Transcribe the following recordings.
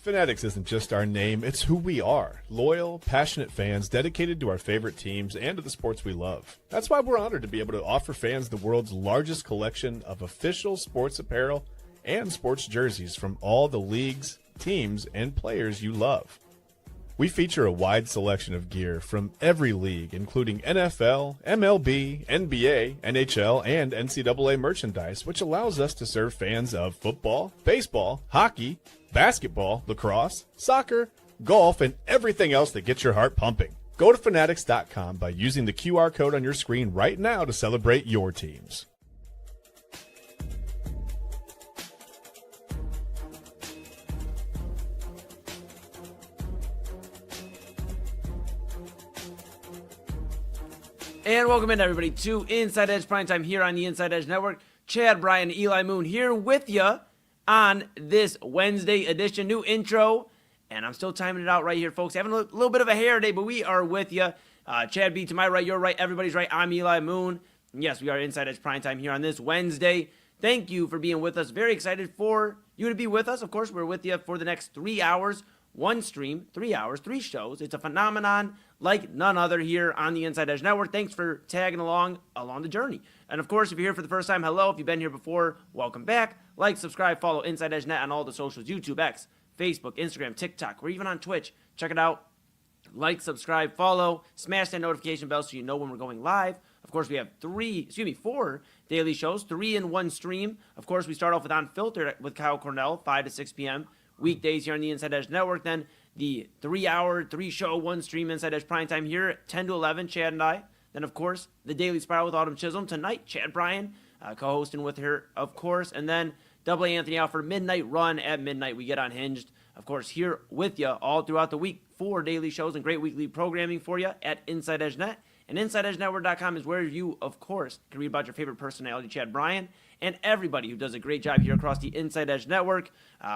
Fanatics isn't just our name, it's who we are. Loyal, passionate fans dedicated to our favorite teams and to the sports we love. That's why we're honored to be able to offer fans the world's largest collection of official sports apparel and sports jerseys from all the leagues, teams, and players you love. We feature a wide selection of gear from every league, including NFL, MLB, NBA, NHL, and NCAA merchandise, which allows us to serve fans of football, baseball, hockey, basketball, lacrosse, soccer, golf, and everything else that gets your heart pumping. Go to Fanatics.com by using the QR code on your screen right now to celebrate your teams. And welcome in, everybody, to Inside Edge Primetime here on the Inside Edge Network. Chad, Brian, and Eli Moon here with you on this Wednesday edition. New intro, and I'm still timing it out right here, folks. Having a little bit of a hair day, but we are with you. Chad B to my right, you're right, everybody's right. I'm Eli Moon. And yes, we are Inside Edge Primetime here on this Wednesday. Thank you for being with us. Very excited for you to be with us. Of course, we're with you for the next 3 hours. One stream, 3 hours, 3 shows. It's a phenomenon like none other here on the Inside Edge Network. Thanks for tagging along the journey. And of course, if you're here for the first time, hello. If you've been here before, welcome back. Like, subscribe, follow Inside Edge Net on all the socials, YouTube, X, Facebook, Instagram, TikTok. We're even on Twitch. Check it out. Like, subscribe, follow, smash that notification bell so you know when we're going live. Of course, we have 4 daily shows, 3 in one stream. Of course, we start off with Unfiltered with Kyle Cornell, 5 to 6 p.m. weekdays here on the Inside Edge Network. Then the 3-hour, 3-show, 1-stream Inside Edge Primetime here, 10 to 11, Chad and I. Then, of course, the Daily Spiral with Autumn Chisholm. Tonight, Chad Bryan co-hosting with her, of course. And then Double A Anthony Alford, Midnight Run at midnight. We get unhinged, of course, here with you all throughout the week. 4 daily shows and great weekly programming for you at Inside Edge Net. And InsideEdgeNetwork.com is where you, of course, can read about your favorite personality, Chad Bryan, and everybody who does a great job here across the Inside Edge Network.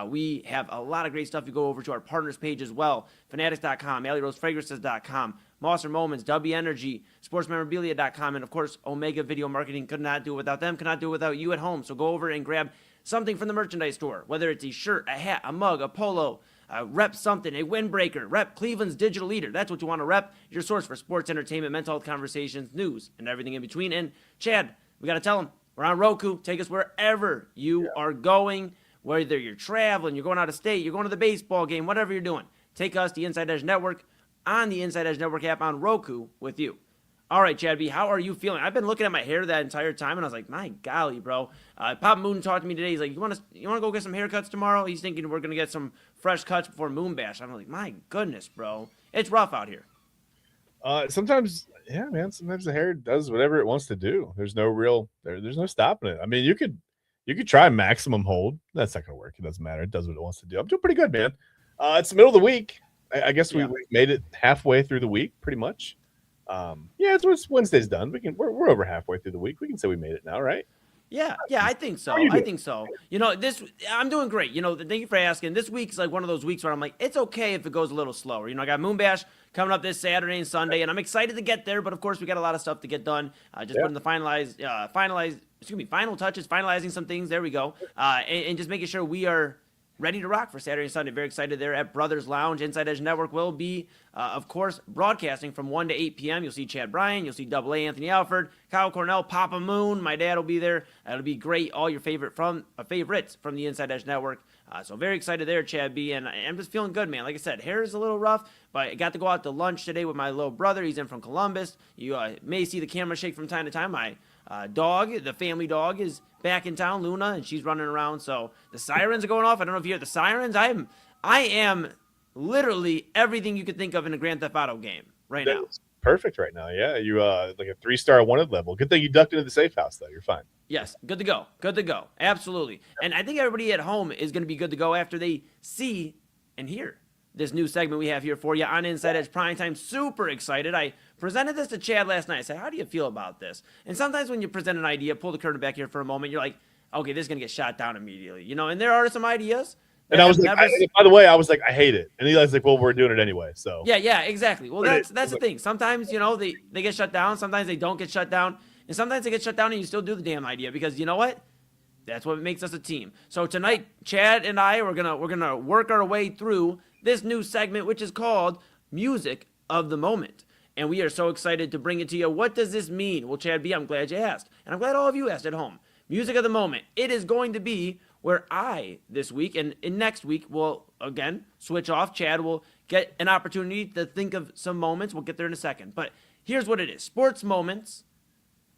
We have a lot of great stuff. You go over to our partners page as well, Fanatics.com, AlleyRoseFragrances.com, Monster Moments, W Energy, SportsMemorabilia.com, and, of course, Omega Video Marketing. Could not do it without them, could not do it without you at home. So go over and grab something from the merchandise store, whether it's a shirt, a hat, a mug, a polo, rep something, a windbreaker, rep Cleveland's digital leader. That's what you want to rep, your source for sports, entertainment, mental health conversations, news, and everything in between. And Chad, we got to tell them, we're on Roku. Take us wherever you are going, whether you're traveling, you're going out of state, you're going to the baseball game, whatever you're doing. Take us, the Inside Edge Network, on the Inside Edge Network app on Roku with you. All right, Chad B, how are you feeling? I've been looking at my hair that entire time, and I was like, my golly, bro. Papa Moon talked to me today. He's like, you want to go get some haircuts tomorrow? He's thinking we're going to get some fresh cuts before Moon Bash. I'm like, my goodness, bro. It's rough out here. Sometimes, yeah, man, sometimes the hair does whatever it wants to do. There's no stopping it. I mean, you could try maximum hold. That's not going to work. It doesn't matter. It does what it wants to do. I'm doing pretty good, man. It's the middle of the week. I guess we made it halfway through the week, pretty much. It's Wednesday's done. We're over halfway through the week. We can say we made it now, right? Yeah, I think so. You know, I'm doing great. You know, thank you for asking. This week's like one of those weeks where I'm like, it's okay if it goes a little slower. You know, I got Moon Bash coming up this Saturday and Sunday, and I'm excited to get there. But of course, we got a lot of stuff to get done. Putting the final touches, finalizing some things. There we go, and just making sure we are ready to rock for Saturday and Sunday. Very excited there at Brothers Lounge. Inside Edge Network will be, of course, broadcasting from 1 to 8 p.m. You'll see Chad Bryan. You'll see Double A Anthony Alford, Kyle Cornell, Papa Moon. My dad will be there. It'll be great. All your favorites from the Inside Edge Network. So very excited there, Chad B. And I'm just feeling good, man. Like I said, hair is a little rough, but I got to go out to lunch today with my little brother. He's in from Columbus. You may see the camera shake from time to time. My dog, the family dog, is back in town, Luna, and she's running around. So the sirens are going off. I don't know if you hear the sirens. I am literally everything you could think of in a Grand Theft Auto game right now. Perfect right now. Yeah, you like a 3-star wanted level. Good thing you ducked into the safe house though. You're fine. Yes, good to go. Good to go. Absolutely. And I think everybody at home is going to be good to go after they see and hear this new segment we have here for you on Inside Edge Primetime. Super excited. I presented this to Chad last night. I said, how do you feel about this? And sometimes when you present an idea, pull the curtain back here for a moment, you're like, okay, this is going to get shot down immediately. You know, and there are some ideas. And I was like, by the way, I was like, I hate it. And Eli's like, well, we're doing it anyway. So yeah, exactly. Well, that's the thing. Sometimes, you know, they get shut down. Sometimes they don't get shut down. And sometimes they get shut down and you still do the damn idea because you know what? That's what makes us a team. So tonight, Chad and I, we're gonna work our way through this new segment, which is called Music of the Moment. And we are so excited to bring it to you. What does this mean? Well, Chad B., I'm glad you asked. And I'm glad all of you asked at home. Music of the Moment. It is going to be where I, this week, and in next week, will, again, switch off. Chad will get an opportunity to think of some moments. We'll get there in a second. But here's what it is. Sports moments.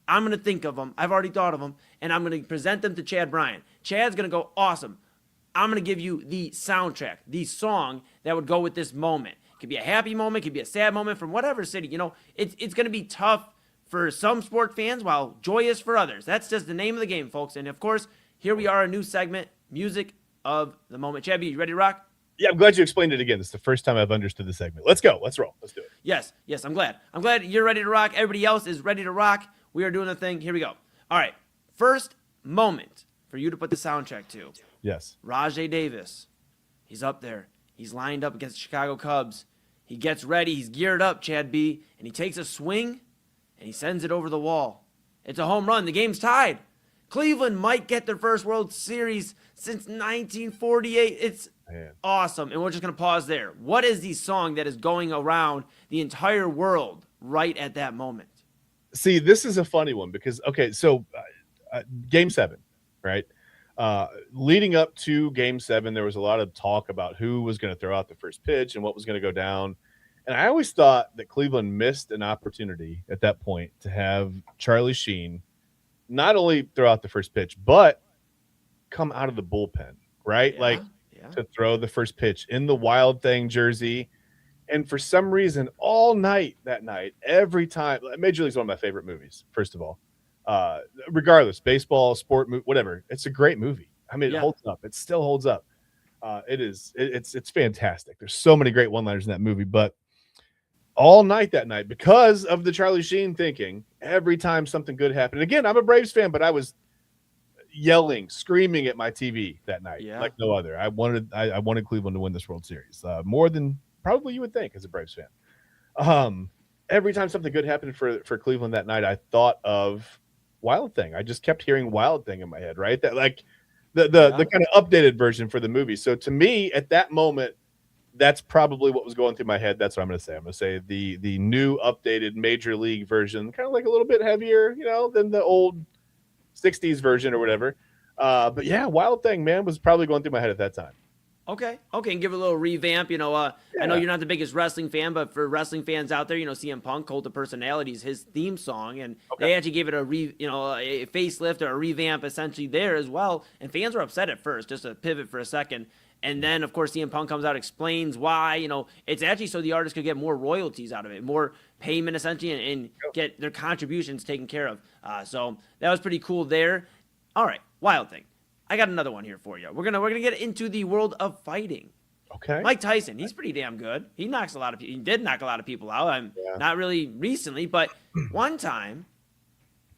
I'm going to think of them. I've already thought of them. And I'm going to present them to Chad Bryan. Chad's going to go, awesome. I'm going to give you the soundtrack, the song that would go with this moment. It could be a happy moment. It could be a sad moment from whatever city. You know, it's going to be tough for some sport fans while joyous for others. That's just the name of the game, folks. And, of course, here we are, a new segment, Music of the Moment. Chad B., you ready to rock? Yeah, I'm glad you explained it again. This is the first time I've understood the segment. Let's go. Let's roll. Let's do it. Yes, I'm glad. I'm glad you're ready to rock. Everybody else is ready to rock. We are doing the thing. Here we go. All right. First moment for you to put the soundtrack to. Yes. Rajay Davis. He's up there. He's lined up against the Chicago Cubs. He gets ready. He's geared up, Chad B. And he takes a swing, and he sends it over the wall. It's a home run. The game's tied. Cleveland might get their first World Series since 1948. It's awesome. And we're just going to pause there. What is the song that is going around the entire world right at that moment? See, this is a funny one because, okay, so Game 7, right? Leading up to Game 7, there was a lot of talk about who was going to throw out the first pitch and what was going to go down. And I always thought that Cleveland missed an opportunity at that point to have Charlie Sheen not only throw out the first pitch, but come out of the bullpen, right? To throw the first pitch in the Wild Thing jersey. And for some reason, all night that night, every time, Major League's one of my favorite movies, first of all. Regardless, baseball, sport, whatever. It's a great movie. I mean, it holds up. It still holds up. It's fantastic. There's so many great one-liners in that movie, but all night that night, because of the Charlie Sheen thinking, every time something good happened. Again, I'm a Braves fan, but I was yelling, screaming at my TV that night like no other. I wanted Cleveland to win this World Series more than probably you would think as a Braves fan. Every time something good happened for Cleveland that night, I thought of Wild Thing. I just kept hearing Wild Thing in my head, right? That like the kind of updated version for the movie. So to me, at that moment, that's probably what was going through my head. That's what I'm going to say. I'm going to say the new updated Major League version, kind of like a little bit heavier, than the old 60s version or whatever. But yeah, Wild Thing, man, was probably going through my head at that time. Okay, and give it a little revamp. I know you're not the biggest wrestling fan, but for wrestling fans out there, CM Punk, Cult of Personalities, his theme song, and they actually gave it a facelift or a revamp essentially there as well. And fans were upset at first, just to pivot for a second. And then, of course, CM Punk comes out, explains why. It's actually so the artist could get more royalties out of it, more payment essentially, and get their contributions taken care of. So that was pretty cool there. All right, Wild Thing. I got another one here for you. We're gonna get into the world of fighting. Okay. Mike Tyson, he's pretty damn good. He did knock a lot of people out. Not really recently, but one time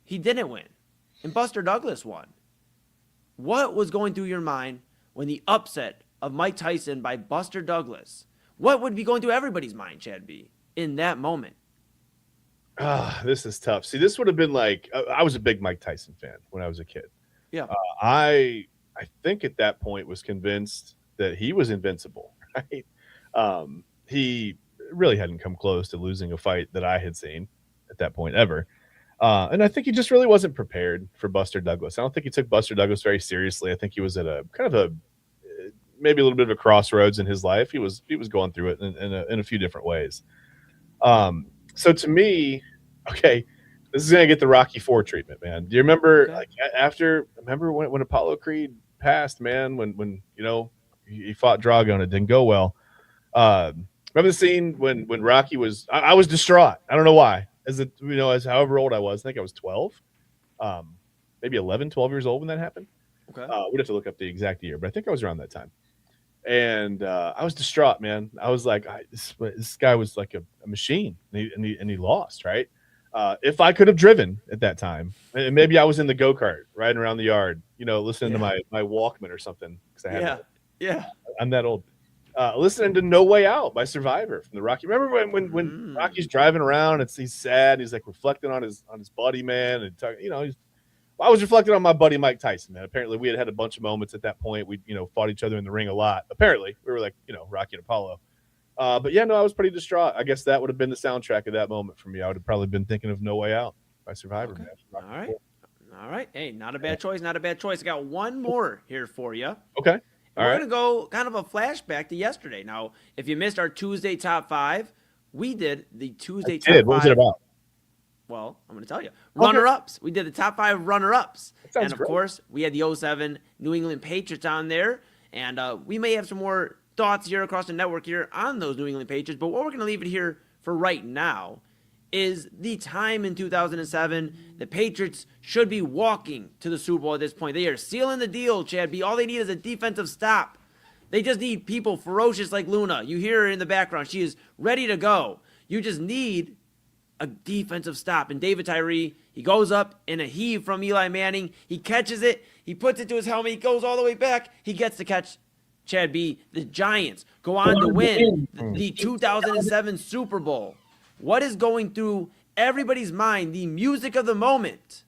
he didn't win, and Buster Douglas won. What was going through your mind when the upset of Mike Tyson by Buster Douglas? What would be going through everybody's mind, Chad B, in that moment? This is tough. See, this would have been like I was a big Mike Tyson fan when I was a kid. Yeah. I think at that point was convinced that he was invincible, right? He really hadn't come close to losing a fight that I had seen at that point ever. And I think he just really wasn't prepared for Buster Douglas. I don't think he took Buster Douglas very seriously. I think he was at a kind of maybe a little bit of a crossroads in his life. He was going through it in a few different ways. So to me, okay, this is gonna get the Rocky IV treatment, man. Do you remember when Apollo Creed passed, man? When he fought Drago and it didn't go well. Remember the scene when Rocky was? I was distraught. I don't know why. As however old I was, I think I was 12, maybe 11, 12 years old when that happened. Okay, we'd have to look up the exact year, but I think I was around that time. And I was distraught, man. I was like, this guy was like a machine, and he lost, right? If I could have driven at that time, and maybe I was in the go-kart riding around the yard, listening to my Walkman or something. I'm that old. Listening to No Way Out by Survivor from the Rocky. Remember when Rocky's driving around, he's sad, he's like reflecting on his buddy, man, and talking, he's I was reflecting on my buddy Mike Tyson, man. Apparently, we had a bunch of moments at that point. We, fought each other in the ring a lot. Apparently, we were like, Rocky and Apollo. But yeah, no, I was pretty distraught. I guess that would have been the soundtrack of that moment for me. I would have probably been thinking of No Way Out by Survivor, Okay. man. All right. Hey, not a bad choice. Not a bad choice. I got one more here for you. Okay. We're going to go kind of a flashback to yesterday. Now, if you missed our Tuesday top 5, we did the Tuesday top 5. What was it about? Well, I'm going to tell you. Runner-ups. We did the top 5 runner-ups. And, of great. course, we had the 07 New England Patriots on there. And we may have some more thoughts here across the network here on those New England Patriots. But what we're going to leave it here for right now is the time in 2007. The Patriots should be walking to the Super Bowl at this point. They are sealing the deal, Chad B. All they need is a defensive stop. They just need people ferocious like Luna. You hear her in the background. She is ready to go. You just need a defensive stop. And David Tyree, he goes up in a heave from Eli Manning. He catches it. He puts it to his helmet. He goes all the way back. He gets the catch. Chad B. The Giants go on to win the 2007 Super Bowl. What is going through everybody's mind, the music of the moment,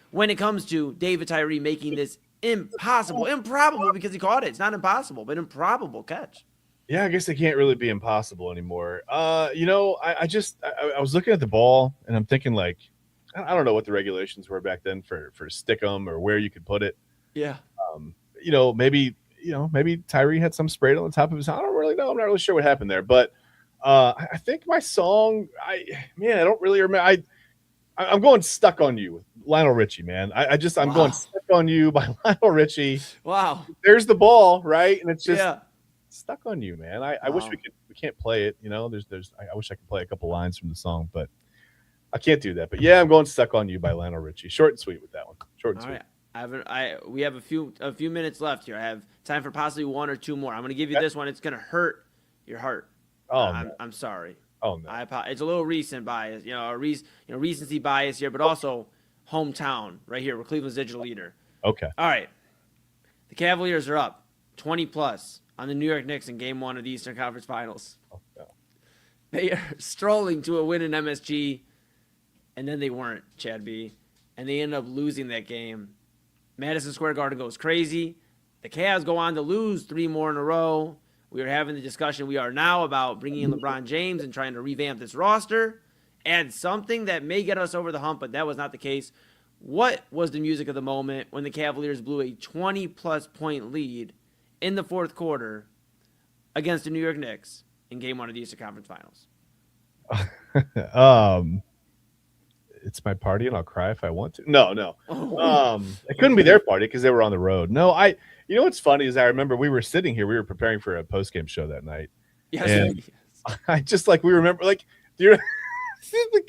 when it comes to David Tyree making this improbable because he caught it. It's not impossible, but improbable catch. Yeah, I guess it can't really be impossible anymore. I was looking at the ball and I'm thinking like, I don't know what the regulations were back then for stick 'em or where you could put it. Yeah. Maybe Tyree had some sprayed on the top of his. I don't really know. I'm not really sure what happened there, but I think my song. I don't really remember. I'm going "Stuck on You" with Lionel Richie, man. I'm going "Stuck on You" by Lionel Richie. Wow. There's the ball, right? And it's just stuck on you, man. I wish we can't play it. I wish I could play a couple lines from the song, but I can't do that. But yeah, I'm going "Stuck on You" by Lionel Richie. Short and sweet with that one. Short and sweet. We have a few minutes left here. I have time for possibly one or two more. I'm going to give you this one. It's going to hurt your heart. Oh, I'm sorry. Oh no. It's a little recent bias, recency bias here, but also hometown right here. We're Cleveland's digital leader. Okay. All right. The Cavaliers are up 20+ on the New York Knicks in Game 1 of the Eastern Conference Finals. Oh, no. They are strolling to a win in MSG, and then they weren't, Chad B. And they end up losing that game. Madison Square Garden goes crazy. The Cavs go on to lose 3 more in a row. We are having the discussion we are now about bringing in LeBron James and trying to revamp this roster. Add something that may get us over the hump, but that was not the case. What was the music of the moment when the Cavaliers blew a 20+ point lead in the fourth quarter against the New York Knicks in Game 1 of the Eastern Conference Finals? It's my party and I'll cry if I want to. No. It couldn't be their party because they were on the road. No, what's funny is I remember we were sitting here, we were preparing for a post-game show that night. Yes. And I just we remember the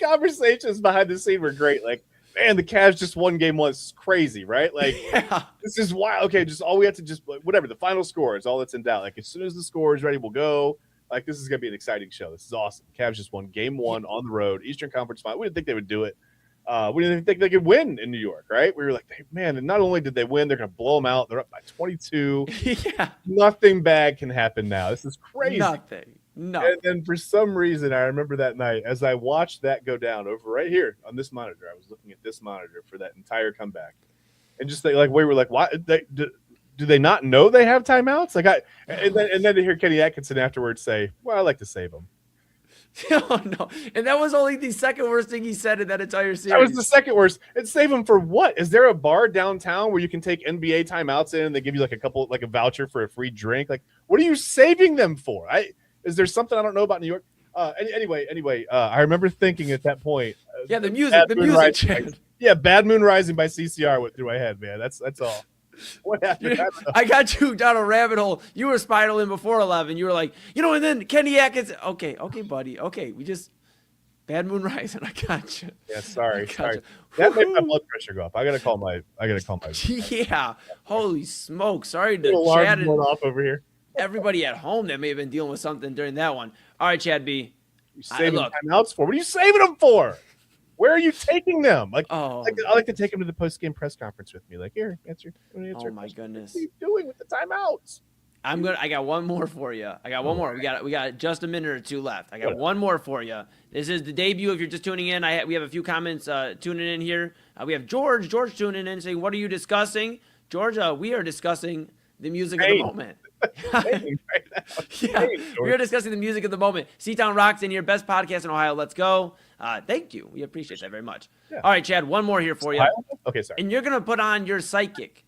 conversations behind the scene were great. Like, man, the Cavs just won Game 1. This is crazy, right? Like, This is wild. Okay, just all we have to whatever the final score is all that's in doubt. Like, as soon as the score is ready, we'll go. Like, this is gonna be an exciting show. This is awesome. Cavs just won Game 1 on the road, Eastern Conference Final. We didn't think they would do it. We didn't even think they could win in New York, right? We were like, man, and not only did they win, they're going to blow them out. They're up by 22. Yeah. Nothing bad can happen now. This is crazy. Nothing. And then for some reason, I remember that night as I watched that go down over right here on this monitor. I was looking at this monitor for that entire comeback. And just we were like, why? Do they not know they have timeouts? And then to hear Kenny Atkinson afterwards say, well, I like to save them. Oh, no. And that was only the second worst thing he said in that entire series. That was the second worst. And save them for what? Is there a bar downtown where you can take NBA timeouts in and they give you a voucher for a free drink? Like, what are you saving them for? Is there something I don't know about New York? Anyway, I remember thinking at that point. The music. Bad Moon Rising by CCR went through my head, man. That's all. What happened? I got you down a rabbit hole. You were spiraling before 11. You were like, and then Kenny Atkins. Okay, buddy. Okay, we just Bad Moon Rising. I got you. Yeah, sorry. That made my blood pressure go up. I gotta call my. Yeah. Holy smoke! Sorry to Chad and off over here. Everybody at home that may have been dealing with something during that one. All right, Chad B. You saving timeouts for? What are you saving them for? Where are you taking them? I like to take them to the post-game press conference with me. Like, here, answer. Oh, my goodness. What are you doing with the timeouts? I got one more for you. I got one more. We got just a minute or two left. I got one more for you. This is the debut. If you're just tuning in, we have a few comments tuning in here. We have George tuning in saying, "What are you discussing?" George, we are discussing the music of the moment. We are discussing the music of the moment. Seatown Rocks in here, best podcast in Ohio. Let's go. Thank you. We appreciate that very much. Yeah. All right, Chad, one more here for you. Okay, sorry. And you're gonna put on your psychic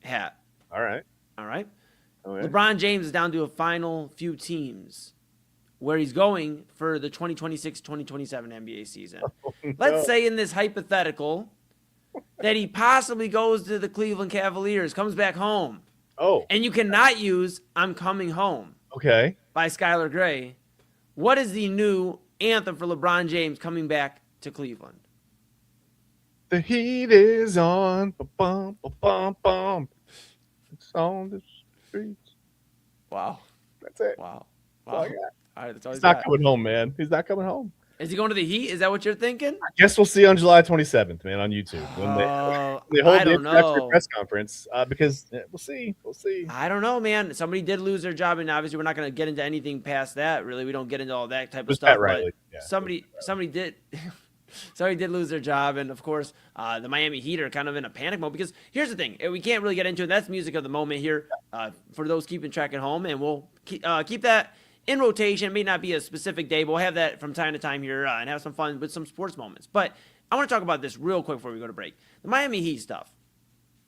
hat. All right. LeBron James is down to a final few teams where he's going for the 2026-2027 NBA season. Oh, no. Let's say in this hypothetical that he possibly goes to the Cleveland Cavaliers, comes back home. Oh. And you cannot use "I'm Coming Home" by Skylar Grey. What is the new anthem for LeBron James coming back to Cleveland? The heat is on. Ba-bum, ba-bum, bum. It's on the streets. Wow. That's it. Wow. All right, that's all he's not coming home, man. He's not coming home. Is he going to the Heat? Is that what you're thinking? I guess we'll see on July 27th, man, on YouTube when they hold the introductory press conference. Because we'll see. I don't know, man. Somebody did lose their job, and obviously we're not going to get into anything past that. Really, we don't get into all that type of stuff. But somebody did. Somebody did lose their job, and of course, the Miami Heat are kind of in a panic mode because here's the thing: we can't really get into it. That's music of the moment here for those keeping track at home, and we'll keep that in rotation. It may not be a specific day, but we'll have that from time to time here and have some fun with some sports moments. But I want to talk about this real quick before we go to break. The Miami Heat stuff.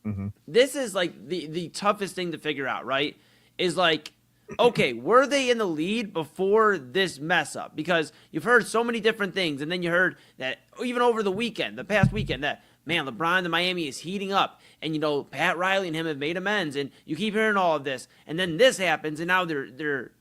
Mm-hmm. This is like the toughest thing to figure out, right? Is like, okay, were they in the lead before this mess up? Because you've heard so many different things, and then you heard that even over the past weekend, that, man, LeBron to Miami is heating up, and, Pat Riley and him have made amends, and you keep hearing all of this, and then this happens, and now their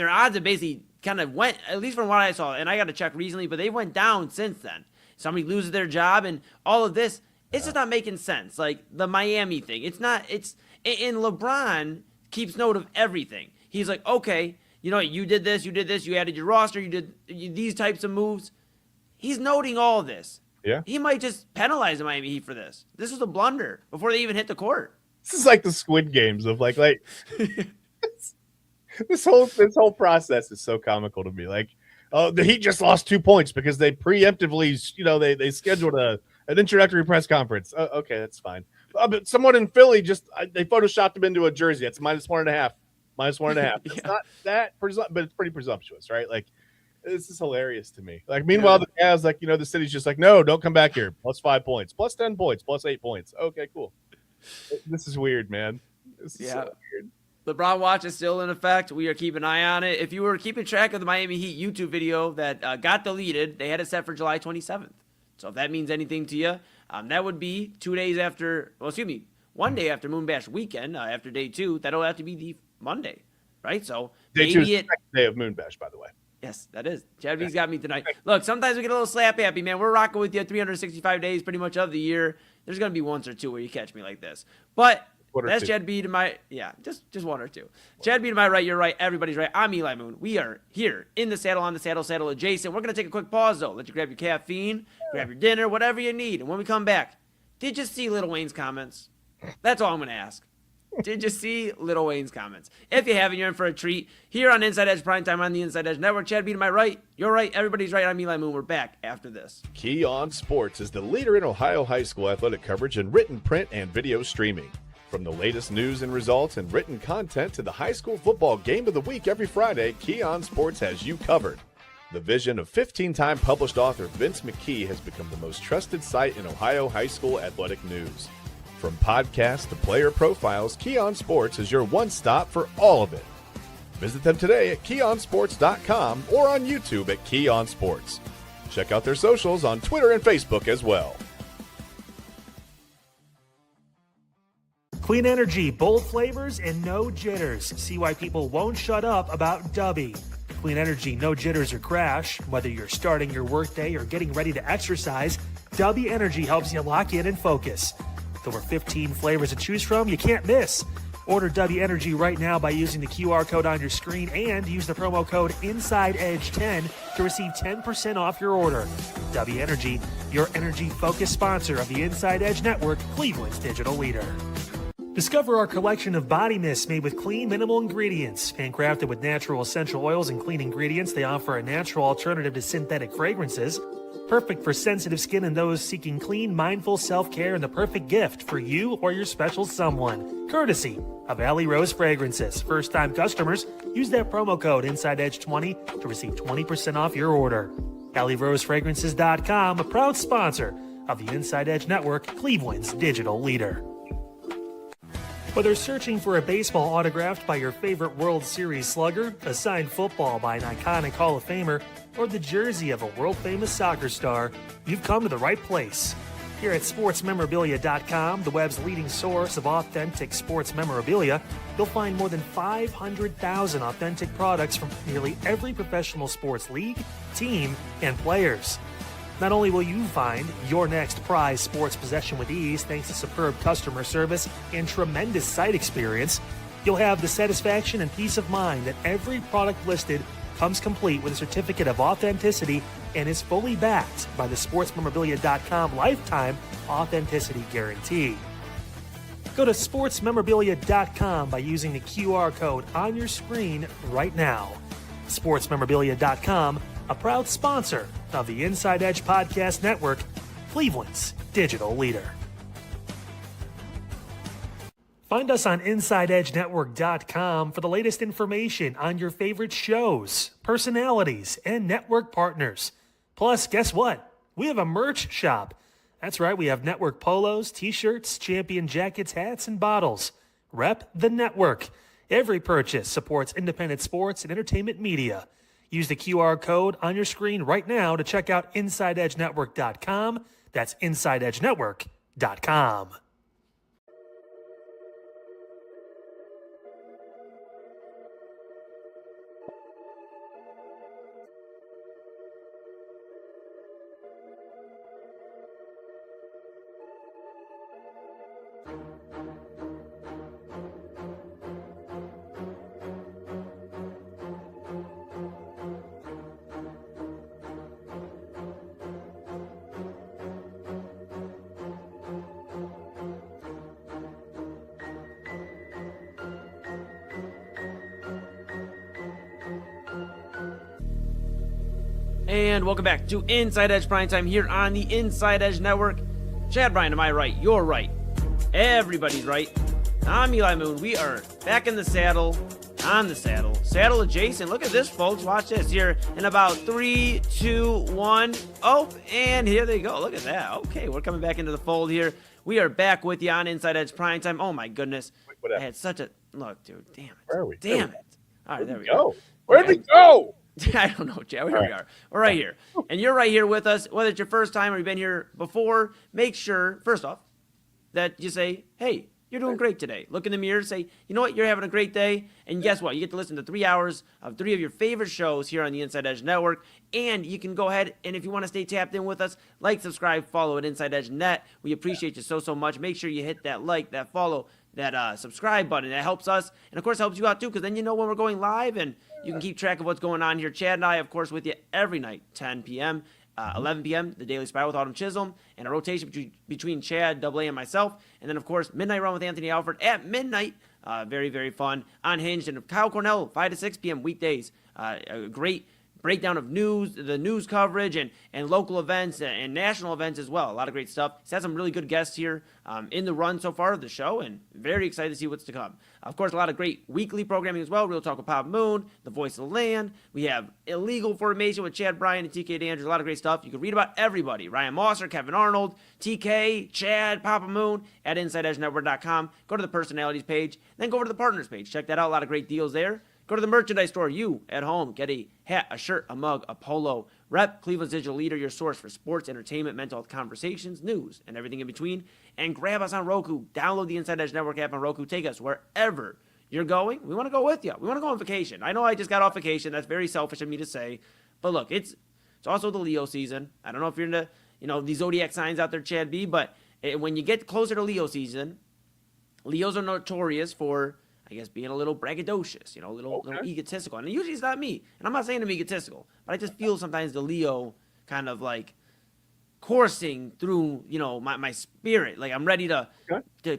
odds have basically kind of went, at least from what I saw, and I got to check recently, but they went down since then. Somebody loses their job, and all of this, it's just not making sense. Like, the Miami thing, and LeBron keeps note of everything. He's like, okay, you did this, you added your roster, you did these types of moves. He's noting all of this. Yeah. He might just penalize the Miami Heat for this. This was a blunder before they even hit the court. This is like the Squid Games of like this whole process is so comical to me. Like, the Heat just lost 2 points because they preemptively, they scheduled an introductory press conference. Okay, that's fine. But someone in Philly they photoshopped him into a jersey. It's -1.5. -1.5. It's not that but it's pretty presumptuous, right? Like, this is hilarious to me. Like, meanwhile, the Cavs, like, the city's just like, no, don't come back here. +5 points, +10 points, +8 points. Okay, cool. This is weird, man. This is so weird. LeBron Watch is still in effect. We are keeping an eye on it. If you were keeping track of the Miami Heat YouTube video that got deleted, they had it set for July 27th. So if that means anything to you, that would be 1 day after Moon Bash weekend, after day 2. That'll have to be the Monday, right? So day 2 is the second day of Moon Bash, by the way. Yes, that is. Chad B's got me tonight. Look, sometimes we get a little slap happy, man. We're rocking with you 365 days pretty much of the year. There's going to be once or two where you catch me like this. But that's Chad B to my, just one or two. Chad B to my right, you're right, everybody's right. I'm Eli Moon. We are here in the saddle, on the saddle, saddle adjacent. We're going to take a quick pause, though. Let you grab your caffeine, grab your dinner, whatever you need. And when we come back, did you see Lil Wayne's comments? That's all I'm going to ask. Did you see Lil Wayne's comments? If you haven't, you're in for a treat. Here on Inside Edge Primetime on the Inside Edge Network. Chad B to my right. You're right. Everybody's right. I'm Eli Moon. We're back after this. Key On Sports is the leader in Ohio high school athletic coverage in written, print, and video streaming. From the latest news and results and written content to the high school football game of the week every Friday, Key On Sports has you covered. The vision of 15-time published author Vince McKee has become the most trusted site in Ohio high school athletic news. From podcasts to player profiles, Key On Sports is your one stop for all of it. Visit them today at keyonsports.com or on YouTube at Key On Sports. Check out their socials on Twitter and Facebook as well. Clean energy, bold flavors, and no jitters. See why people won't shut up about Dubby. Clean energy, no jitters or crash. Whether you're starting your workday or getting ready to exercise, Dubby Energy helps you lock in and focus. With over 15 flavors to choose from, you can't miss. Order Dubby Energy right now by using the QR code on your screen and use the promo code InsideEdge10 to receive 10% off your order. Dubby Energy, your energy-focused sponsor of the Inside Edge Network, Cleveland's digital leader. Discover our collection of body mists made with clean, minimal ingredients. Handcrafted with natural essential oils and clean ingredients, they offer a natural alternative to synthetic fragrances. Perfect for sensitive skin and those seeking clean, mindful self-care, and the perfect gift for you or your special someone. Courtesy of Alley Rose Fragrances. First-time customers, use that promo code InsideEdge20 to receive 20% off your order. AlleyRoseFragrances.com, a proud sponsor of the Inside Edge Network, Cleveland's digital leader. Whether searching for a baseball autographed by your favorite World Series slugger, a signed football by an iconic Hall of Famer, or the jersey of a world-famous soccer star, you've come to the right place. Here at SportsMemorabilia.com, the web's leading source of authentic sports memorabilia, you'll find more than 500,000 authentic products from nearly every professional sports league, team, and players. Not only will you find your next prized sports possession with ease thanks to superb customer service and tremendous site experience, you'll have the satisfaction and peace of mind that every product listed comes complete with a certificate of authenticity and is fully backed by the SportsMemorabilia.com lifetime authenticity guarantee. Go to SportsMemorabilia.com by using the QR code on your screen right now. SportsMemorabilia.com, a proud sponsor of the Inside Edge Podcast Network, Cleveland's digital leader. Find us on InsideEdgeNetwork.com for the latest information on your favorite shows, personalities, and network partners. Plus, guess what? We have a merch shop. That's right, we have network polos, t-shirts, champion jackets, hats, and bottles. Rep the network. Every purchase supports independent sports and entertainment media. Use the QR code on your screen right now to check out InsideEdgeNetwork.com. That's InsideEdgeNetwork.com. And welcome back to Inside Edge Primetime here on the Inside Edge Network. Chad Bryan, am I right? You're right. Everybody's right. I'm Eli Moon. We are back in the saddle, on the saddle, saddle adjacent. Look at this, folks. Watch this here in about 3, 2, 1. Oh, and here they go. Look at that. Okay, we're coming back into the fold here. We are back with you on Inside Edge Primetime. Oh, my goodness. I had such a... Look, dude. Damn it. Where are we? Damn it. All right, there we go. go. Where'd we go? I don't know, Chad. Here we are. We're right here. And you're right here with us. Whether it's your first time or you've been here before, make sure, first off, that you say, hey, you're doing great today. Look in the mirror, say, you know what, you're having a great day. And guess what? You get to listen to 3 hours of 3 of your favorite shows here on the Inside Edge Network. And you can go ahead, and if you want to stay tapped in with us, like, subscribe, follow at Inside Edge Net. We appreciate you so much. Make sure you hit that like, that follow, that subscribe button. That helps us, and of course helps you out too, because then you know when we're going live, and you can keep track of what's going on here. Chad and I, of course, with you every night, 10 p.m., 11 p.m., The Daily Spiral with Autumn Chisholm, and a rotation between Chad, Double A, and myself. And then, of course, Midnight Run with Anthony Alford at midnight. Very, very fun. Unhinged. And Kyle Cornell, 5 to 6 p.m. weekdays. A great breakdown of news, the news coverage, and local events and national events as well. A lot of great stuff. He's had some really good guests here in the run so far of the show, and very excited to see what's to come. Of course, a lot of great weekly programming as well. Real Talk with Pop Moon, The Voice of the Land. We have Illegal Formation with Chad Bryan and TK Dandridge. A lot of great stuff. You can read about everybody. Ryan Mosser, Kevin Arnold, TK, Chad, Papa Moon at InsideEdgeNetwork.com. Go to the personalities page, then go over to the partners page. Check that out. A lot of great deals there. Go to the merchandise store. You at home get a hat, a shirt, a mug, a polo. Rep Cleveland's digital leader, your source for sports, entertainment, mental health conversations, news, and everything in between. And grab us on Roku. Download the Inside Edge Network app on Roku. Take us wherever you're going. We want to go with you. We want to go on vacation. I know I just got off vacation. That's very selfish of me to say. But look, it's also the Leo season. I don't know if you're into these zodiac signs out there, Chad B. But when you get closer to Leo season, Leos are notorious for, I guess, being a little braggadocious, a little egotistical. And usually it's not me. And I'm not saying I'm egotistical, but I just feel sometimes the Leo kind of like coursing through, my spirit. Like I'm ready to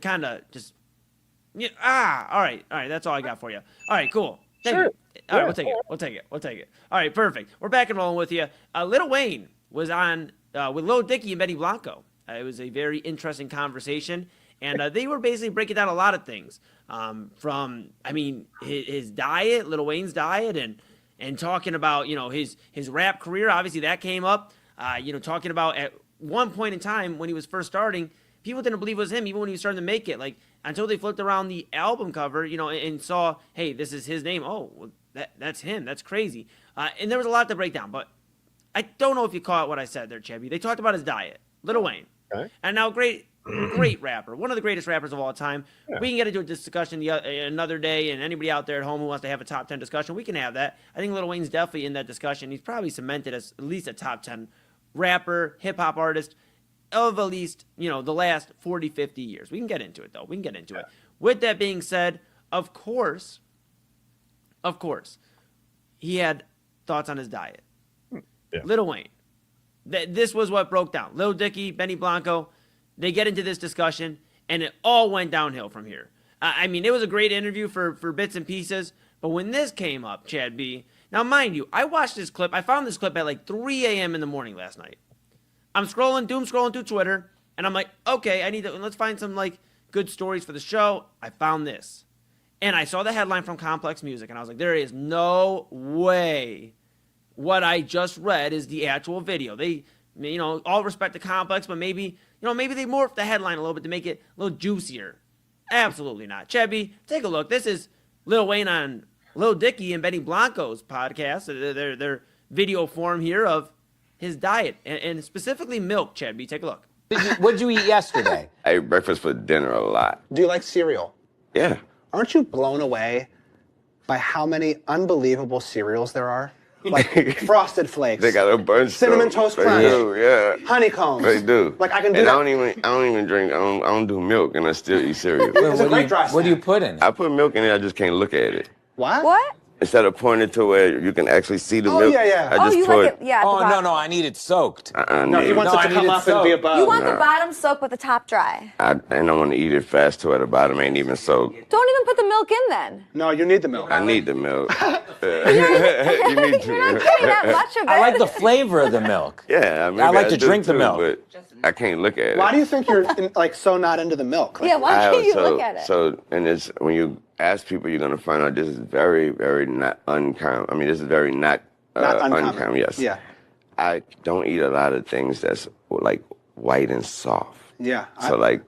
kind of just Yeah. All right. That's all I got for you. All right, cool. Thank Sure. you. All right, we'll take it. We'll take it. All right, perfect. We're back and rolling with you. Lil Wayne was on with Lil Dicky and Benny Blanco. It was a very interesting conversation, and they were basically breaking down a lot of things. His diet, Lil Wayne's diet, and talking about his rap career. Obviously, that came up. Talking about at one point in time when he was first starting, people didn't believe it was him, even when he was starting to make it. Like until they flipped around the album cover, and saw, hey, this is his name. Oh, well, that's him. That's crazy. And there was a lot to break down, but I don't know if you caught what I said there, Chevy. They talked about his diet, Lil Wayne, and now great rapper, one of the greatest rappers of all time. Yeah. We can get into a discussion another day, and anybody out there at home who wants to have a top 10 discussion, we can have that. I think Lil Wayne's definitely in that discussion. He's probably cemented as at least a top 10 rapper, hip-hop artist of at least, the last 40, 50 years. We can get into it, though. We can get into it. With that being said, of course, he had thoughts on his diet. Yeah. Lil Wayne. This was what broke down. Lil Dicky, Benny Blanco, they get into this discussion, and it all went downhill from here. It was a great interview for bits and pieces, but when this came up, Chad B., now mind you, I watched this clip. I found this clip at like 3 a.m. in the morning last night. I'm doom scrolling through Twitter, and I'm like, okay, let's find some like good stories for the show. I found this. And I saw the headline from Complex Music, and I was like, there is no way what I just read is the actual video. They, all respect to Complex, but maybe they morphed the headline a little bit to make it a little juicier. Absolutely not. Chevy, take a look. This is Lil Wayne on Lil Dicky and Benny Blanco's podcast, their video form here of his diet, and specifically milk, Chevy. Take a look. What did you eat yesterday? I ate breakfast for dinner a lot. Do you like cereal? Yeah. Aren't you blown away by how many unbelievable cereals there are? Like Frosted Flakes. They got a bunch. Cinnamon Toast Crunch. They do, yeah. Honeycombs. They do. Like I can do and that. I don't even drink. I don't do milk, and I still eat cereal. It's a great dry snack. What do you put in it? I put milk in it. I just can't look at it. What? What? Instead of pouring it to where you can actually see the Oh, milk. yeah, yeah. I just you pour like it? Yeah. at the Oh, bottom. no, I need it soaked. No, he wants No, it I to need come it up and be soaked. above. You want the bottom soaked with the top dry. And I want to eat it fast too. At the bottom ain't even soaked. Don't even put the milk in then. No, you need the milk. I need the milk. You You're need not getting that much of it. I like the flavor of the milk. Yeah, maybe I like to do drink the too, milk. But I can't look at it. Why do you think you're so not into the milk? Like, Yeah, why can't you look at it? And it's when you ask people, you're gonna find out this is very, very not uncommon. This is very not uncommon. Yes. Yeah. I don't eat a lot of things that's like white and soft. Yeah. So like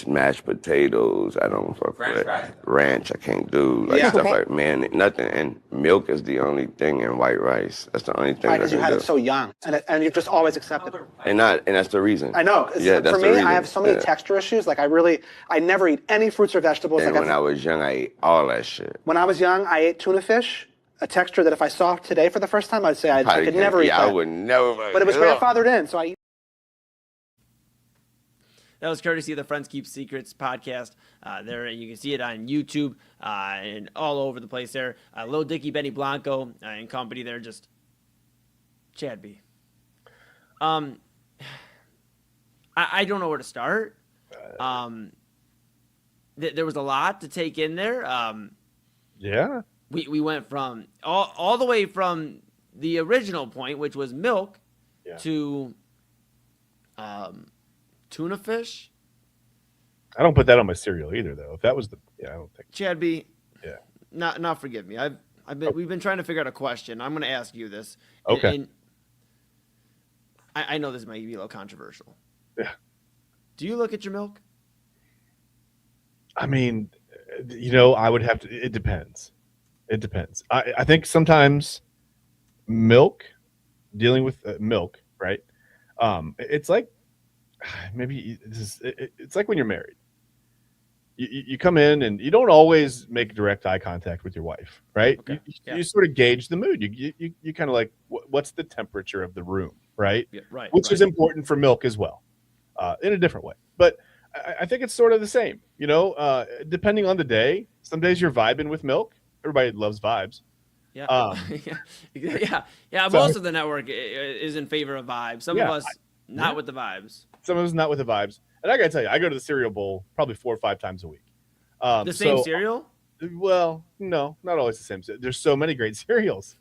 mashed potatoes, I don't fuck with it. Ranch, I can't do stuff like nothing. And milk is the only thing in white rice. That's the only thing. Because you had it so young, and you've just always accepted it. And that's the reason. I know. Yeah, that's for the me, reason. I have so many texture issues. Like I never eat any fruits or vegetables. And like when I was young, I ate all that shit. When I was young, I ate tuna fish, a texture that if I saw today for the first time, I'd say I could never eat that. I would never. But it was grandfathered in, so I eat. That was courtesy of the Friends Keep Secrets podcast. There you can see it on YouTube and all over the place there. Lil Dicky, Benny Blanco, and company there. Just Chad B. I don't know where to start. There was a lot to take in there. Yeah. We went from all the way from the original point, which was milk, to tuna fish. I don't put that on my cereal either, though. If that was I don't think. Chad B. Yeah. Not forgive me. We've been trying to figure out a question. I'm going to ask you this. Okay. And I know this might be a little controversial. Yeah. Do you look at your milk? I would have to. It depends. It depends. I think sometimes dealing with milk, right? It's like it's like when you're married. You come in and you don't always make direct eye contact with your wife, right? Okay. You sort of gauge the mood. You kind of like what's the temperature of the room, right? Yeah, right. Which is important for milk as well, in a different way. But I think it's sort of the same, depending on the day. Some days you're vibing with milk. Everybody loves vibes. Yeah. Yeah. So- Most of the network is in favor of vibes. Some of us not with the vibes. Some of it's not with the vibes. And I got to tell you, I go to the cereal bowl probably 4 or 5 times a week. The same cereal? Well, no, not always the same. There's so many great cereals.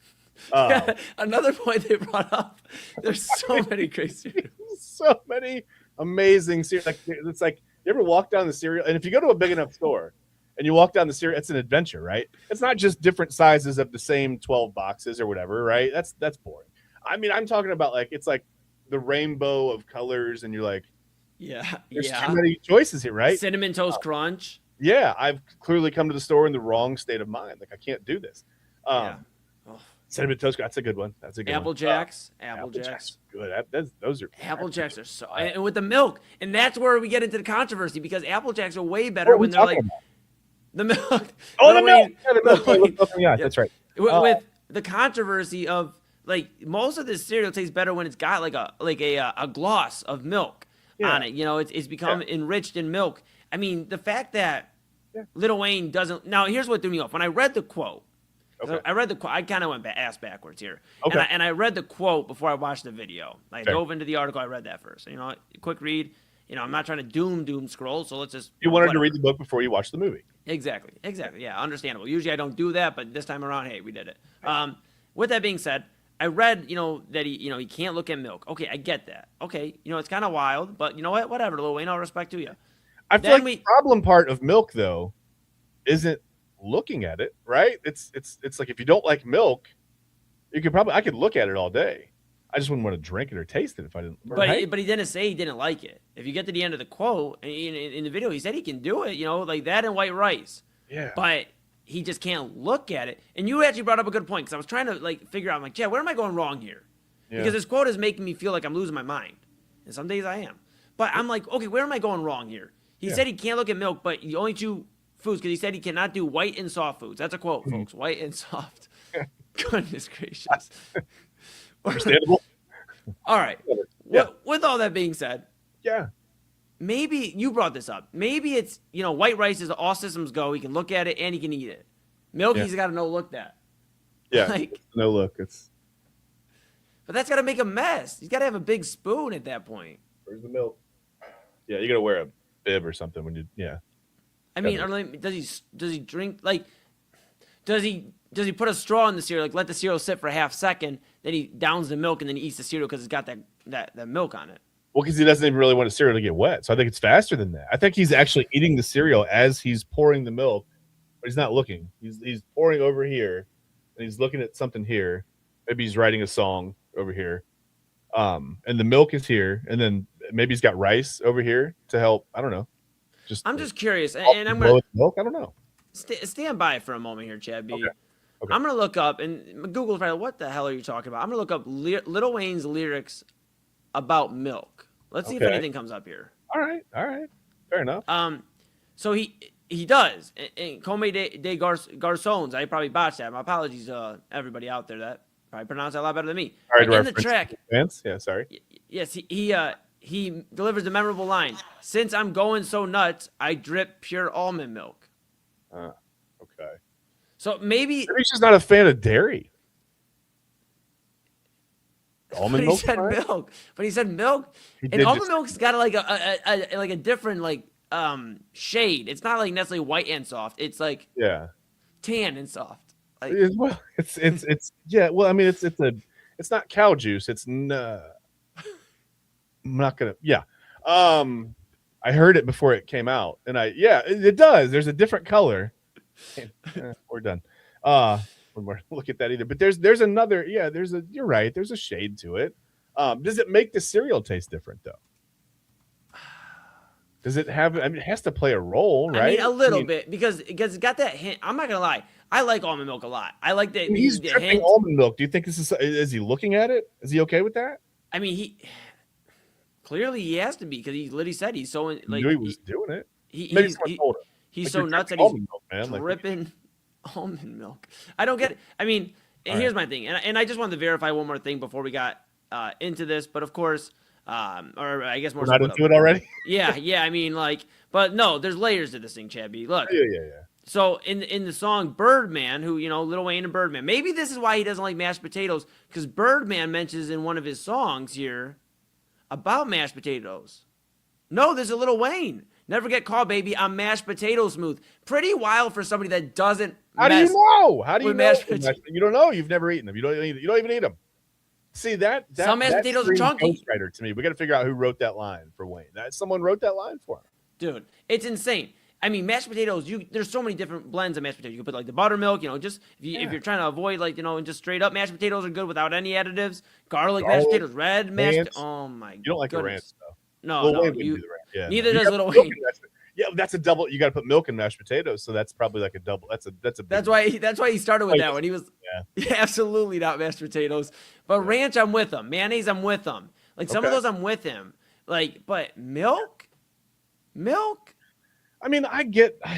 Another point they brought up. There's so many great cereals. So many amazing cereals. Like, it's like you ever walk down the cereal, and if you go to a big enough store and you walk down the cereal, it's an adventure, right? It's not just different sizes of the same 12 boxes or whatever, right? That's boring. I mean, I'm talking about like it's like the rainbow of colors, and you're like, there's too many choices here, right? Cinnamon Toast Crunch. Yeah, I've clearly come to the store in the wrong state of mind. Like, I can't do this. Cinnamon Toast, that's a good one. That's a good Apple one. Jacks. Apple Jacks. Good. Those are Apple Jacks are so, and with the milk, and that's where we get into the controversy because Apple Jacks are way better when they're like the milk. Oh, the milk. Yeah, that's right. With the controversy of like most of this cereal tastes better when it's got like a gloss of milk on it. You know, it's become enriched in milk. I mean, the fact that Lil Wayne doesn't. Now, here's what threw me off. When I read the quote, I read the quote. I kind of went ass backwards here. Okay. And I read the quote before I watched the video. I dove into the article. I read that first. You know, quick read. You know, I'm not trying to doom scroll. So let's just. You wanted to read the book before you watched the movie. Exactly. Yeah, understandable. Usually I don't do that, but this time around, hey, we did it. With that being said, I read, that he can't look at milk. Okay, I get that. Okay, it's kind of wild, but you know what? Whatever, Lil Wayne, all respect to you. I feel like the problem part of milk, though, isn't looking at it, right? It's like if you don't like milk, I could look at it all day. I just wouldn't want to drink it or taste it if I didn't. But he didn't say he didn't like it. If you get to the end of the quote in the video, he said he can do it, like that and white rice. Yeah. But he just can't look at it. And you actually brought up a good point because I was trying to figure out, I'm like, yeah, where am I going wrong here? Yeah. Because this quote is making me feel like I'm losing my mind. And some days I am. But I'm like, okay, where am I going wrong here? He said he can't look at milk, but the only two foods, because he said he cannot do white and soft foods. That's a quote, folks. White and soft. Goodness gracious. Understandable. All right. With all that being said, maybe you brought this up. Maybe it's, white rice is all systems go. He can look at it and he can eat it. Milk, he's got to no look that. Yeah. No look. But that's got to make a mess. He's got to have a big spoon at that point. Where's the milk? Yeah, you got to wear a bib or something when you. I mean, does he drink does he put a straw in the cereal, let the cereal sit for a half second, then he downs the milk and then he eats the cereal because it's got that milk on it? Well, because he doesn't even really want the cereal to get wet. So I think it's faster than that. I think he's actually eating the cereal as he's pouring the milk, but he's not looking. He's pouring over here, and he's looking at something here. Maybe he's writing a song over here. And the milk is here, and then maybe he's got rice over here to help. I don't know. I'm just curious, and I'm gonna milk. I don't know. Stand by for a moment here, Chad B. Okay. I'm gonna look up and Google's probably, what the hell are you talking about? I'm gonna look up Lil Wayne's lyrics about milk. Let's see if anything comes up here. All right, fair enough. So he does. And Come de Garçons. I probably botched that. My apologies, everybody out there that probably pronounced that a lot better than me. All right, in the track, fans. Yeah, sorry. Yes, he delivers the memorable line. Since I'm going so nuts, I drip pure almond milk. Okay. So maybe he's just not a fan of dairy. Almond milk. He said milk, but he said milk, and almond milk's got a different shade. It's not necessarily white and soft. It's tan and soft. Well, it's yeah. Well, I mean, it's not cow juice. It's I'm not gonna. Yeah. I heard it before it came out, and it does. There's a different color. We're done. When we look at that either. But there's another. Yeah. You're right. There's a shade to it. Does it make the cereal taste different though? Does it have? I mean, it has to play a role, right? I mean, a little bit because it's got that hint. I'm not gonna lie. I like almond milk a lot. I like that. He's dripping almond milk. Do you think this is he looking at it? Is he okay with that? I mean, clearly he has to be because he literally said he's so he was doing it. He's so nuts that he's dripping almond milk. I don't get it. I mean, here's my thing, and I just wanted to verify one more thing before we got into this. But of course, or I guess more. We're not into it already. Yeah. I mean, but no, there's layers to this thing, Chad B. Look. Yeah. So in the song Birdman, who, Lil Wayne and Birdman, maybe this is why he doesn't like mashed potatoes, because Birdman mentions in one of his songs here about mashed potatoes. No, there's a Lil Wayne. Never get caught, baby. I'm mashed potato smooth. Pretty wild for somebody that doesn't. How do you know? How do you with know? mashed potatoes. You don't know. You've never eaten them. You don't even eat them. See that Some mashed potatoes are screams chunky. Ghostwriter to me. We got to figure out who wrote that line for Wayne. Someone wrote that line for him. Dude, it's insane. I mean, mashed potatoes, there's so many different blends of mashed potatoes. You can put like the buttermilk, just if you're trying to avoid and just straight up mashed potatoes are good without any additives. Garlic mashed potatoes, red mashed. Oh my god. You don't like the ranch though. No, Lil no. Wayne wouldn't do the ranch. Yeah, Neither no. does Lil Wayne. Yeah, that's a double. You got to put milk in mashed potatoes, so that's probably like a double. That's a. Big That's why he started with that one. He was absolutely not mashed potatoes, but ranch I'm with him. Mayonnaise I'm with him. Like some of those I'm with him. Like, but milk. I mean,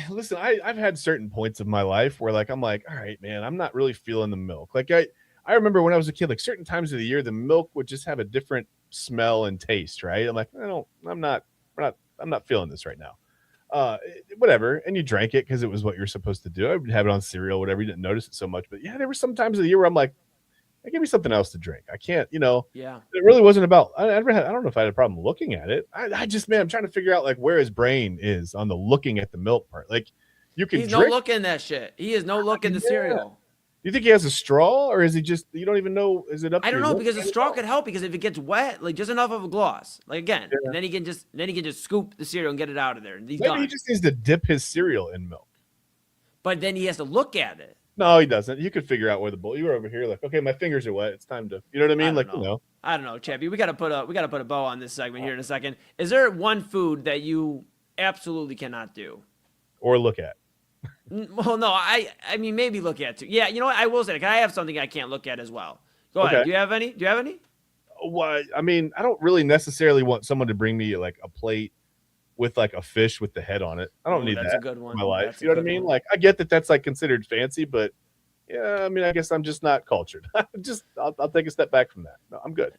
listen, I've had certain points of my life where like I'm like, all right, man, I'm not really feeling the milk. Like I remember when I was a kid, like certain times of the year, the milk would just have a different smell and taste, right? I'm like, I'm not feeling this right now. Whatever. And you drank it because it was what you're supposed to do. I would have it on cereal, whatever. You didn't notice it so much, but yeah, there were some times of the year where I'm like, hey, give me something else to drink. I can't, Yeah. It really wasn't about, I don't know if I had a problem looking at it. I just, man, I'm trying to figure out like where his brain is on the looking at the milk part. Like He's no look in that shit. He is no look in the cereal. You think he has a straw, or is he just? You don't even know. Is it up? I don't to know your because lip? the straw could help because if it gets wet, like just enough of a gloss, like again, and then he can just scoop the cereal and get it out of there. And he's Maybe done. he just needs to dip his cereal in milk. But then he has to look at it. No, he doesn't. You could figure out where the bowl. You were over here, like, okay, my fingers are wet. It's time to. You know what I mean? I don't know, Chappie. We gotta put a bow on this segment here in a second. Is there one food that you absolutely cannot do or look at? Well, no, I mean maybe look at too. Yeah, you know what? I will say, like, I have something I can't look at as well. Go ahead. Do you have any? Well, I mean, I don't really necessarily want someone to bring me like a plate with like a fish with the head on it. I don't need that's that a good one. in my life. That's You know what I mean? Like, I get that that's like considered fancy, but yeah, I mean, I guess I'm just not cultured. I'll take a step back from that. No, I'm good.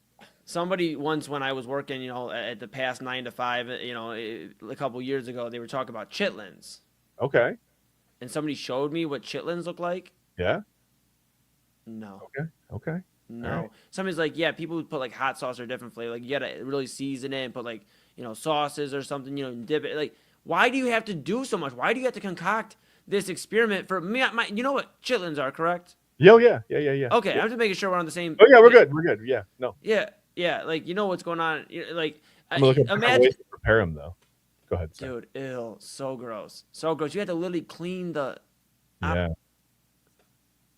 Somebody once, when I was working, at the past 9 to 5, a couple years ago, they were talking about chitlins. Okay. And somebody showed me what chitlins look like. Yeah. No. Okay. No. Right. Somebody's like, yeah, people would put like hot sauce or different flavor. Like you gotta really season it and put like, sauces or something, and dip it. Like, why do you have to do so much? Why do you have to concoct this experiment for me? You know what chitlins are, correct? Yeah. Okay, I'm just making sure we're on the same. Oh yeah, we're good. Yeah. No. Yeah. Like, what's going on? Like, I'm looking for ways to prepare them though. Go ahead. Dude, ew, so gross. You had to literally clean the. Yeah.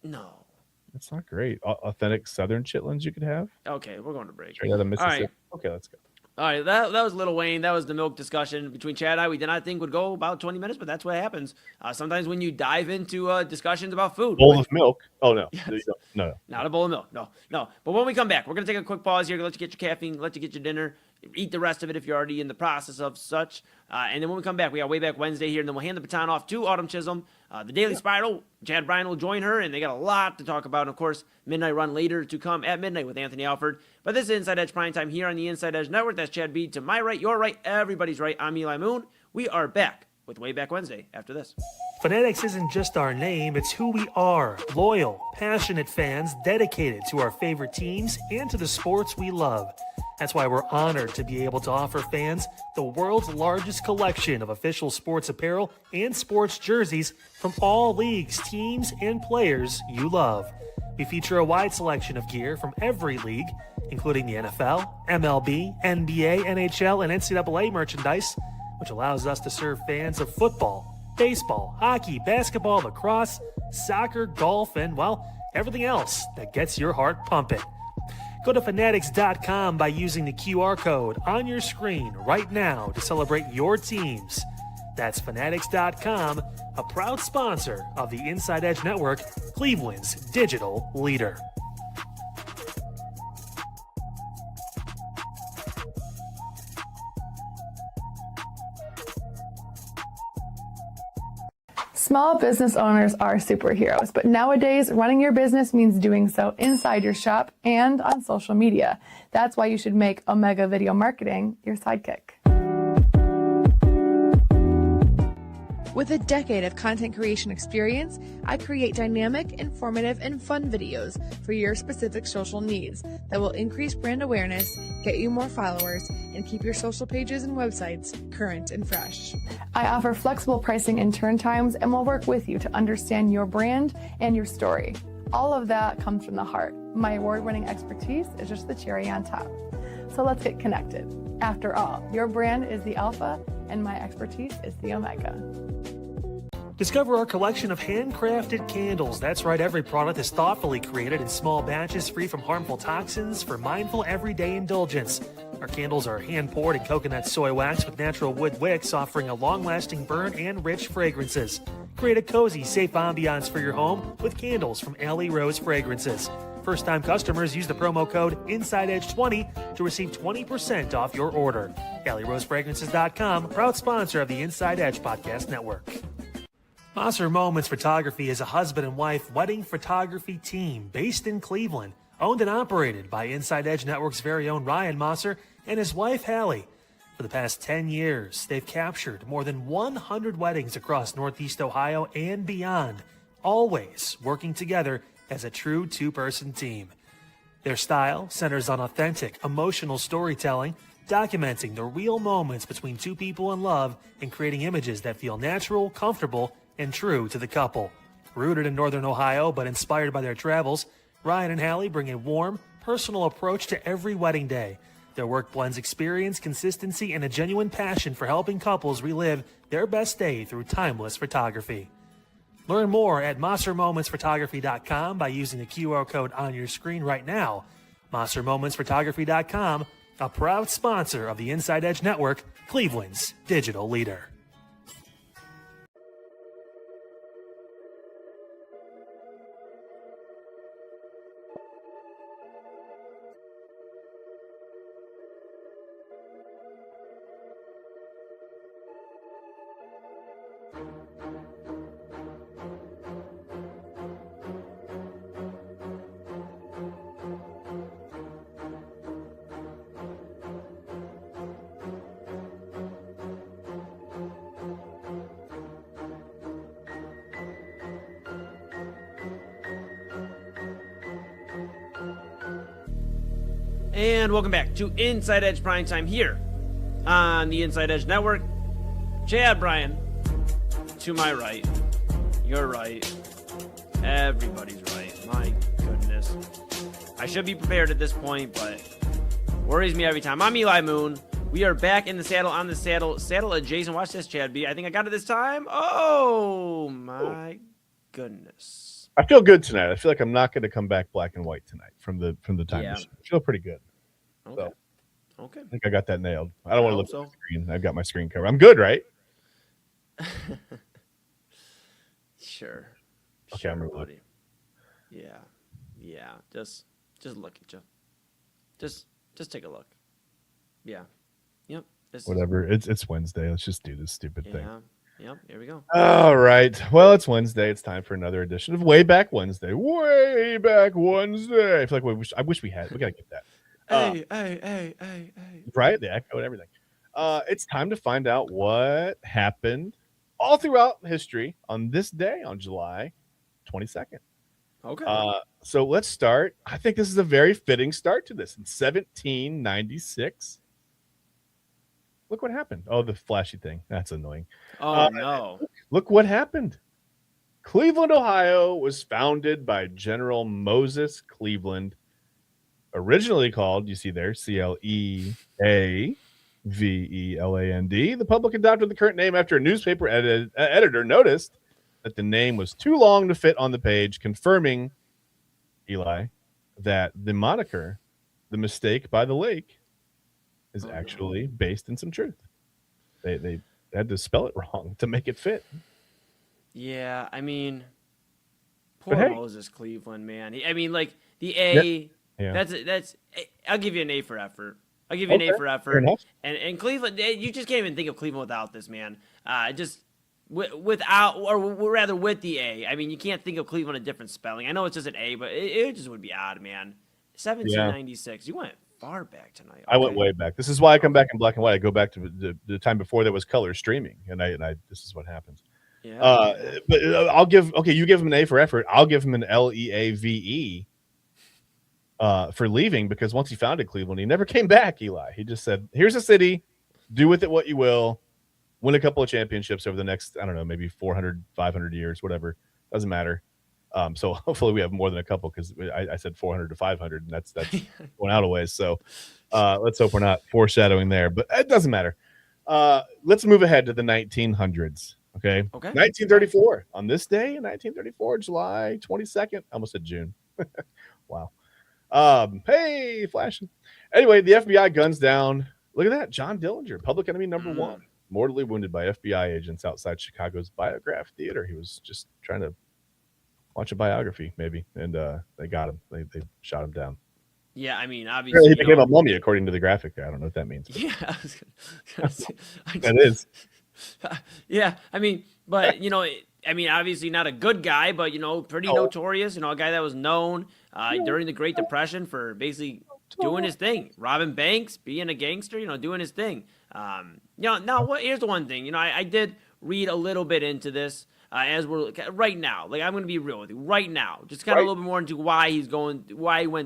No. That's not great. Authentic Southern chitlins you could have. Okay, we're going to break. Straight out of Mississippi. All right. Okay, let's go. All right, that was Lil Wayne. That was the milk discussion between Chad and I. We did not think would go about 20 minutes, but that's what happens. Sometimes when you dive into discussions about food. Bowl of milk. Oh, no. Yes. No. Not a bowl of milk. No. But when we come back, we're going to take a quick pause here. Let you get your caffeine, let you get your dinner, eat the rest of it if you're already in the process of such. And then when we come back, we got Way Back Wednesday here, and then we'll hand the baton off to Autumn Chisholm. The Daily Spiral, Chad Bryan will join her, and they got a lot to talk about. And, of course, Midnight Run later to come at midnight with Anthony Alford. But this is Inside Edge Primetime here on the Inside Edge Network. That's Chad B. To my right, your right, everybody's right. I'm Eli Moon. We are back with Way Back Wednesday after this. Fanatics isn't just our name, it's who we are. Loyal, passionate fans dedicated to our favorite teams and to the sports we love. That's why we're honored to be able to offer fans the world's largest collection of official sports apparel and sports jerseys from all leagues, teams, and players you love. We feature a wide selection of gear from every league, including the NFL, MLB, NBA, NHL, and NCAA merchandise, which allows us to serve fans of football, baseball, hockey, basketball, lacrosse, soccer, golf, and, well, everything else that gets your heart pumping. Go to fanatics.com by using the QR code on your screen right now to celebrate your teams. That's fanatics.com, a proud sponsor of the Inside Edge Network, Cleveland's digital leader. Small business owners are superheroes, but nowadays running your business means doing so inside your shop and on social media. That's why you should make Omega Video Marketing your sidekick. With a decade of content creation experience, I create dynamic, informative, and fun videos for your specific social needs that will increase brand awareness, get you more followers, and keep your social pages and websites current and fresh. I offer flexible pricing and turn times and will work with you to understand your brand and your story. All of that comes from the heart. My award-winning expertise is just the cherry on top. So let's get connected. After all, your brand is the alpha and my expertise is the omega. Discover our collection of handcrafted candles. That's right, every product is thoughtfully created in small batches free from harmful toxins for mindful everyday indulgence. Our candles are hand-poured in coconut soy wax with natural wood wicks, offering a long-lasting burn and rich fragrances. Create a cozy, safe ambiance for your home with candles from Alley Rose Fragrances. First-time customers use the promo code InsideEdge20 to receive 20% off your order. AlleyRoseFragrances.com, proud sponsor of the Inside Edge Podcast Network. Maser Moments Photography is a husband and wife wedding photography team based in Cleveland, owned and operated by Inside Edge Network's very own Ryan Maser and his wife Hallie. For the past 10 years, they've captured more than 100 weddings across Northeast Ohio and beyond, always working together as a true two-person team. Their style centers on authentic, emotional storytelling, documenting the real moments between two people in love and creating images that feel natural, comfortable, and true to the couple. Rooted in Northern Ohio but inspired by their travels, Ryan and Hallie bring a warm, personal approach to every wedding day. Their work blends experience, consistency, and a genuine passion for helping couples relive their best day through timeless photography. Learn more at MaserMomentsPhotography.com by using the QR code on your screen right now. MaserMomentsPhotography.com, a proud sponsor of the Inside Edge Network, Cleveland's digital leader. And welcome back to Inside Edge Primetime here on the Inside Edge Network. Chad, Brian, to my right. You're right. Everybody's right. My goodness. I should be prepared at this point, but worries me every time. I'm Eli Moon. We are back in the saddle, on the saddle adjacent. Watch this, Chad B. I think I got it this time. Oh, my goodness. I feel good tonight. I feel like I'm not going to come back black and white tonight from the time. Yeah. I feel pretty good. Okay. So, okay. I think I got that nailed. I don't want to look so. at the screen. I've got my screen covered. I'm good, right? Sure. Okay, sure, I'm gonna buddy. Yeah. Yeah. Just look at you. Just take a look. Yeah. Yep. Whatever. It's Wednesday. Let's just do this stupid thing. Yep. Here we go. All right. Well, it's Wednesday. It's time for another edition of Way Back Wednesday. Way Back Wednesday. I feel like I wish we had. We gotta get that. Hey. Right? The echo and everything. It's time to find out what happened all throughout history on this day, on July 22nd. Okay. So let's start. I think this is a very fitting start to this. In 1796. Look what happened. Oh, the flashy thing. That's annoying. Oh, no. Look what happened. Cleveland, Ohio was founded by General Moses Cleveland, originally called, you see there, Cleaveland. The public adopted the current name after a newspaper editor noticed that the name was too long to fit on the page, confirming, Eli, that the moniker, the mistake by the lake, is actually based in some truth. They had to spell it wrong to make it fit. Yeah, I mean, poor hey. Moses Cleveland, man. I mean, like the A. Yeah. That's. I'll give you an A for effort. I'll give you an A for effort. And Cleveland, you just can't even think of Cleveland without this, man. Just without, or rather with the A. I mean, you can't think of Cleveland a different spelling. I know it's just an A, but it just would be odd, man. 1796. You went far back tonight. Okay. I went way back. This is why I come back in black and white. I go back to the time before there was color streaming, and I this is what happens. Yeah. But I'll give. Okay, you give him an A for effort. I'll give him an LEAVE. for leaving, because once he founded Cleveland, he never came back, Eli. He just said, here's a city, do with it what you will, win a couple of championships over the next, I don't know, maybe 400, 500 years, whatever. Doesn't matter. So hopefully we have more than a couple, because I said 400 to 500, and that's going out a ways. So let's hope we're not foreshadowing there, but it doesn't matter. Let's move ahead to the 1900s. Okay. 1934. On this day in 1934, July 22nd, I almost said June. Wow. Hey, flashing. Anyway, the FBI guns down. Look at that. John Dillinger, public enemy number one, mortally wounded by FBI agents outside Chicago's Biograph Theater. He was just trying to watch a biography, maybe, and they got him. They shot him down. Yeah, I mean, obviously, he became a mummy, according to the graphic there. I don't know what that means. Yeah, I was gonna say, that is. Yeah, I mean, but obviously not a good guy, but pretty notorious. A guy that was known during the Great Depression for basically doing his thing, robbing banks, being a gangster. Doing his thing. Now here's the one thing. I did read a little bit into this. As we're right now, like, I'm going to be real with you right now, just kind of a little bit more into why he went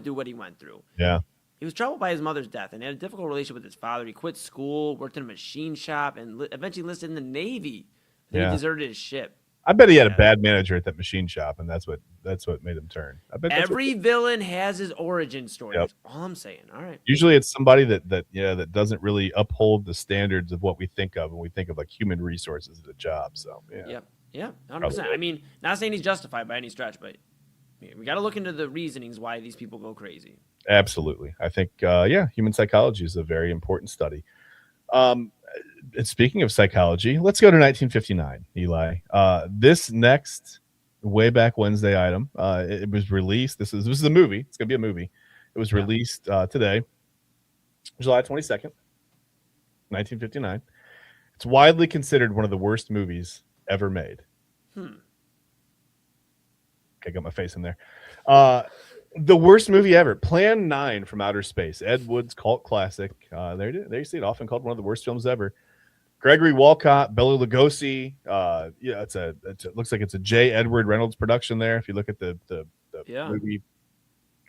through what he went through. Yeah. He was troubled by his mother's death and had a difficult relationship with his father. He quit school, worked in a machine shop, and eventually enlisted in the Navy. Then he deserted his ship. I bet he had a bad manager at that machine shop, and that's what made him turn. I bet every villain has his origin story. That's all I'm saying. All right. Usually it's somebody that doesn't really uphold the standards of what we think of when we think of like human resources at a job. So Yeah, 100%. I mean, not saying he's justified by any stretch, but we got to look into the reasonings why these people go crazy. Absolutely. I think, human psychology is a very important study. And speaking of psychology, let's go to 1959, Eli. This next way back Wednesday item, it was released. This is a movie. It's going to be a movie. It was released today, July 22nd, 1959. It's widely considered one of the worst movies ever made. Okay, got my face in there. The worst movie ever, Plan 9 from Outer Space, Ed Wood's cult classic. There you see it, often called one of the worst films ever. Gregory Walcott, Bela Lugosi. It looks like it's a J. Edward Reynolds production there. If you look at the movie,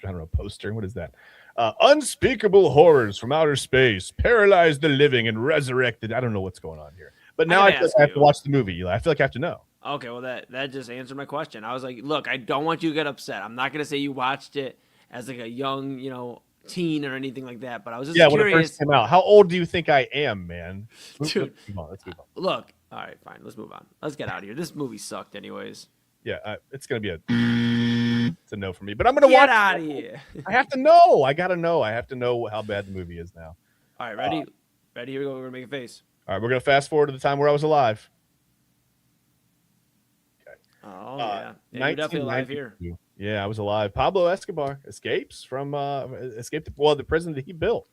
I don't know, poster. What is that? Unspeakable horrors from outer space, paralyzed the living and resurrected. I don't know what's going on here. But now I feel like I have to watch the movie, Eli. I feel like I have to know. Okay, well, that just answered my question. I was like, look, I don't want you to get upset. I'm not going to say you watched it as like a young, teen or anything like that, but I was just curious. When it first came out. How old do you think I am, man? Dude, let's move on. Look, all right, fine. Let's move on. Let's get out of here. This movie sucked anyways. Yeah, it's going to be it's a no for me, but I'm going to watch. Get out of here. I have to know. I got to know. I have to know how bad the movie is now. All right, ready? Ready? Here we go. We're going to make a face. All right, we're going to fast forward to the time where I was alive. Okay. Oh, yeah. You're definitely alive here. Yeah, I was alive. Pablo Escobar escaped the prison that he built.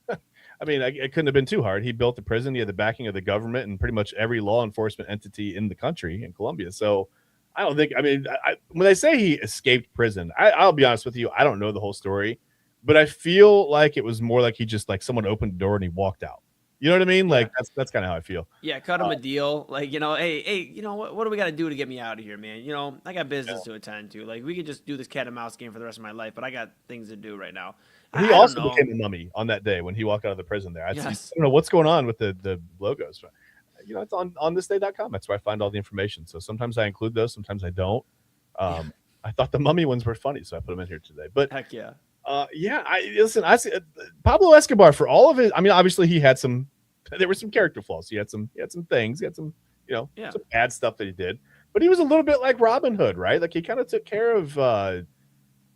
I mean, it couldn't have been too hard. He built the prison. He had the backing of the government and pretty much every law enforcement entity in the country, in Colombia. So I don't think, when they say he escaped prison, I'll be honest with you, I don't know the whole story, but I feel like it was more like he just, like, someone opened the door and he walked out. You know what I mean? Like, that's kind of how I feel. Yeah, cut him a deal. Like, hey, what do we got to do to get me out of here, man? I got business to attend to. Like, we could just do this cat and mouse game for the rest of my life, but I got things to do right now. He also became a mummy on that day when he walked out of the prison there. I don't know what's going on with the logos. But, it's on thisday.com. That's where I find all the information. So sometimes I include those, sometimes I don't. I thought the mummy ones were funny, so I put them in here today. But heck yeah. I see Pablo Escobar, for all of his. I mean, obviously he had there were some character flaws. He had some things. He had some bad stuff that he did. But he was a little bit like Robin Hood, right? Like, he kind of took care of. I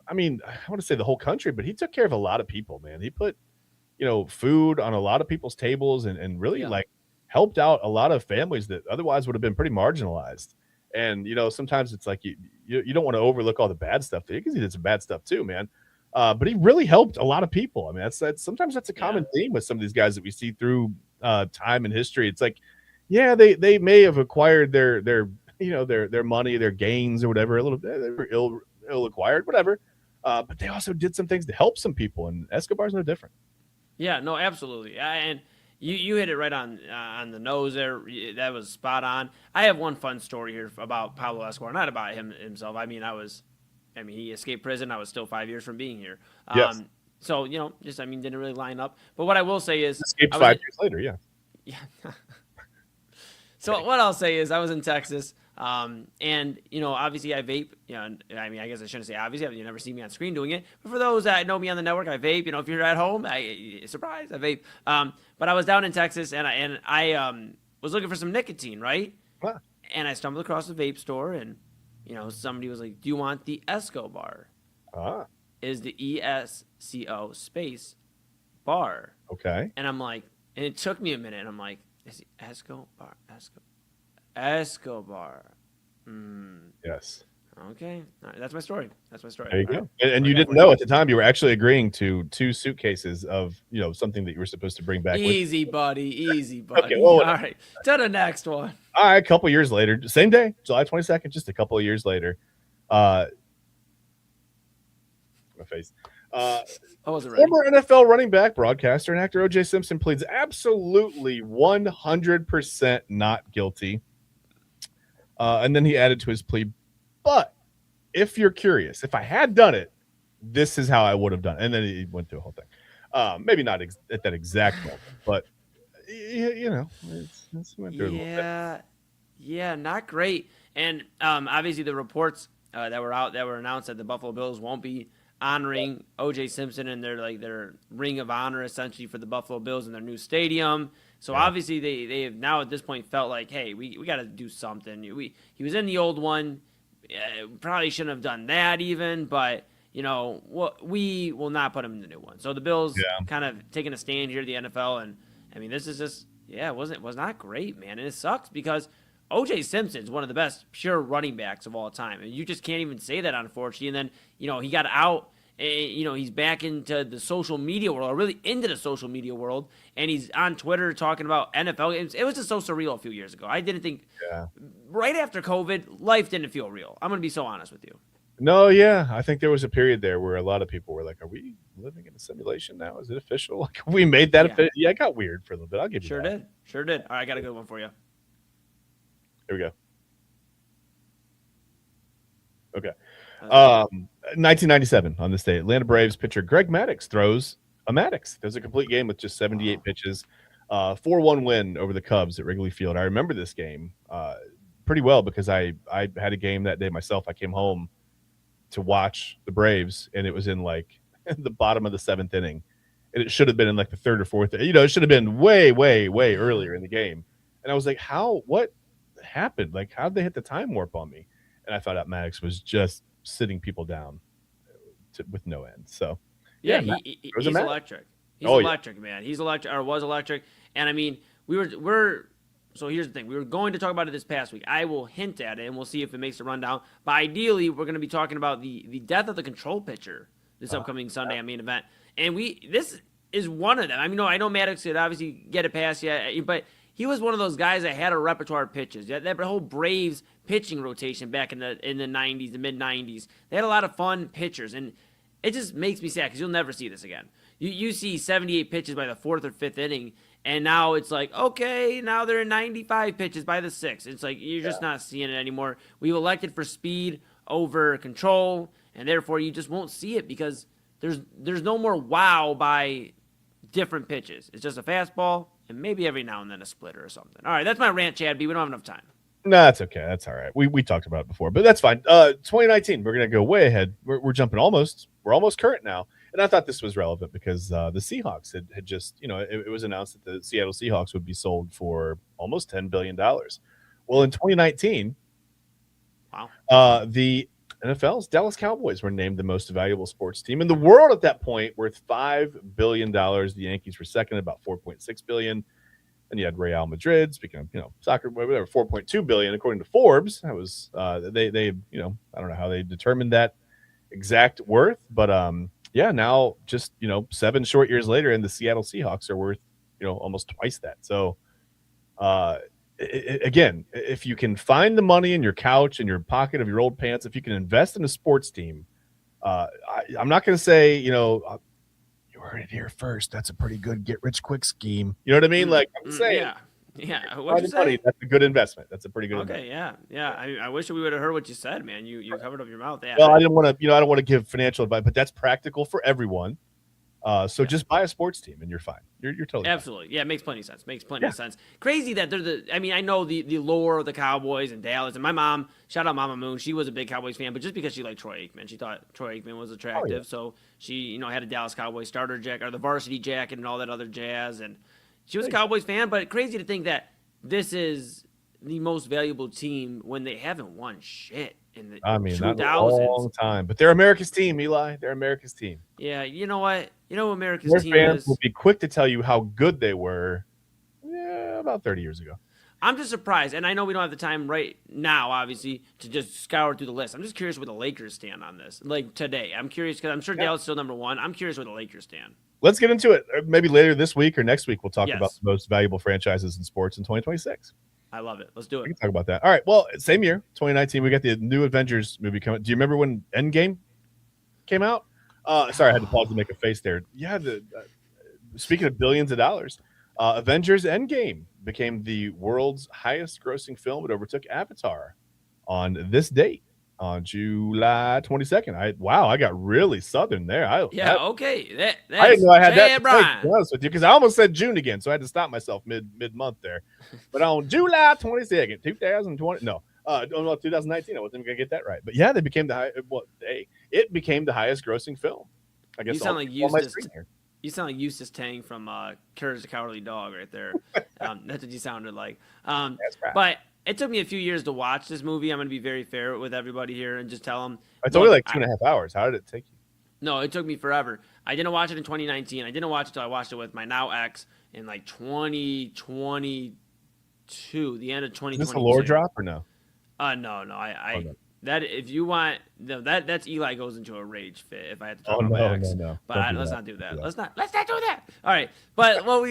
want to say the whole country, but he took care of a lot of people, man. He put, food on a lot of people's tables and really like helped out a lot of families that otherwise would have been pretty marginalized. And sometimes it's like you don't want to overlook all the bad stuff because he did some bad stuff too, man. But he really helped a lot of people. I mean, that's sometimes that's a common theme with some of these guys that we see through time and history. It's like, they may have acquired their money, their gains or whatever, a little bit, they were ill acquired, whatever. But they also did some things to help some people, and Escobar's no different. Yeah, no, absolutely. And you hit it right on the nose there. That was spot on. I have one fun story here about Pablo Escobar, not about him himself. I mean, I was I mean, he escaped prison. I was still 5 years from being here. Yes. So, didn't really line up. But what I will say is, Escaped 5 years later. Yeah. Yeah. So what I'll say is, I was in Texas, and obviously I vape. I mean, I guess I shouldn't say obviously. You never see me on screen doing it. But for those that know me on the network, I vape. If you're at home, surprise, I vape. But I was down in Texas, and I was looking for some nicotine, right? Wow. And I stumbled across a vape store, and somebody was like, "Do you want the Escobar?" Is the ESCO space bar? Okay. And I'm like, and it took me a minute, and I'm like, is it Escobar? Yes. Okay. All right. That's my story. There you go. And you didn't know at the time you were actually agreeing to 2 suitcases of something that you were supposed to bring back. Easy, buddy. Easy, buddy. Okay, well, all right. To the next one. All right. A couple years later, same day, July 22nd, just a couple of years later. My face. I wasn't ready. Former NFL running back, broadcaster, and actor O.J. Simpson pleads absolutely 100% not guilty. And then he added to his plea, but if you're curious, if I had done it, this is how I would have done it. And then he went through a whole thing. Maybe not at that exact moment, but, it's went through a little bit. Yeah, not great. And obviously the reports that were announced that the Buffalo Bills won't be honoring O.J. Simpson and their ring of honor essentially for the Buffalo Bills in their new stadium. So obviously they have now at this point felt like, hey, we got to do something. He was in the old one, probably shouldn't have done that even, but we will not put him in the new one. So the Bills kind of taking a stand here at the NFL, and I mean this is just was not great, man, and it sucks because O.J. Simpson is one of the best pure running backs of all time, and you just can't even say that, unfortunately. And then he got out. He's back into the social media world, or really into the social media world, and he's on Twitter talking about NFL games. It was just so surreal a few years ago. I didn't think right after COVID, life didn't feel real. I'm going to be so honest with you. No, yeah. I think there was a period there where a lot of people were like, are we living in a simulation now? Is it official? Like, we made that official. Yeah, it got weird for a little bit. I'll give you that. Sure did. All right, I got a good one for you. Here we go. Okay. 1997 on this day, Atlanta Braves pitcher Greg Maddux throws a Maddux. There's a complete game with just 78 pitches, 4-1 win over the Cubs at Wrigley Field. I remember this game pretty well because I had a game that day myself. I came home to watch the Braves, and it was in like the bottom of the 7th inning, and it should have been in like the 3rd or 4th. It should have been way, way, way earlier in the game. And I was like, what happened? Like, how'd they hit the time warp on me? And I found out Maddux was just sitting people down with no end. So he's electric. He's electric, man. He's electric, or was electric. And I mean, so here's the thing. We were going to talk about it this past week. I will hint at it, and we'll see if it makes a rundown. But ideally, we're going to be talking about the death of the control pitcher this upcoming Sunday on Main Event. And this is one of them. I mean, I know Maddux could obviously get it past you, but he was one of those guys that had a repertoire of pitches. That whole Braves pitching rotation back in the 90s, the mid-90s. They had a lot of fun pitchers, and it just makes me sad because you'll never see this again. You see 78 pitches by the 4th or 5th inning, and now it's like, okay, now they're 95 pitches by the 6th. It's like you're just not seeing it anymore. We've elected for speed over control, and therefore you just won't see it because there's no more wow by different pitches. It's just a fastball, and maybe every now and then a splitter or something. All right, that's my rant, Chad B. We don't have enough time. No, that's okay. That's all right. We talked about it before, but that's fine. 2019, we're going to go way ahead. We're jumping we're almost current now. And I thought this was relevant because the Seahawks had just, it was announced that the Seattle Seahawks would be sold for almost $10 billion. Well, in 2019, the NFL's Dallas Cowboys were named the most valuable sports team in the world at that point, worth $5 billion. The Yankees were second, about $4.6 billion. And you had Real Madrid, speaking of, soccer, whatever, $4.2 billion according to Forbes. That was they I don't know how they determined that exact worth, but now just 7 short years later, and the Seattle Seahawks are worth almost twice that. So again, if you can find the money in your couch, in your pocket of your old pants, if you can invest in a sports team, I'm not going to say you heard it here first. That's a pretty good get rich quick scheme. You know what I mean? Like I'm saying, Yeah, what'd Private you say? money, that's a good investment. That's a pretty good Okay, investment. yeah. I wish we would have heard what you said, man. You covered up your mouth. Yeah. Well, I didn't want to, I don't want to give financial advice, but that's practical for everyone. So Yeah. just buy a sports team and you're fine. You're totally fine. Absolutely. Yeah, it makes plenty of sense. Makes plenty of sense. Crazy that I mean, I know the lore of the Cowboys and Dallas. And my mom, shout out Mama Moon, she was a big Cowboys fan, but just because she liked Troy Aikman. She thought Troy Aikman was attractive. So she, had a Dallas Cowboys starter jacket, or the varsity jacket and all that other jazz. And she was a Cowboys fan, but crazy to think that this is the most valuable team when they haven't won shit in the 2000s. Not in a long time. But they're America's team, Eli. They're America's team. Yeah, you know what? You know who America's Their team fans is? will be quick to tell you how good they were about 30 years ago. I'm just surprised, and I know we don't have the time right now, obviously, to just scour through the list. I'm just curious where the Lakers stand on this, like today. I'm curious because I'm sure Dallas is still number one. I'm curious where the Lakers stand. Let's get into it. Maybe later this week or next week, we'll talk Yes. about the most valuable franchises in sports in 2026. I love it. Let's do We it. can talk about that. All right. Well, same year, 2019, we got the new Avengers movie coming. Do you remember when Endgame came out? Sorry, I had to pause to make a face there. Yeah, speaking of billions of dollars, Avengers Endgame became the world's highest grossing film. It overtook Avatar on this date, on July 22nd. I got really southern there. Okay. That's I didn't know I had that. Chad To Bryan. be honest with you, because I almost said June again, so I had to stop myself mid-month there. But on July 22nd, 2020, no, 2019, I wasn't even gonna get that right. But yeah, they became it became the highest grossing film. I guess You sound like on my Eustace. screen here. You sound like Eustace Tang from Courage the Cowardly Dog right there. That's what you sounded like. That's right. But it took me a few years to watch this movie. I'm going to be very fair with everybody here and just tell them. It's only like 2.5 hours. How did it take you? No, it took me forever. I didn't watch it in 2019. I didn't watch it until I watched it with my now ex in like 2022, the end of 2022. Is this a lore drop or no? No. That if you want that's Eli goes into a rage fit if I had to talk Oh, about no, my ex. no. But let's not do that. Let's not do that. All right. But what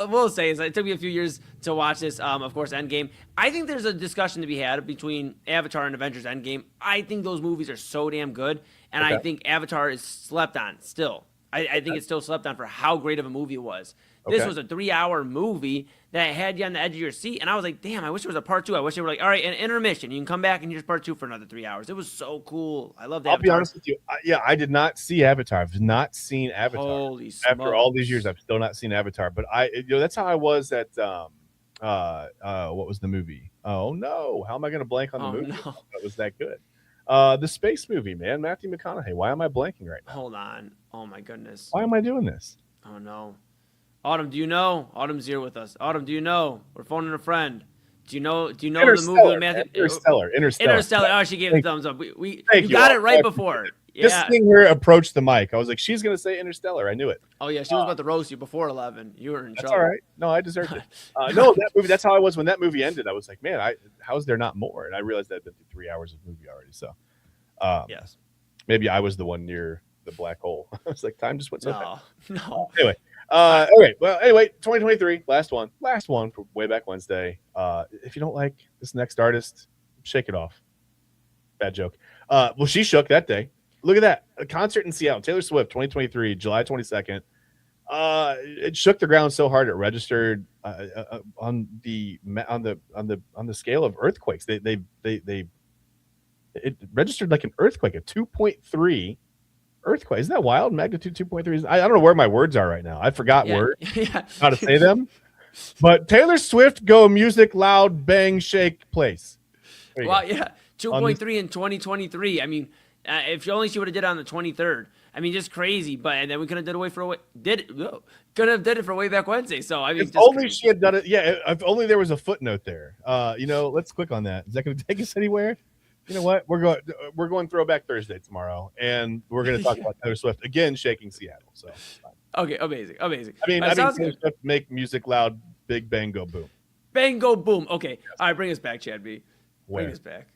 we'll say is it took me a few years to watch this. Of course, Endgame. I think there's a discussion to be had between Avatar and Avengers Endgame. I think those movies are so damn good, and I think Avatar is slept on still. I think it's still slept on for how great of a movie it was. This was a 3-hour movie that had you on the edge of your seat, and I was like, damn, I wish there was a part 2. I wish they were like, all right, an intermission. You can come back and here's part 2 for another 3 hours. It was so cool. I love that. I'll be honest with you. I did not see Avatar. I've not seen Avatar. Holy smokes. After all these years, I've still not seen Avatar. But that's how I was at what was the movie? Oh no, how am I going to blank on the movie? No. That was that good. The space movie, man. Matthew McConaughey. Why am I blanking right now? Hold on. Oh my goodness. Why am I doing this? Oh no. Autumn, do you know? Autumn's here with us. Autumn, do you know? We're phoning a friend. Do you know the movie with Matthew? Interstellar. Oh, she gave a thumbs up. We got it right before. Yeah. Just seeing her approach the mic, I was like, she's going to say Interstellar. I knew it. Oh yeah, she was about to roast you before 11. You were in That's trouble. all right. No, I deserved it. No, that movie. That's how I was when that movie ended. I was like, man, how is there not more? And I realized that I'd been through 3 hours of movie already. So, Yes. maybe I was the one near the black hole. I was like, time just went so fast. No. Anyway, okay. Well, anyway, 2023, last one for Way Back Wednesday. If you don't like this next artist, shake it off. Bad joke. Well, she shook that day. Look at that. A concert in Seattle, Taylor Swift, 2023, July 22nd. It shook the ground so hard it registered on the scale of earthquakes. It registered like an earthquake, a 2.3 earthquake. Isn't that wild? Magnitude 2.3. I don't know where my words are right now. I forgot words, how to say them. But Taylor Swift, go music loud, bang, shake, place. Well, yeah, 2.3 in 2023. I mean, if only she would have did it on the 23rd. I mean, just crazy. But and then we could have did it for Way Back Wednesday. So I mean, if only she had done it. Yeah, if only there was a footnote there. Let's click on that. Is that going to take us anywhere? You know what? We're going Throwback Thursday tomorrow, and we're going to talk about Taylor Swift again shaking Seattle. So okay, amazing. I mean, Taylor Swift make music loud, big bang go boom. Bang go boom. Okay, all right, bring us back, Chad B. Bring Where? us back.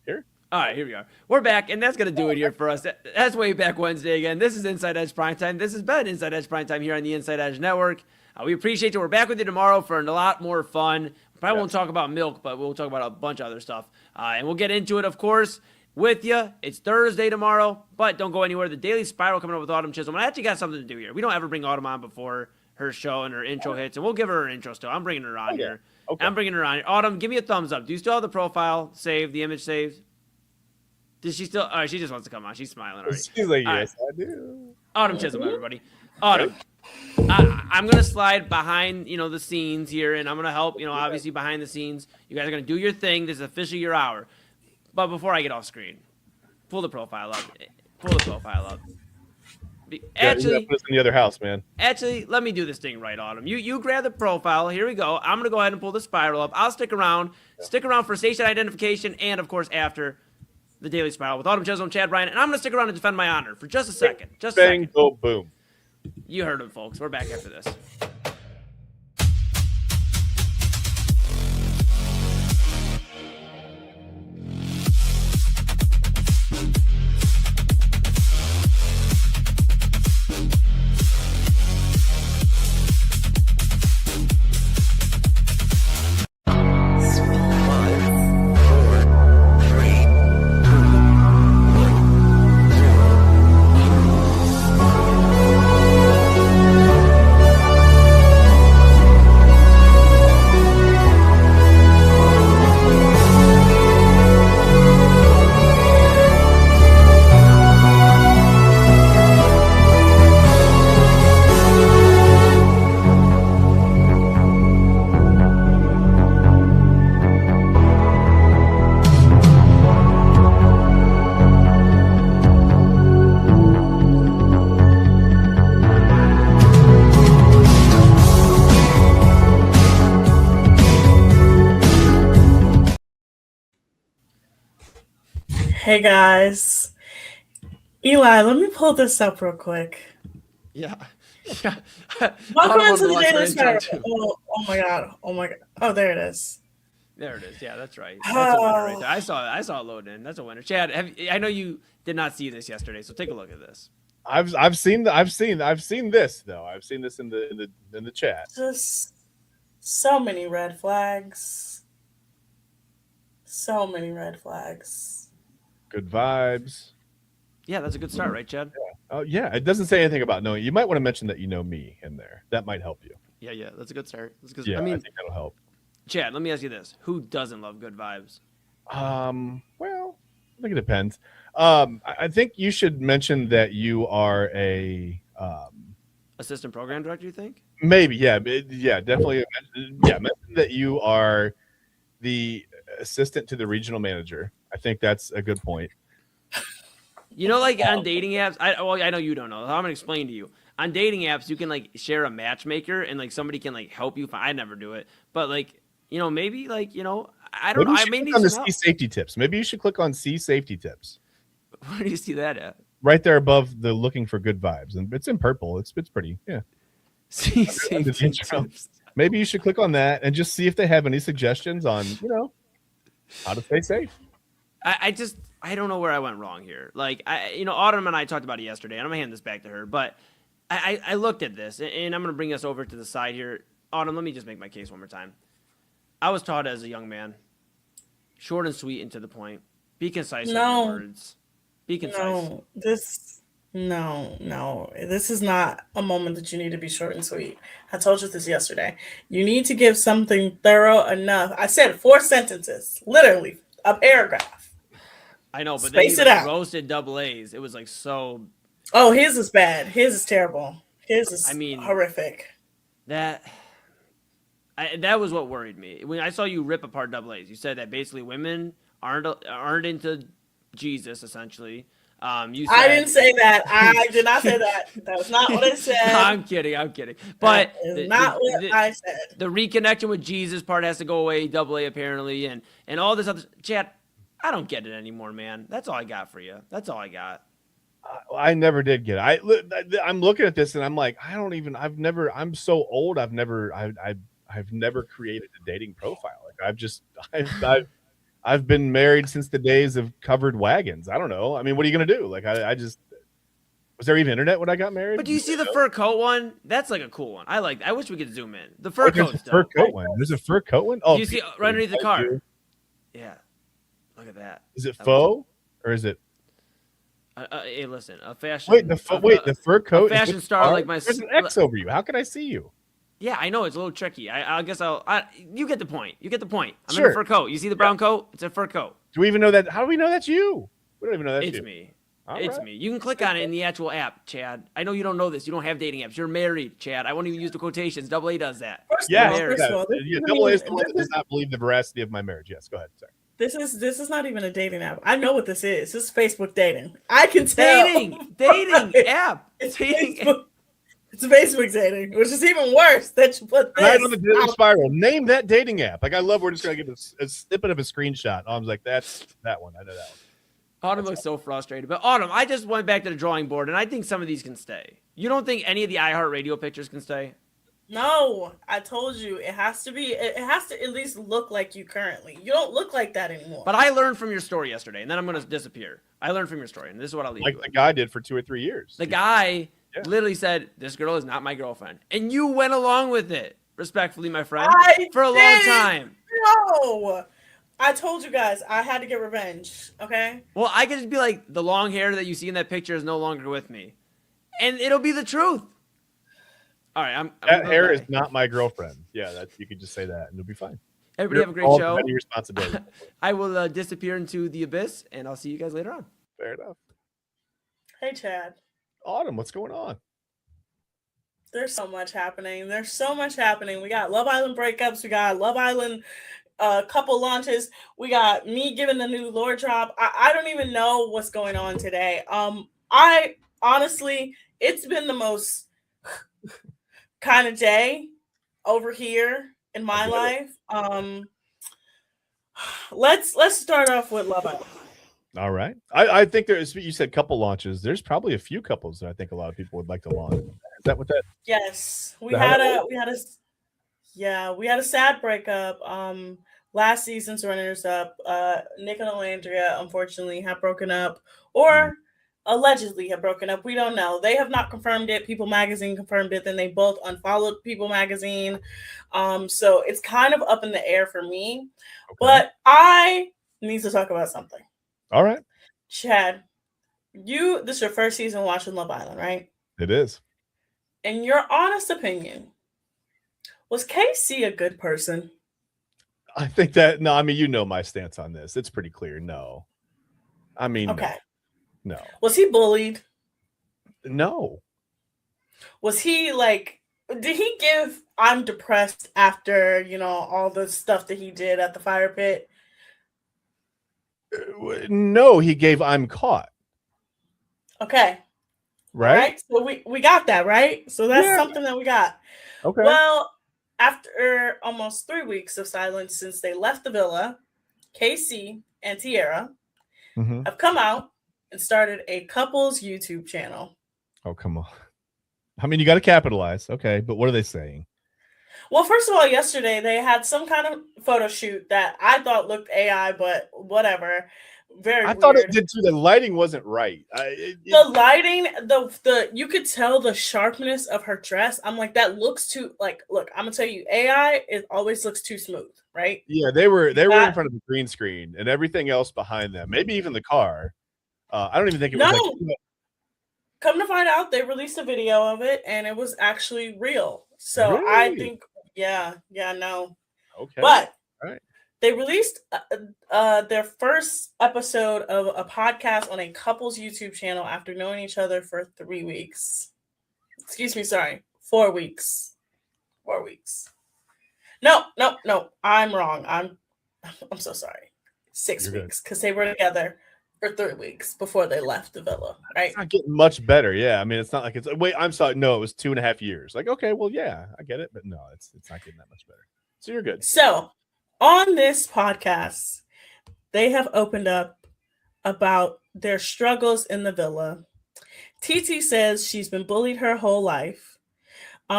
Here? All right, here we are. We're back, and that's going to do it here for us. That's Way Back Wednesday again. This is Inside Edge Primetime. This has been Inside Edge Primetime here on the Inside Edge Network. We appreciate you. We're back with you tomorrow for a lot more fun. Probably won't talk about milk, but we'll talk about a bunch of other stuff. And we'll get into it, of course, with you. It's Thursday tomorrow, but don't go anywhere. The Daily Spiral coming up with Autumn Chisholm. I actually got something to do here. We don't ever bring Autumn on before her show and her intro hits, and we'll give her intro still. I'm bringing her on here. Okay. I'm bringing her on. Autumn, give me a thumbs up. Do you still have the profile saved, the image saved? Does she still? All right, she just wants to come on. She's smiling already. She's like, All yes, right. I do. Autumn Chisholm, everybody. Autumn. I'm gonna slide behind, the scenes here, and I'm gonna help, obviously behind the scenes. You guys are gonna do your thing. This is officially your hour. But before I get off screen, pull the profile up. Actually, put us in the other house, man. Actually, let me do this thing right, Autumn. You grab the profile. Here we go. I'm gonna go ahead and pull the spiral up. I'll stick around. Stick around for station identification, and of course after the Daily Spiral with Autumn Chisholm, Chad Bryan, and I'm gonna stick around and defend my honor for just a second. Just a Bang, second. go, boom. You heard him, folks. We're back after this. Hey guys. Eli, let me pull this up real quick. Yeah. Welcome into the Daily Spiral. Oh my god. Oh, there it is. There it is. Yeah, that's right. That's a winner right there. I saw it load in. That's a winner. Chad, I know you did not see this yesterday, so take a look at this. I've seen this though. I've seen this in the chat. Just so many red flags. So many red flags. Good vibes. Yeah, that's a good start, right, Chad? Yeah. Oh yeah, it doesn't say anything about knowing. You might want to mention that you know me in there. That might help you. Yeah, that's a good start. That's good. Yeah, I mean, I think that'll help. Chad, let me ask you this: who doesn't love good vibes? Well, I think it depends. I think you should mention that you are a assistant program director. You think? Maybe, yeah, definitely. Yeah, mention that you are the assistant to the regional manager. I think that's a good point. Like on dating apps, I know you don't know. I'm gonna explain to you. On dating apps, you can like share a matchmaker and like somebody can like help you. I never do it, but maybe I don't know. I may need on the some C help. safety tips. Maybe you should click on C safety tips. Where do you see that at? Right there above the looking for good vibes, and it's in purple. It's pretty. Yeah. C safety tips. Maybe you should click on that and just see if they have any suggestions on how to stay safe. I don't know where I went wrong here. Autumn and I talked about it yesterday, and I'm gonna hand this back to her. But I looked at this, and I'm gonna bring us over to the side here. Autumn, let me just make my case one more time. I was taught as a young man, short and sweet and to the point. Be concise with your words. Be concise. No. This is not a moment that you need to be short and sweet. I told you this yesterday. You need to give something thorough enough. I said 4 sentences, literally a paragraph. I know, but Space then it you out. roasted double A's. It was like so. Oh, his is bad. His is terrible. His is horrific. That was what worried me when I saw you rip apart double A's. You said that basically women aren't into Jesus, essentially. I didn't say that. I did not say that. That was not what I said. I'm kidding. But that is not what I said. The reconnection with Jesus part has to go away. Double A apparently, and all this other chat. I don't get it anymore, man. That's all I got for you. That's all I got. I never did get it. I'm looking at this and I'm like, I'm so old. I've never created a dating profile. Like I've been married since the days of covered wagons. I don't know. I mean, what are you going to do? Like, was there even internet when I got married? But do you see the fur coat one? That's like a cool one. I wish we could zoom in. The fur coat stuff. Fur coat one. There's a fur coat one. Oh, you see right underneath the car. Yeah. Look at that. Is it faux or is it? Hey, listen, a fashion. The fur coat. A fashion star like myself. There's an X over you. How can I see you? Yeah, I know it's a little tricky. I guess you get the point. You get the point. I'm in Sure. a fur coat. You see the brown coat? It's a fur coat. Do we even know that? How do we know that's you? We don't even know that's It's you. me. All It's right. me. You can click on it in the actual app, Chad. I know you don't know this. You don't have dating apps. You're married, Chad. I won't even use the quotations. Double A does that. First Yeah, of all, married. Double A is the one that does not believe the veracity of my marriage. Yes, go ahead. Sorry. This is not even a dating app. I know what this is. This is Facebook dating. I can tell. Dating app. It's Dating Facebook. It's Facebook dating, which is even worse. That you put this. Right on the dating spiral. Name that dating app. Like I love. We're just gonna give a snippet of a screenshot. Autumn's like, that's that one. I know that one. Autumn looks so frustrated. But Autumn, I just went back to the drawing board, and I think some of these can stay. You don't think any of the iHeartRadio pictures can stay? No, I told you it has to be. It has to at least look like you currently. You don't look like that anymore. But I learned from your story yesterday, and then I'm going to disappear. I learned from your story, and this is what I'll leave Like you the with. guy did for 2 or 3 years. The guy literally said, "This girl is not my girlfriend," and you went along with it, respectfully, my friend, for a long time. No, I told you guys I had to get revenge. Okay. Well, I could just be like, the long hair that you see in that picture is no longer with me, and it'll be the truth. All right, I'm that hair is not my girlfriend. Yeah, that you could just say that, and it'll be fine. Everybody have a great all show. Any responsibility. I will disappear into the abyss, and I'll see you guys later on. Fair enough. Hey, Chad. Autumn, what's going on? There's so much happening. There's so much happening. We got Love Island breakups. We got Love Island couple launches. We got me giving the new lore drop. I don't even know what's going on today. I honestly, it's been the most kind of day over here in my life. Let's start off with Love Island. All right. I think there is. You said couple launches. There's probably a few couples that I think a lot of people would like to launch. Is that what that? Yes, we had a sad breakup. Last season's runners up, Nick and Alandria, unfortunately have broken up, or allegedly have broken up. We don't know. They have not confirmed it. People Magazine confirmed it. Then they both unfollowed People Magazine. So it's kind of up in the air for me. Okay. But I need to talk about something. All right. Chad, this is your first season watching Love Island, right? It is. In your honest opinion, was KC a good person? I think that, no, I mean, you know my stance on this. It's pretty clear. No. I mean, okay. No. Was he bullied? No. Was he like, did he give I'm depressed after, all the stuff that he did at the fire pit? No, he gave I'm caught. Okay. Right? So we got that, right? So that's something that we got. Okay. Well, after almost 3 weeks of silence since they left the villa, KC and Tierra have come out and started a couples YouTube channel. Oh, come on. I mean, you got to capitalize. Okay, but what are they saying? Well, first of all, yesterday they had some kind of photo shoot that I thought looked AI, but whatever. Very weird. Thought it did too. The lighting wasn't right. The lighting, the you could tell the sharpness of her dress. I'm like, that looks too look, I'm gonna tell you, AI, it always looks too smooth, right? Yeah, they were in front of the green screen and everything else behind them. Maybe even the car. I don't even think it was like. Come to find out, they released a video of it and it was actually real. So really? I think, no. Okay. But all right. They released their first episode of a podcast on a couple's YouTube channel after knowing each other for 3 weeks. Excuse me, sorry, 4 weeks. 4 weeks. No, I'm wrong. I'm so sorry. 6 weeks, because they were together for 3 weeks before they left the villa. Right? It's not getting much better. Yeah, I mean, it's not like it's. Wait, I'm sorry. No, it was 2.5 years. Like, okay, well, yeah, I get it, but no, it's not getting that much better. So you're good. So. On this podcast, they have opened up about their struggles in the villa. TT says she's been bullied her whole life.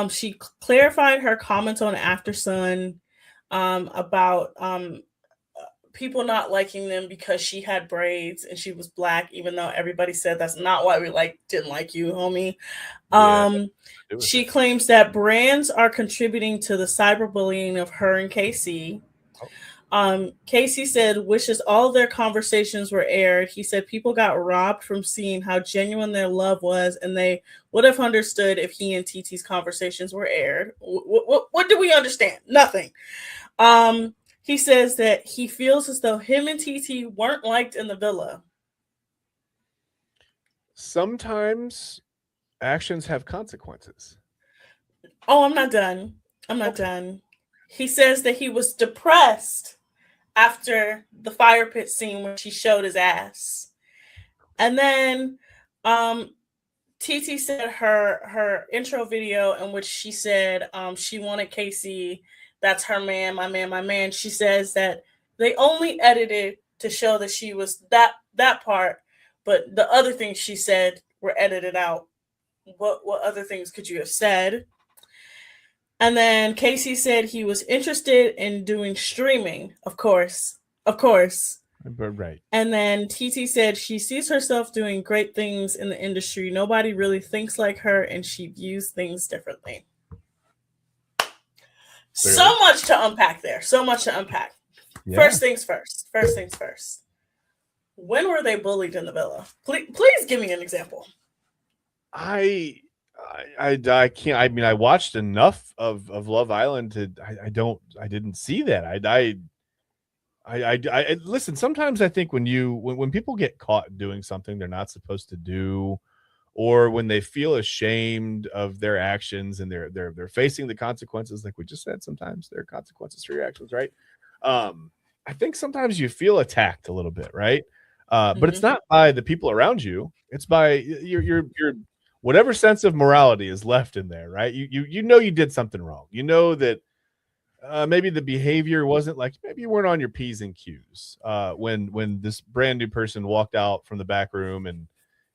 She clarified her comments on After Sun about people not liking them because she had braids and she was Black, even though everybody said that's not why we didn't like you, homie. She claims that brands are contributing to the cyberbullying of her and KC. Casey said wishes all their conversations were aired. He said people got robbed from seeing how genuine their love was, and they would have understood if he and TT's conversations were aired. What do we understand? Nothing. He says that he feels as though him and TT weren't liked in the villa. Sometimes actions have consequences. Oh, I'm not done. He says that he was depressed after the fire pit scene when she showed his ass. And then TT said her intro video in which she said she wanted Casey, that's her man, my man, my man. She says that they only edited to show that she was that part, but the other things she said were edited out. What other things could you have said? And then Casey said he was interested in doing streaming, of course. Right. And then TT said she sees herself doing great things in the industry. Nobody really thinks like her, and she views things differently. Clearly. So much to unpack there. Yeah. First things first. When were they bullied in the villa? Please give me an example. I can't. I mean, I watched enough of Love Island to. I didn't see that. I listen. Sometimes I think when people get caught doing something they're not supposed to do, or when they feel ashamed of their actions and they're facing the consequences, like we just said, sometimes there are consequences for your actions, right? I think sometimes you feel attacked a little bit, right? But it's not by the people around you. It's by your whatever sense of morality is left in there, right? You know you did something wrong. You know that maybe the behavior wasn't like, maybe you weren't on your P's and Q's when this brand new person walked out from the back room and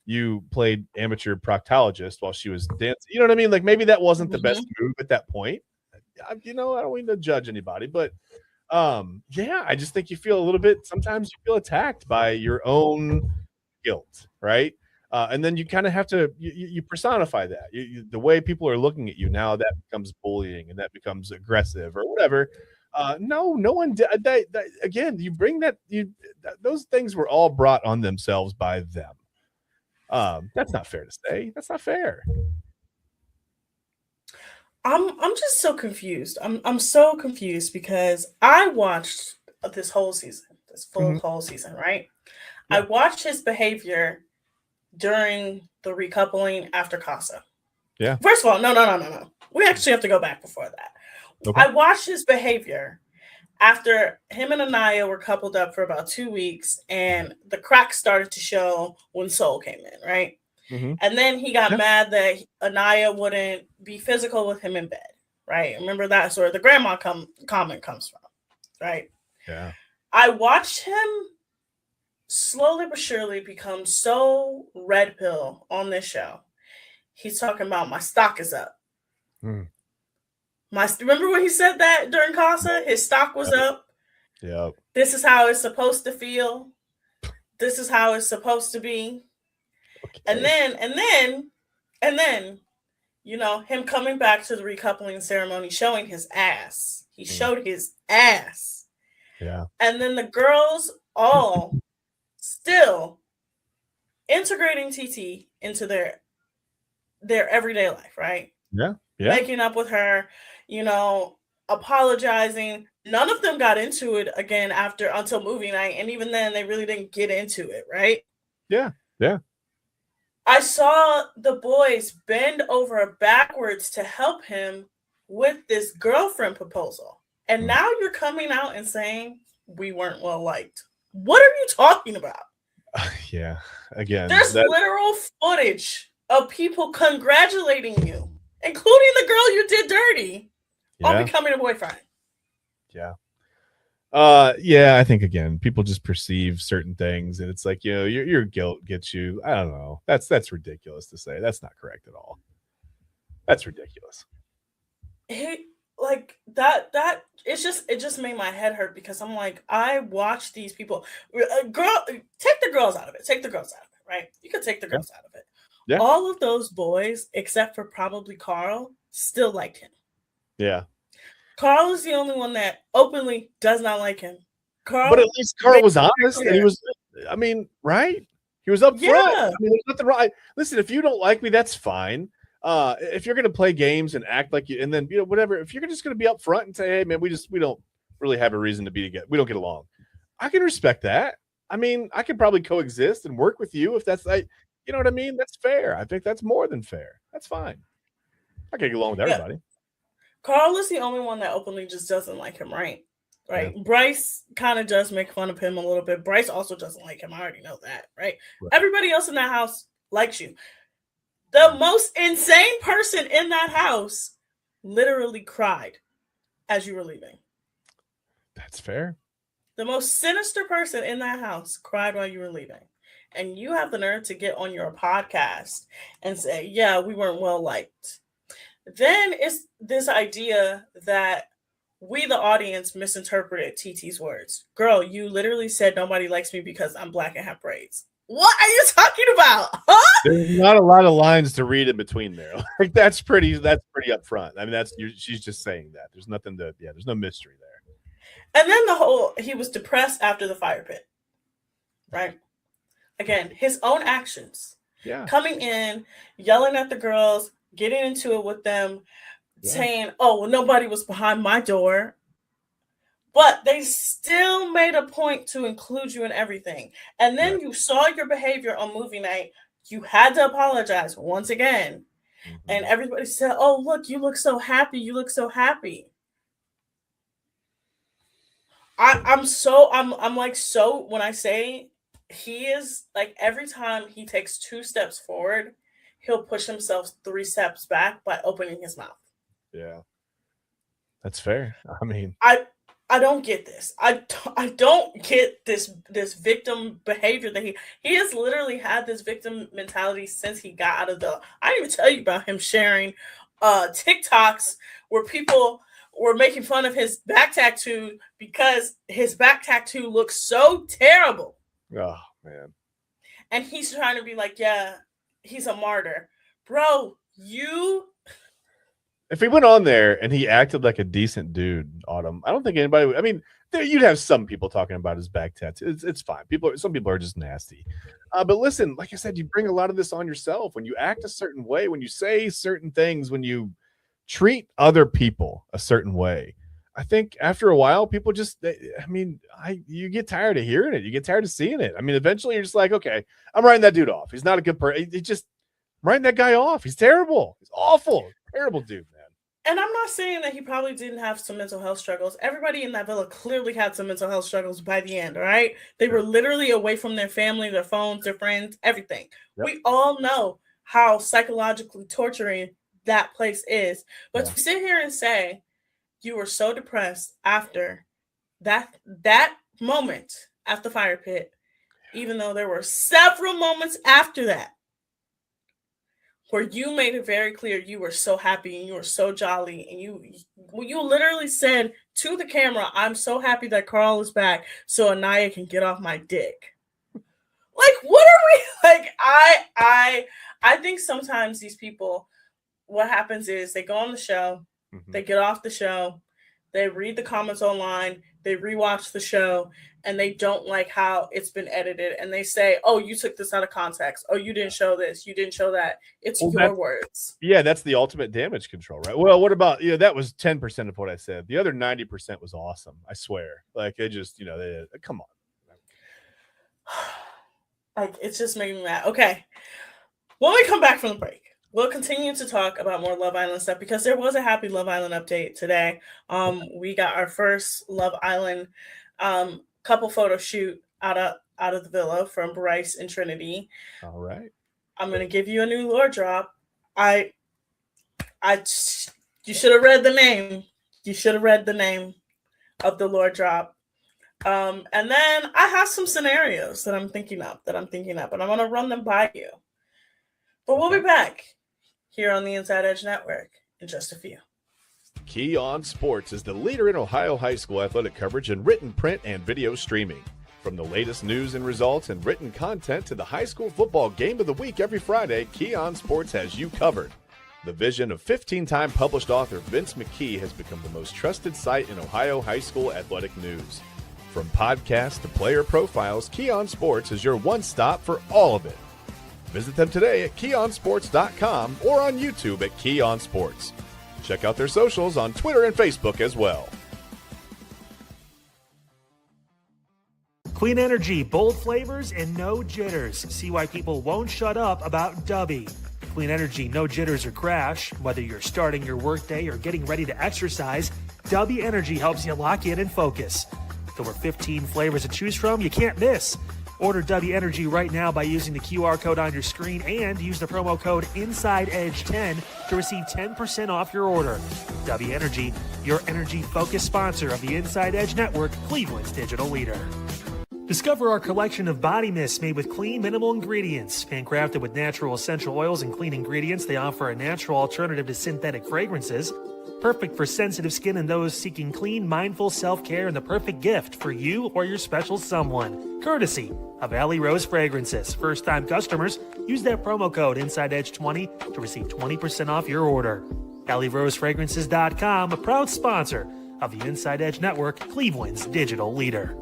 you played amateur proctologist while she was dancing. You know what I mean? Like maybe that wasn't the best move at that point. I don't mean to judge anybody, but yeah, I just think you feel a little bit, sometimes you feel attacked by your own guilt, right? And then you kind of have to you personify that. The way people are looking at you now, that becomes bullying and that becomes aggressive or whatever. No one did that. Again, you bring that. Those things were all brought on themselves by them. That's not fair to say. That's not fair. I'm just so confused. I'm so confused because I watched this whole season, this full whole season, right? Yeah. I watched his behavior during the recoupling after Casa. Yeah. First of all, no. We actually have to go back before that. Okay. I watched his behavior after him and Anaya were coupled up for about 2 weeks, and the cracks started to show when Soul came in, right? And then he got mad that Anaya wouldn't be physical with him in bed, right? Remember that's where the grandma comment comes from, right? Yeah. I watched him slowly but surely become so red pill on this show. He's talking about my stock is up. Remember when he said that during Casa? His stock was up. Yep. This is how it's supposed to feel. This is how it's supposed to be. Okay. And then, you know, him coming back to the recoupling ceremony, showing his ass. He showed his ass. Yeah. And then the girls all still integrating TT into their everyday life, right? Yeah. Making up with her, you know, apologizing. None of them got into it again until movie night, and even then they really didn't get into it, right? Yeah. I saw the boys bend over backwards to help him with this girlfriend proposal. And now you're coming out and saying we weren't well liked. What are you talking about? Yeah. Again, there's literal footage of people congratulating you, including the girl you did dirty, on becoming a boyfriend. Yeah. Yeah, I think again, people just perceive certain things, and it's like, you know, your guilt gets you. I don't know. That's ridiculous to say. That's not correct at all. That's ridiculous. Like that it just made my head hurt because I'm like, I watch these people. Take the girls out of it. Right? You could take the girls out of it. Yeah. All of those boys, except for probably Carl, still liked him. Yeah. Carl is the only one that openly does not like him. Carl, but at least Carl was honest, and he was. I mean, right? He was up front. I mean, there's nothing wrong. Listen, if you don't like me, that's fine. If you're going to play games and act like you, and then whatever. If you're just going to be up front and say, "Hey, man, we don't really have a reason to be together. We don't get along," I can respect that. I mean, I could probably coexist and work with you if that's like, you know what I mean? That's fair. I think that's more than fair. That's fine. I can get along with everybody. Carl is the only one that openly just doesn't like him, right? Right. Yeah. Bryce kind of does make fun of him a little bit. Bryce also doesn't like him. I already know that, right? Everybody else in that house likes you. The most insane person in that house literally cried as you were leaving. That's fair. The most sinister person in that house cried while you were leaving. And you have the nerve to get on your podcast and say, yeah, we weren't well liked. Then it's this idea that we, the audience, misinterpreted TT's words. Girl, you literally said nobody likes me because I'm black and have braids. What are you talking about? Huh? There's not a lot of lines to read in between there. Like that's pretty upfront. I mean, she's just saying that. There's nothing to, there's no mystery there. And then he was depressed after the fire pit, right? Again, his own actions. Yeah. Coming in, yelling at the girls, getting into it with them, saying, oh, well, nobody was behind my door. But they still made a point to include you in everything. And then you saw your behavior on movie night. You had to apologize once again. Mm-hmm. And everybody said, oh, look, you look so happy. You look so happy. I'm like, when I say he is like, every time he takes 2 steps forward, he'll push himself 3 steps back by opening his mouth. Yeah. That's fair. I mean, I don't get this. I don't get this victim behavior that he has literally had this victim mentality since he got out of I didn't even tell you about him sharing TikToks where people were making fun of his back tattoo because his back tattoo looks so terrible. Oh, man. And he's trying to be like, yeah, he's a martyr. Bro, if he went on there and he acted like a decent dude, Autumn, I don't think anybody would. I mean, you'd have some people talking about his back tattoo. It's fine. Some people are just nasty. But listen, like I said, you bring a lot of this on yourself when you act a certain way, when you say certain things, when you treat other people a certain way. I think after a while, people you get tired of hearing it. You get tired of seeing it. I mean, eventually you're just like, okay, I'm writing that dude off. He's not a good person. Just writing that guy off. He's terrible. He's awful. Terrible dude, man. And I'm not saying that he probably didn't have some mental health struggles. Everybody in that villa clearly had some mental health struggles by the end, all right? They were literally away from their family, their phones, their friends, everything. Yep. We all know how psychologically torturing that place is. But to sit here and say you were so depressed after that moment at the fire pit, even though there were several moments after that, where you made it very clear you were so happy and you were so jolly, and you literally said to the camera, I'm so happy that Carl is back so Anaya can get off my dick. Like, what are we like? I think sometimes these people, what happens is they go on the show, they get off the show, they read the comments online, they rewatch the show, and they don't like how it's been edited. And they say, oh, you took this out of context. Oh, you didn't show this. You didn't show that. It's your words. Yeah, that's the ultimate damage control, right? Well, what about, that was 10% of what I said. The other 90% was awesome. I swear. Like, they just, they come on. Like, it's just making me mad. Okay. When we come back from the break, we'll continue to talk about more Love Island stuff because there was a happy Love Island update today. We got our first Love Island couple photo shoot out of the villa from Bryce and Trinity. All right. I'm going to give you a new lore drop. You should have read the name. You should have read the name of the lore drop. And then I have some scenarios that I'm thinking up, and I'm going to run them by you. But we'll be back here on the Inside Edge Network in just a few. Key On Sports is the leader in Ohio high school athletic coverage in written, print, and video streaming. From the latest news and results and written content to the high school football game of the week every Friday, Key On Sports has you covered. The vision of 15-time published author Vince McKee has become the most trusted site in Ohio high school athletic news. From podcasts to player profiles, Keon Sports is your one-stop for all of it. Visit them today at keonsports.com or on YouTube at Keon Sports. Check out their socials on Twitter and Facebook as well. Clean energy, bold flavors, and no jitters. See why people won't shut up about Dubby. Clean energy, no jitters or crash. Whether you're starting your workday or getting ready to exercise, Dubby Energy helps you lock in and focus. With over 15 flavors to choose from, you can't miss. Order Dubby Energy right now by using the QR code on your screen and use the promo code InsideEdge10 to receive 10% off your order. Dubby Energy, your energy-focused sponsor of the Inside Edge Network, Cleveland's digital leader. Discover our collection of body mists made with clean, minimal ingredients. Handcrafted with natural essential oils and clean ingredients, they offer a natural alternative to synthetic fragrances. Perfect for sensitive skin and those seeking clean, mindful self-care, and the perfect gift for you or your special someone. Courtesy of Alley Rose Fragrances. First-time customers, use that promo code InsideEdge20 to receive 20% off your order. AlleyRoseFragrances.com, a proud sponsor of the Inside Edge Network, Cleveland's digital leader.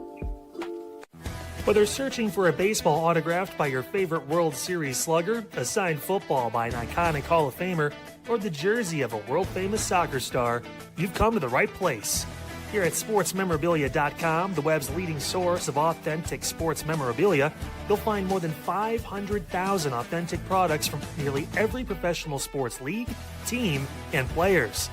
Whether searching for a baseball autographed by your favorite World Series slugger, a signed football by an iconic Hall of Famer, or the jersey of a world-famous soccer star, you've come to the right place. Here at sportsmemorabilia.com, the web's leading source of authentic sports memorabilia, you'll find more than 500,000 authentic products from nearly every professional sports league, team, and players.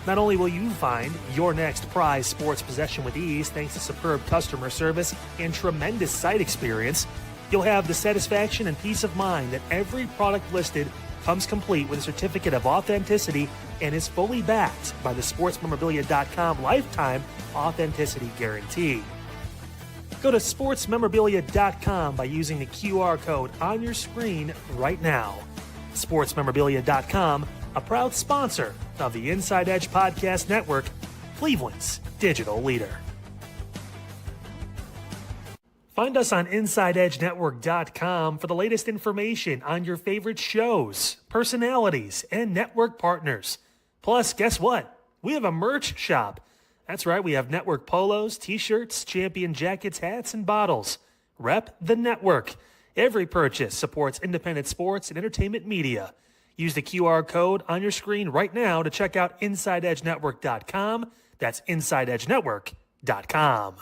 Not only will you find your next prized sports possession with ease thanks to superb customer service and tremendous site experience, you'll have the satisfaction and peace of mind that every product listed comes complete with a certificate of authenticity and is fully backed by the sportsmemorabilia.com lifetime authenticity guarantee. Go to sportsmemorabilia.com by using the QR code on your screen right now. Sportsmemorabilia.com, a proud sponsor of the Inside Edge Podcast Network, Cleveland's digital leader. Find us on InsideEdgeNetwork.com for the latest information on your favorite shows, personalities, and network partners. Plus, guess what? We have a merch shop. That's right, we have network polos, t-shirts, champion jackets, hats, and bottles. Rep the network. Every purchase supports independent sports and entertainment media. Use the QR code on your screen right now to check out InsideEdgeNetwork.com. That's InsideEdgeNetwork.com.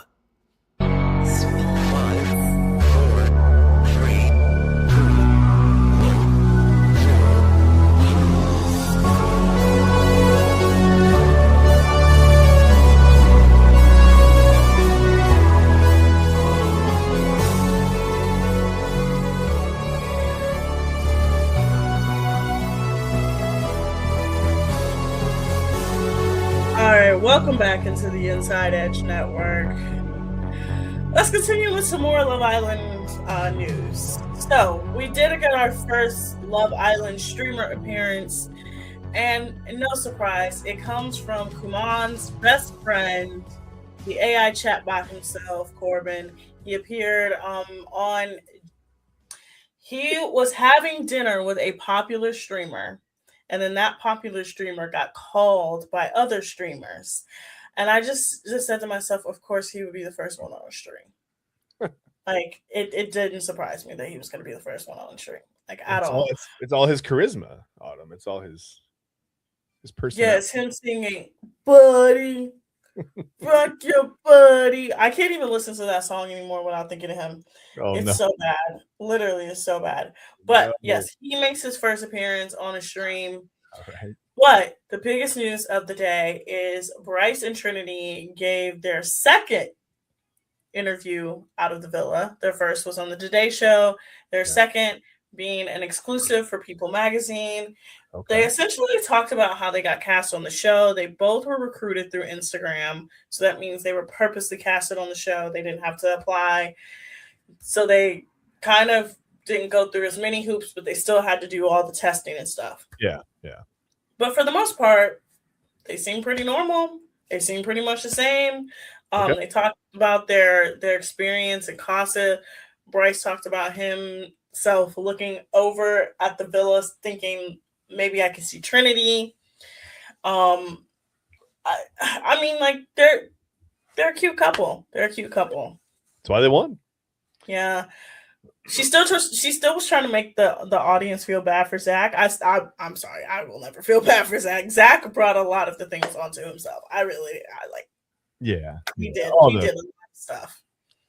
Welcome back into the Inside Edge Network. Let's continue with some more Love Island news. So, we did get our first Love Island streamer appearance, and no surprise, it comes from Kuman's best friend, the AI chatbot himself, Corbin. He appeared he was having dinner with a popular streamer. And then that popular streamer got called by other streamers. And I just said to myself, of course, he would be the first one on the stream. Like, it didn't surprise me that he was going to be the first one on the stream. Like, at all. It's all his charisma, Autumn. It's all his personality. Yeah, it's him singing, buddy, rock your buddy. I can't even listen to that song anymore without thinking of him. Oh, it's so bad. Literally, it's so bad. But yes, he makes his first appearance on a stream. All right. But the biggest news of the day is Bryce and Trinity gave their second interview out of the villa. Their first was on the Today Show. Their second being an exclusive for People Magazine. Okay. They essentially talked about how they got cast on the show. They both were recruited through Instagram. So that means they were purposely casted on the show. They didn't have to apply. So they kind of didn't go through as many hoops, but they still had to do all the testing and stuff. Yeah. But for the most part, they seem pretty normal. They seem pretty much the same. They talked about their experience in Casa. Bryce talked about himself looking over at the villas, thinking Maybe I can see Trinity. I mean, like they're a cute couple. They're a cute couple. That's why they won. Yeah. She still was trying to make the audience feel bad for Zach. I'm sorry, I will never feel bad for Zach. Zach brought a lot of the things onto himself. I like. Yeah, he did. All he the- did a lot of stuff.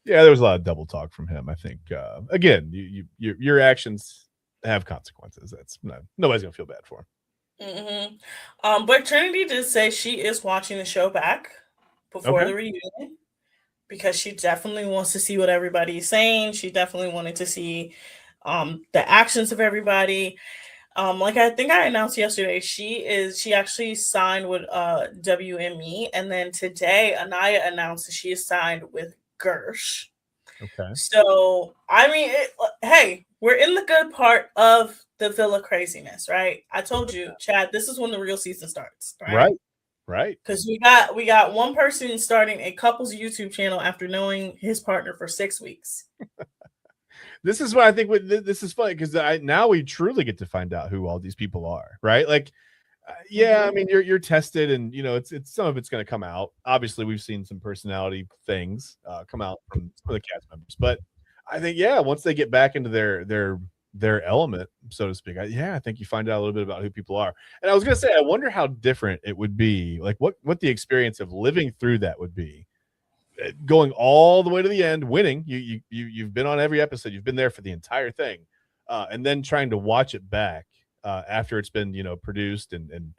Yeah, there was a lot of double talk from him. I think again, your actions have consequences. That's nobody's gonna feel bad for him. But Trinity did say she is watching the show back before the reunion because she definitely wants to see what everybody is saying. She definitely wanted to see the actions of everybody. Like I think I announced yesterday, she actually signed with WME, and then today Anaya announced that she is signed with Gersh. Okay. So I mean, hey, we're in the good part of the Villa craziness, right? I told you, Chad, this is when the real season starts, Right. Because we got one person starting a couple's YouTube channel after knowing his partner for 6 weeks. This is what I think. This is funny because now we truly get to find out who all these people are, right? Like, I mean, you're tested, and it's some of it's going to come out. Obviously, we've seen some personality things come out from some of the cast members, but I think once they get back into their element, so to speak, I think you find out a little bit about who people are. And I was going to say, I wonder how different it would be, like what the experience of living through that would be. Going all the way to the end, winning. You've been on every episode. You've been there for the entire thing, and then trying to watch it back after it's been produced and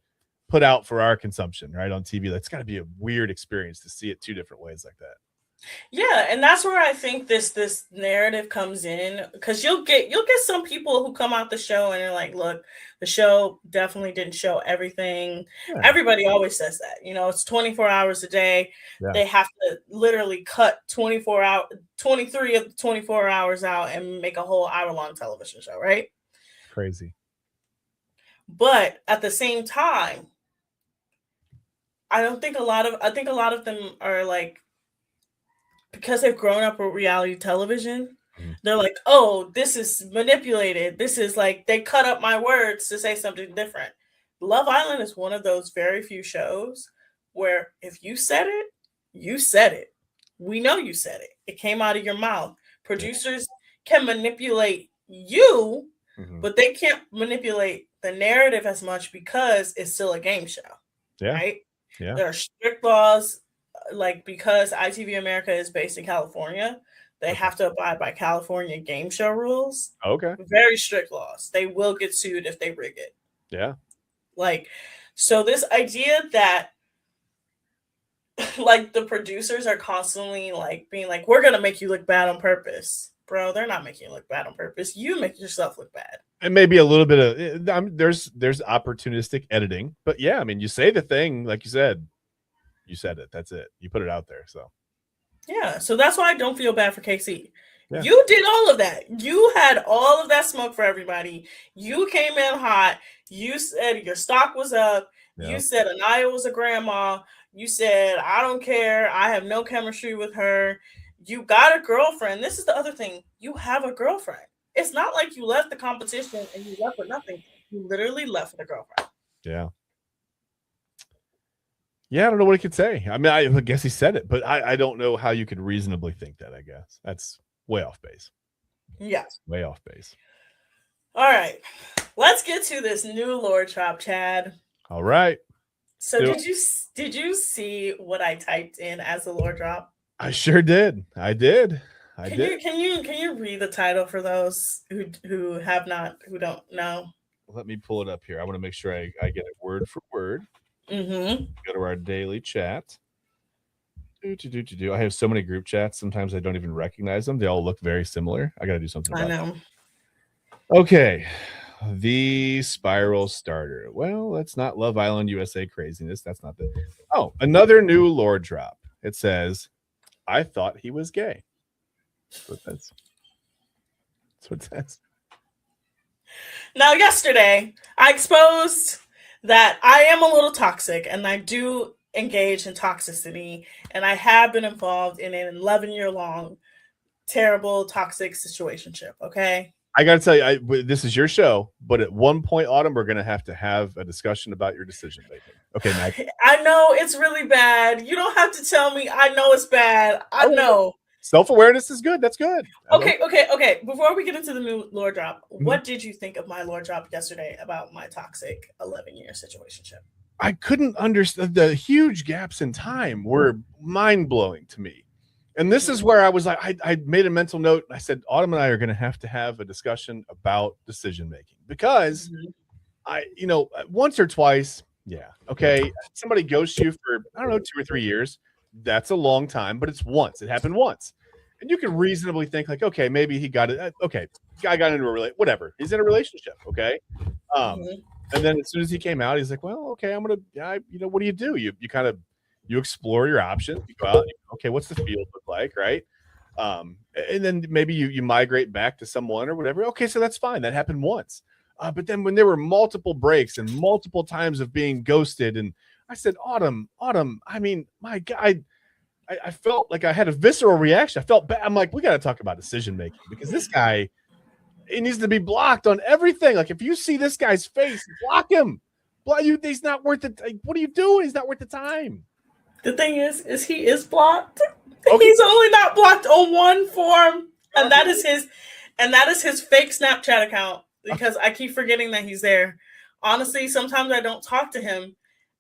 put out for our consumption, right, on TV. That's got to be a weird experience to see it two different ways like that. Yeah, and that's where I think this narrative comes in, because you'll get some people who come out the show and they're like, look, the show definitely didn't show everything. Yeah. Everybody always says that, it's 24 hours a day. Yeah. They have to literally cut 23 of the 24 hours out and make a whole hour-long television show, right? Crazy. But at the same time, I think a lot of them are like, because they've grown up with reality television, they're like, oh, this is manipulated. This is like, they cut up my words to say something different. Love Island is one of those very few shows where if you said it, you said it. We know you said it. It came out of your mouth. Producers can manipulate you, but they can't manipulate the narrative as much because it's still a game show. Yeah. Right? Yeah. There are strict laws. Like, because ITV America is based in California, they have to abide by California game show rules. Okay. Very strict laws. They will get sued if they rig it. Yeah. Like, so this idea that like the producers are constantly like being like, we're gonna make you look bad on purpose. Bro, they're not making you look bad on purpose. You make yourself look bad. And maybe a little bit of there's opportunistic editing, but I mean, you say the thing, like you said. You said it. That's it. You put it out there. So so that's why I don't feel bad for KC. Yeah. You did all of that. You had all of that smoke for everybody. You came in hot. You said your stock was up. Yeah. You said Anaya was a grandma. You said, I don't care. I have no chemistry with her. You got a girlfriend. This is the other thing. You have a girlfriend. It's not like you left the competition and you left with nothing. You literally left with a girlfriend. Yeah. Yeah, I don't know what he could say. I mean, I guess he said it, but I don't know how you could reasonably think that, I guess. That's way off base. Yeah. Way off base. All right. Let's get to this new lore drop, Chad. All right. So did you see what I typed in as the lore drop? I sure did. I did. Can you read the title for those who don't know? Let me pull it up here. I want to make sure I get it word for word. Mm-hmm. Go to our daily chat. I have so many group chats. Sometimes I don't even recognize them. They all look very similar. I got to do something about I know. It. Okay. The spiral starter. Well, that's not Love Island USA craziness. That's not the. Oh, another new lore drop. It says, I thought he was gay. That's what it says. Now, yesterday, I exposed that I am a little toxic and I do engage in toxicity, and I have been involved in an 11-year-long terrible toxic situationship. Okay. I got to tell you, this is your show, but at one point, Autumn, we're going to have a discussion about your decision making. Okay, Maggie. I know it's really bad. You don't have to tell me. I know it's bad. I know. Self-awareness is good. That's good. Okay. Before we get into the new lore drop, what did you think of my lore drop yesterday about my toxic 11-year situationship? I couldn't understand. The huge gaps in time were mind-blowing to me. And this is where I was like, I made a mental note. I said, Autumn and I are going to have a discussion about decision making because once or twice, okay, somebody ghosts you for, I don't know, 2 or 3 years. That's a long time, but it's once. It happened once. And you can reasonably think like, okay, maybe he got it. Okay, guy got into a relationship, whatever. He's in a relationship, okay? And then as soon as he came out, he's like, well, okay, I'm going to, what do? You explore your options. You go out, okay, what's the field look like, right? And then maybe you migrate back to someone or whatever. Okay, so that's fine. That happened once. But then when there were multiple breaks and multiple times of being ghosted, and I said, Autumn, I mean, my God, I felt like I had a visceral reaction. I felt bad. I'm like, we got to talk about decision making because this guy, he needs to be blocked on everything. Like if you see this guy's face, block him. He's not worth it. Like, what are you doing? He's not worth the time. The thing is he is blocked. Okay. He's only not blocked on one form, and that is his fake Snapchat account because I keep forgetting that he's there. Honestly, sometimes I don't talk to him,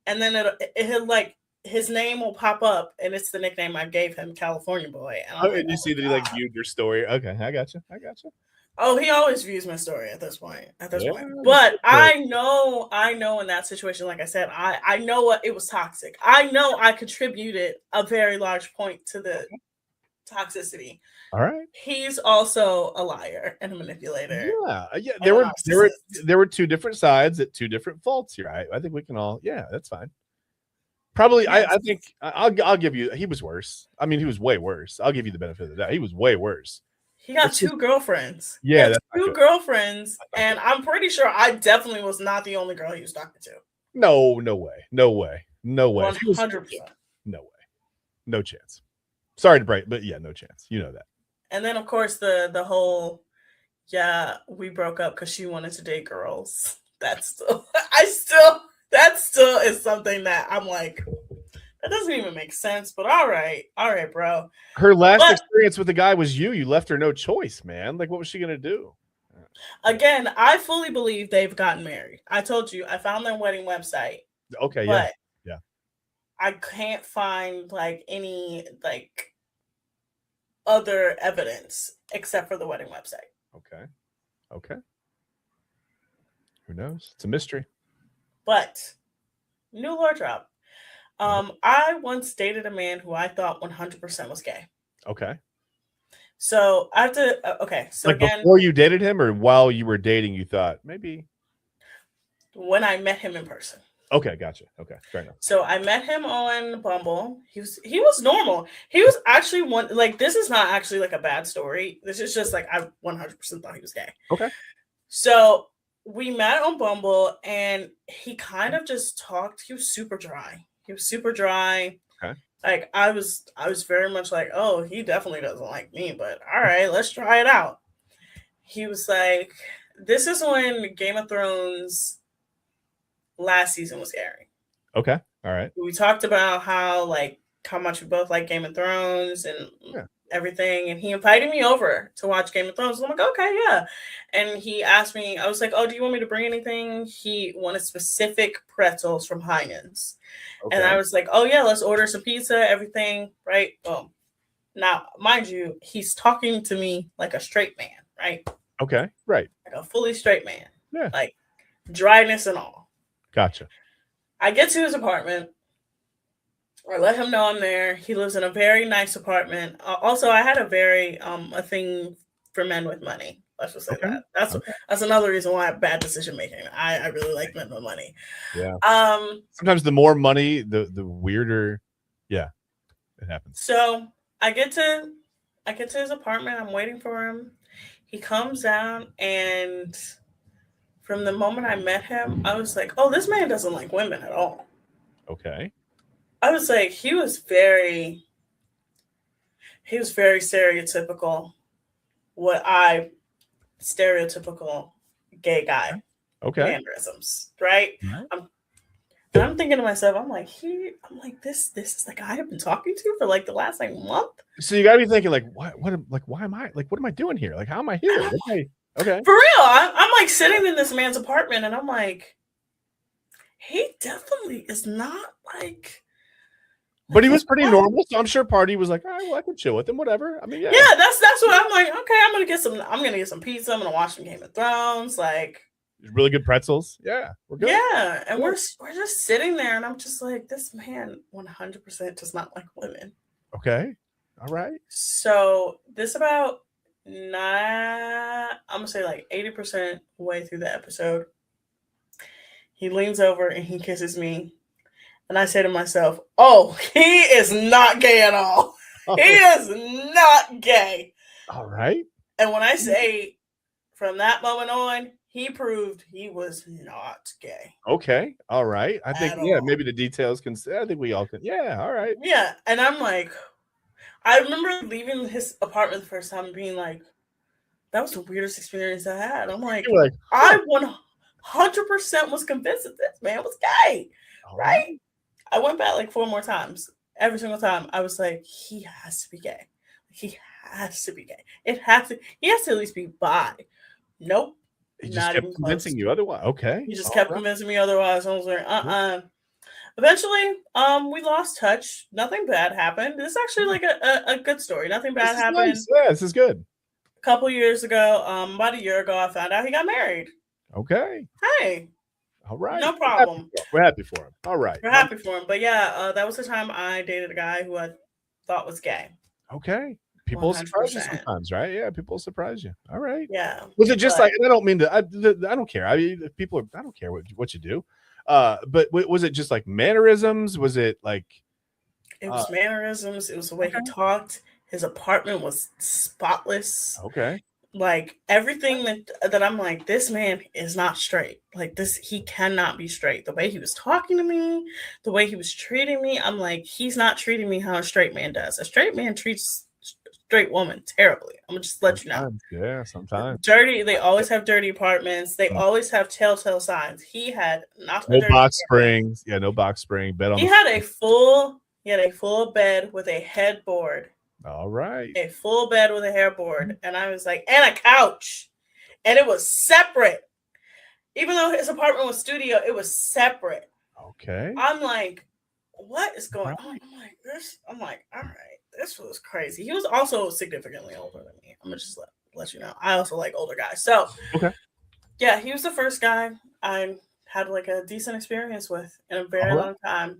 and then it'll like his name will pop up, and it's the nickname I gave him, California Boy. And you see that he viewed your story. Okay, I got you. Oh, he always views my story at this point. But I know in that situation, like I said, I know what it was toxic. I know I contributed a very large point to the toxicity. All right. He's also a liar and a manipulator. Yeah. There were two different sides at two different faults here. I think we can all. Yeah, that's fine. Probably, yes. I think I'll give you. He was worse. I mean, he was way worse. I'll give you the benefit of the doubt. He was way worse. He got two girlfriends. Yeah, that's two girlfriends, and I'm pretty sure I definitely was not the only girl he was talking to. No way. 100%. No way. No chance. Sorry to break, but yeah, no chance. You know that. And then of course the whole, we broke up because she wanted to date girls. That still is something that I'm like, that doesn't even make sense, but all right, bro. Her last experience with the guy was you. You left her no choice, man. Like, what was she going to do? Again, I fully believe they've gotten married. I told you, I found their wedding website. Okay, but yeah. I can't find any other evidence except for the wedding website. Okay. Who knows? It's a mystery. But new lore drop. I once dated a man who I thought 100% was gay. Okay. So I have to. Okay. So like again, before you dated him, or while you were dating, you thought maybe. When I met him in person. Okay, gotcha. Okay, fair enough. So I met him on Bumble. He was normal. He was actually this is not actually like a bad story. This is just like I 100% thought he was gay. Okay. So we met on Bumble, and he kind of just talked. He was super dry. Okay. Like I was very much like, oh, he definitely doesn't like me, but all right, let's try it out. He was like, this is when Game of Thrones last season was airing. Okay. All right. We talked about how much we both like Game of Thrones and everything, and he invited me over to watch Game of Thrones. I'm like, okay, yeah. And he asked me, I was like, oh, do you want me to bring anything? He wanted specific pretzels from Heinen's. Okay. And I was like, oh yeah, let's order some pizza, everything, right? Boom. Now, mind you, he's talking to me like a straight man, right? Okay, right. Like a fully straight man. Yeah. Like dryness and all. Gotcha. I get to his apartment. I let him know I'm there. He lives in a very nice apartment. Also, I had a very a thing for men with money. Let's just say that. That's another reason why bad decision making. I really like men with money. Yeah. Sometimes the more money, the weirder. Yeah, it happens. So I get to his apartment. I'm waiting for him. He comes down, and from the moment I met him, I was like, oh, this man doesn't like women at all. Okay. I was like, he was very stereotypical what I stereotypical gay guy Okay. mannerisms, right? I'm thinking to myself, I'm like, this is the guy I've been talking to for like the last like month. So you gotta be thinking like, why am I like, what am I doing here? Like, how am I here? Okay. For real, I'm like sitting in this man's apartment, and I'm like, he definitely is not like. But he was pretty normal, so I'm sure Party was like, all right, well, I can chill with him, whatever. I mean, yeah, that's what I'm like. Okay, I'm gonna get some pizza. I'm gonna watch some Game of Thrones, like really good pretzels. Yeah, we're good. Yeah, and we're just sitting there, and I'm just like, this man 100% does not like women. Okay, all right. So this about I'm gonna say like 80% way through the episode, he leans over and he kisses me. And I say to myself, oh, he is not gay at all. He is not gay. All right. And when I say from that moment on, he proved he was not gay. Okay. All right. I think, maybe the details can, I think we all can. Yeah. All right. Yeah. And I'm like, I remember leaving his apartment the first time and being like, that was the weirdest experience I had. I'm like, I 100% was convinced that this man was gay. Right? I went back like 4 more times. Every single time I was like, he has to be gay. He has to be gay. He has to at least be bi. Nope. He just kept convincing you otherwise. Okay. He just kept convincing me otherwise. I was like, Eventually, we lost touch. Nothing bad happened. This is actually like a good story. Nothing bad happened. Nice. Yeah, this is good. A couple years ago, about a year ago, I found out he got married. Okay. Hey. All right. No problem. We're happy for him. All right. We're happy for him. But yeah, that was the time I dated a guy who I thought was gay. Okay. People 100%. surprise you sometimes, right? Yeah, people surprise you. All right. Yeah. Was it just like, I don't mean to, I don't care. I mean, I don't care what you do. But was it just like mannerisms? Was it like? It was mannerisms. It was the way he talked. His apartment was spotless. Okay. Like everything that I'm like, this man is not straight. Like this, he cannot be straight. The way he was talking to me, the way he was treating me, I'm like, he's not treating me how a straight man does. A straight man treats a straight woman terribly. I'm gonna just let you know. Yeah, sometimes. Dirty. They always have dirty apartments. They always have telltale signs. He had not no box springs. Yeah, no box spring. Bed on. He had a full bed with a headboard. All right. A full bed with a headboard. And I was like, and a couch. And it was separate. Even though his apartment was studio, it was separate. Okay. I'm like, what is going on? I'm like, all right, this was crazy. He was also significantly older than me. I'm gonna just let you know. I also like older guys. So yeah, he was the first guy I had like a decent experience with in a very long time.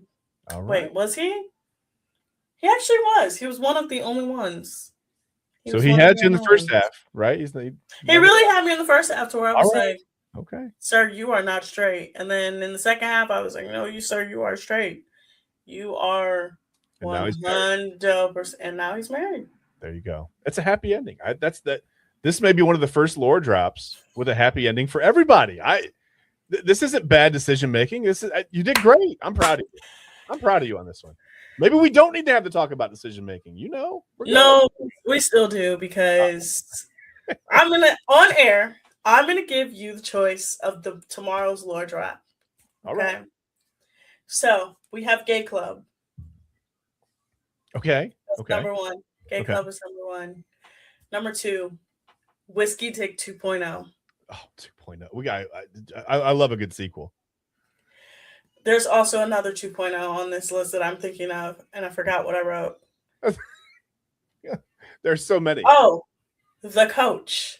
All right. Wait, was he? He actually was. He was one of the only ones. So he had you in the first half, right? He really had me in the first half to where I was like, okay, sir, you are not straight. And then in the second half, I was like, no, you are straight. You are 100%. And now he's married. There you go. It's a happy ending. This may be one of the first lore drops with a happy ending for everybody. This isn't bad decision making. You did great. I'm proud of you. I'm proud of you on this one. Maybe we don't need to have to talk about decision making. No, we still do because I'm gonna give you the choice of tomorrow's lore drop. Okay. All right. So we have Gay Club. Okay. That's number 1. Gay Club is number 1. Number 2, Whiskey Dick 2.0. Oh, 2.0. I love a good sequel. There's also another 2.0 on this list that I'm thinking of, and I forgot what I wrote. There's so many. Oh, The Coach.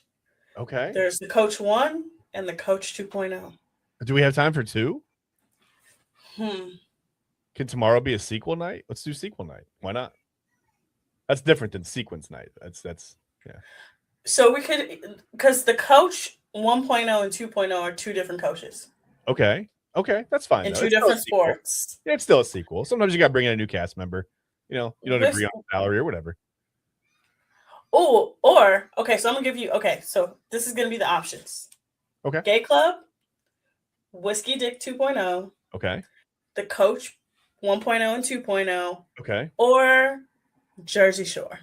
Okay. There's The Coach 1 and The Coach 2.0. Do we have time for 2? Can tomorrow be a sequel night? Let's do sequel night. Why not? That's different than sequence night. That's yeah. So we could, because The Coach 1.0 and 2.0 are 2 different coaches. Okay, that's fine. And 2 different sports. Yeah, it's still a sequel. Sometimes you got to bring in a new cast member. You don't agree on salary or whatever. Oh, or okay, so I'm gonna give you. Okay, so this is gonna be the options. Okay. Gay Club, Whiskey Dick 2.0. Okay. The Coach 1.0 and 2.0. Okay. Or Jersey Shore.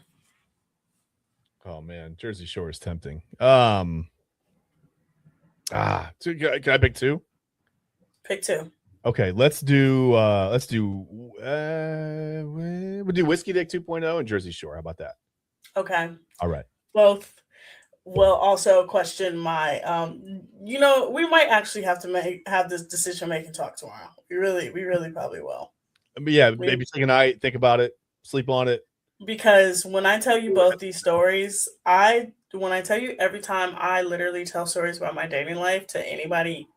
Oh man, Jersey Shore is tempting. Can I pick two? Pick two. Okay, we'll do Whiskey Dick 2.0 and Jersey Shore. How about that? Okay. All right. Both will also question my we might actually have to have this decision making talk tomorrow. We really probably will. But yeah, maybe take a night, think about it, sleep on it. Because when I tell you both these stories, when I tell you every time I literally tell stories about my dating life to anybody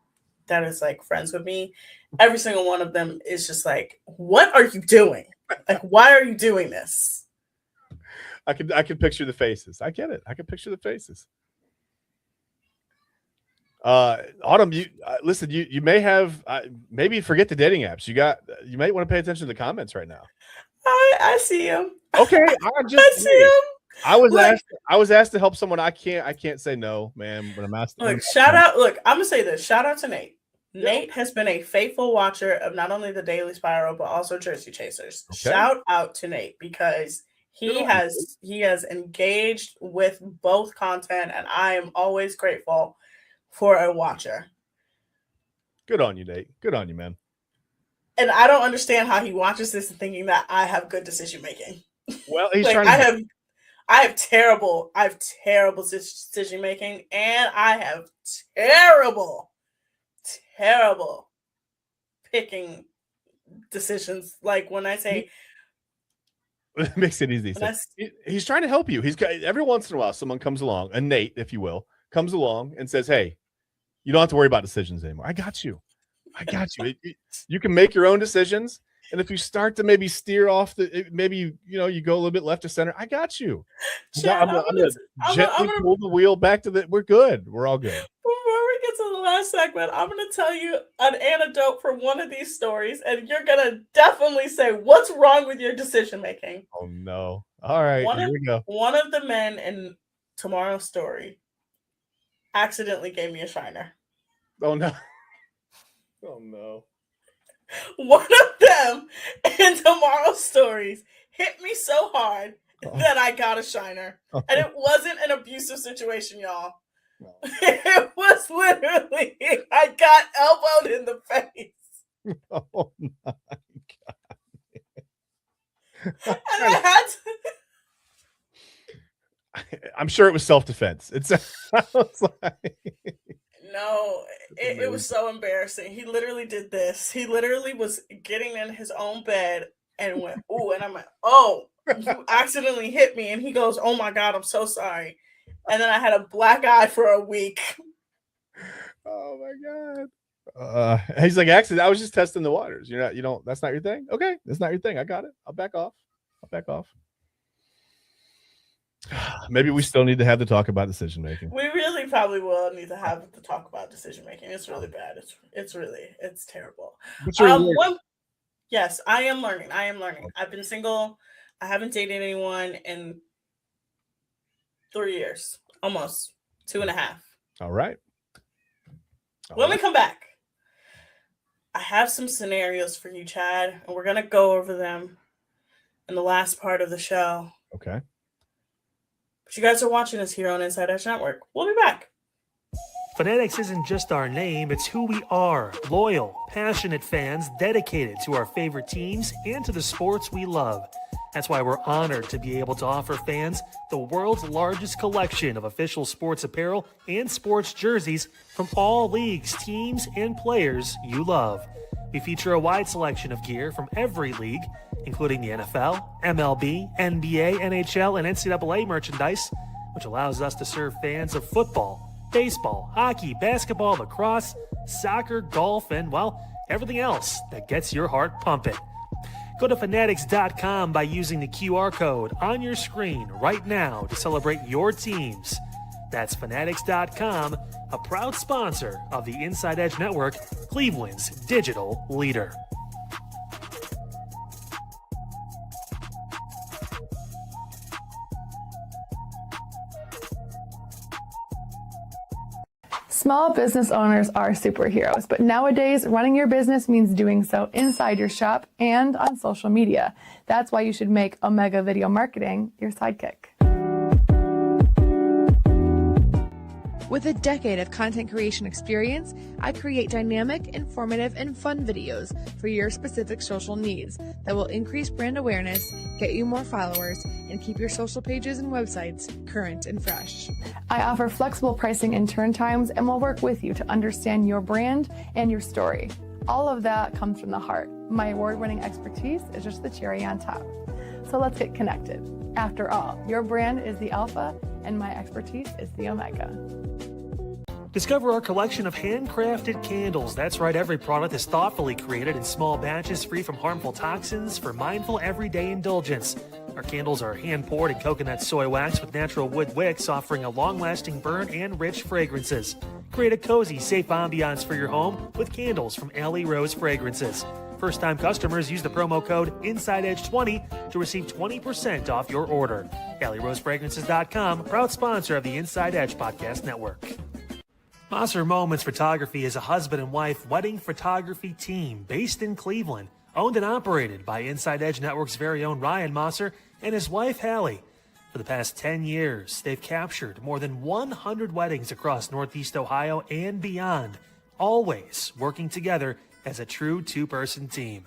that is like friends with me, every single one of them is just like, what are you doing? Like, why are you doing this? I can picture the faces. I get it. I can picture the faces. Autumn, listen. You may have maybe forget the dating apps. You might want to pay attention to the comments right now. I see him. Okay, I see him. I was asked to help someone. I can't say no, man. When I'm asked. Look, I'm gonna say this. Shout out to Nate. Nate has been a faithful watcher of not only the Daily Spiral but also Jersey Chasers. Okay. Shout out to Nate because he has engaged with both content, and I am always grateful for a watcher. Good on you, Nate. Good on you, man. And I don't understand how he watches this and thinking that I have good decision making. Well, he's trying to. I have terrible decision making, and I have terrible picking decisions. Like when I say, it makes it easy. He's trying to help you. Every once in a while, someone comes along, a Nate, if you will, comes along and says, "Hey, you don't have to worry about decisions anymore. I got you. You can make your own decisions." And if you start to maybe steer off maybe you go a little bit left to center, I got you. Chad, I'm gonna gently pull the wheel back to we're good. We're all good. Before we get to the last segment, I'm gonna tell you an anecdote from one of these stories, and you're gonna definitely say, "What's wrong with your decision making?" Oh no! All right, here we go. One of the men in tomorrow's story accidentally gave me a shiner. Oh no! Oh no! One of them in tomorrow's stories hit me so hard that I got a shiner. And it wasn't an abusive situation, y'all. It was literally, I got elbowed in the face. Oh my God. And I had to... I'm sure it was self-defense. It sounds like... No, it was so embarrassing. He literally did this. He literally was getting in his own bed and went, "Ooh," and I'm like, "Oh, you accidentally hit me." And he goes, "Oh my God, I'm so sorry." And then I had a black eye for a week. Oh my God. He's like, "Accident. I was just testing the waters. That's not your thing. Okay, that's not your thing. I got it. I'll back off. Maybe we still need to have the talk about decision making. We really probably will need to have the talk about decision making. It's really bad. It's terrible. Yes, I am learning. I've been single. I haven't dated anyone in 3 years, almost 2.5. All right. When we come back, I have some scenarios for you, Chad, and we're gonna go over them in the last part of the show. Okay. But you guys are watching us here on InsideEdge Network. We'll be back. Fanatics isn't just our name, it's who we are. Loyal, passionate fans dedicated to our favorite teams and to the sports we love. That's why we're honored to be able to offer fans the world's largest collection of official sports apparel and sports jerseys from all leagues, teams, and players you love. We feature a wide selection of gear from every league, including the NFL, MLB, NBA, NHL, and NCAA merchandise, which allows us to serve fans of football, baseball, hockey, basketball, lacrosse, soccer, golf, and, well, everything else that gets your heart pumping. Go to fanatics.com by using the QR code on your screen right now to celebrate your teams. That's fanatics.com, a proud sponsor of the Inside Edge Network, Cleveland's digital leader. Small business owners are superheroes, but nowadays running your business means doing so inside your shop and on social media. That's why you should make Omega Video Marketing your sidekick. With a decade of content creation experience, I create dynamic, informative, and fun videos for your specific social needs that will increase brand awareness, get you more followers, and keep your social pages and websites current and fresh. I offer flexible pricing and turn times and will work with you to understand your brand and your story. All of that comes from the heart. My award-winning expertise is just the cherry on top. So let's get connected. After all, your brand is the alpha and my expertise is the omega. Discover our collection of handcrafted candles. That's right, every product is thoughtfully created in small batches free from harmful toxins for mindful everyday indulgence. Our candles are hand-poured in coconut soy wax with natural wood wicks, offering a long-lasting burn and rich fragrances. Create a cozy, safe ambiance for your home with candles from Alley Rose Fragrances. First-time customers use the promo code InsideEdge20 to receive 20% off your order. AlleyRoseFragrances.com, proud sponsor of the Inside Edge Podcast Network. Mosser Moments Photography is a husband and wife wedding photography team based in Cleveland, owned and operated by Inside Edge Network's very own Ryan Mosser and his wife, Hallie. For the past 10 years, they've captured more than 100 weddings across Northeast Ohio and beyond, always working together as a true two-person team.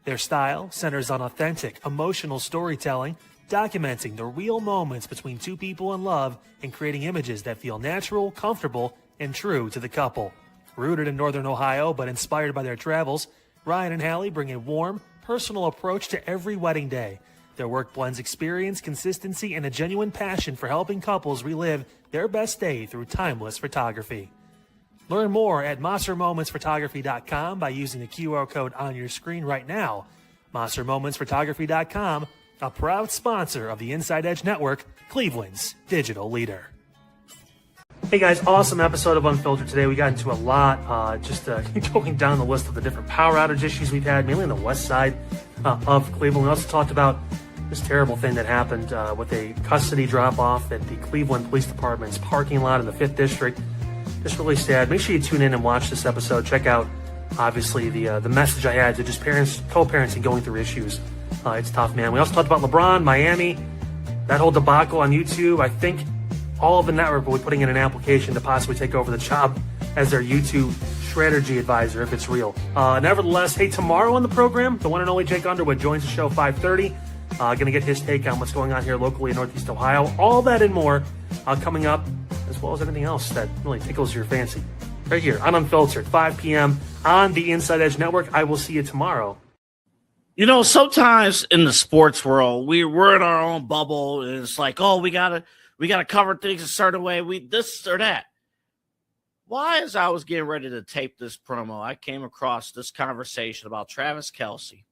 Their style centers on authentic, emotional storytelling, documenting the real moments between two people in love and creating images that feel natural, comfortable, and true to the couple. Rooted in Northern Ohio but inspired by their travels, Ryan and Hallie bring a warm, personal approach to every wedding day. Their work blends experience, consistency, and a genuine passion for helping couples relive their best day through timeless photography. Learn more at MosserMomentsPhotography.com by using the QR code on your screen right now. MosserMomentsPhotography.com, a proud sponsor of the Inside Edge Network, Cleveland's digital leader. Hey guys, awesome episode of Unfiltered today. We got into a lot, just going down the list of the different power outage issues we've had, mainly on the west side of Cleveland. We also talked about this terrible thing that happened with a custody drop-off at the Cleveland Police Department's parking lot in the 5th District. Just really sad. Make sure you tune in and watch this episode. Check out, obviously, the message I had to just parents, co-parenting, going through issues. It's tough, man. We also talked about LeBron, Miami, that whole debacle on YouTube. I think all of the network will be putting in an application to possibly take over the job as their YouTube strategy advisor, if it's real. Nevertheless, hey, tomorrow on the program, the one and only Jake Underwood joins the show 5:30. Going to get his take on what's going on here locally in Northeast Ohio. All that and more coming up, as well as anything else that really tickles your fancy. Right here on Unfiltered, 5 p.m. on the Inside Edge Network. I will see you tomorrow. You know, sometimes in the sports world, we're in our own bubble, and it's like, oh, we gotta cover things a certain way. We this or that. Why, as I was getting ready to tape this promo, I came across this conversation about Travis Kelce.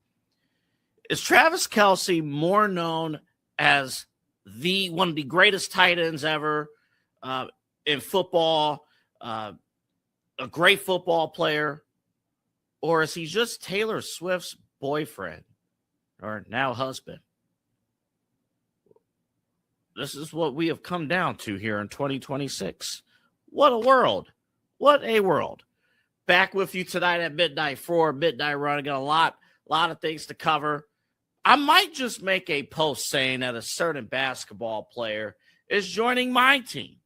Is Travis Kelce more known as one of the greatest tight ends ever in football, a great football player, or is he just Taylor Swift's boyfriend or now husband? This is what we have come down to here in 2026. What a world. What a world. Back with you tonight at midnight for Midnight Run. I got a lot of things to cover. I might just make a post saying that a certain basketball player is joining my team.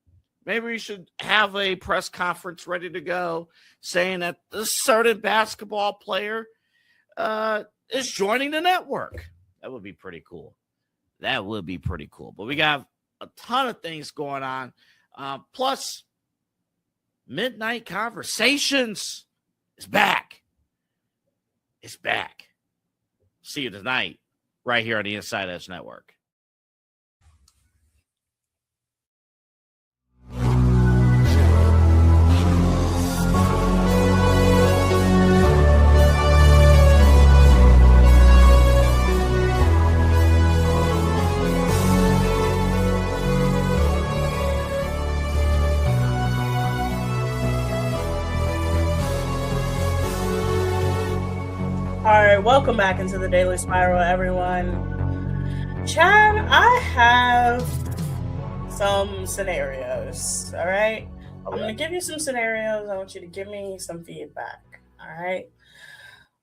Maybe we should have a press conference ready to go saying that this certain basketball player is joining the network. That would be pretty cool. That would be pretty cool. But we got a ton of things going on. Plus, Midnight Conversations is back. It's back. See you tonight right here on the Inside Edge Network. All right, welcome back into the Daily Spiral, everyone. Chad, I have some scenarios, all right? I'm going to give you some scenarios. I want you to give me some feedback, all right?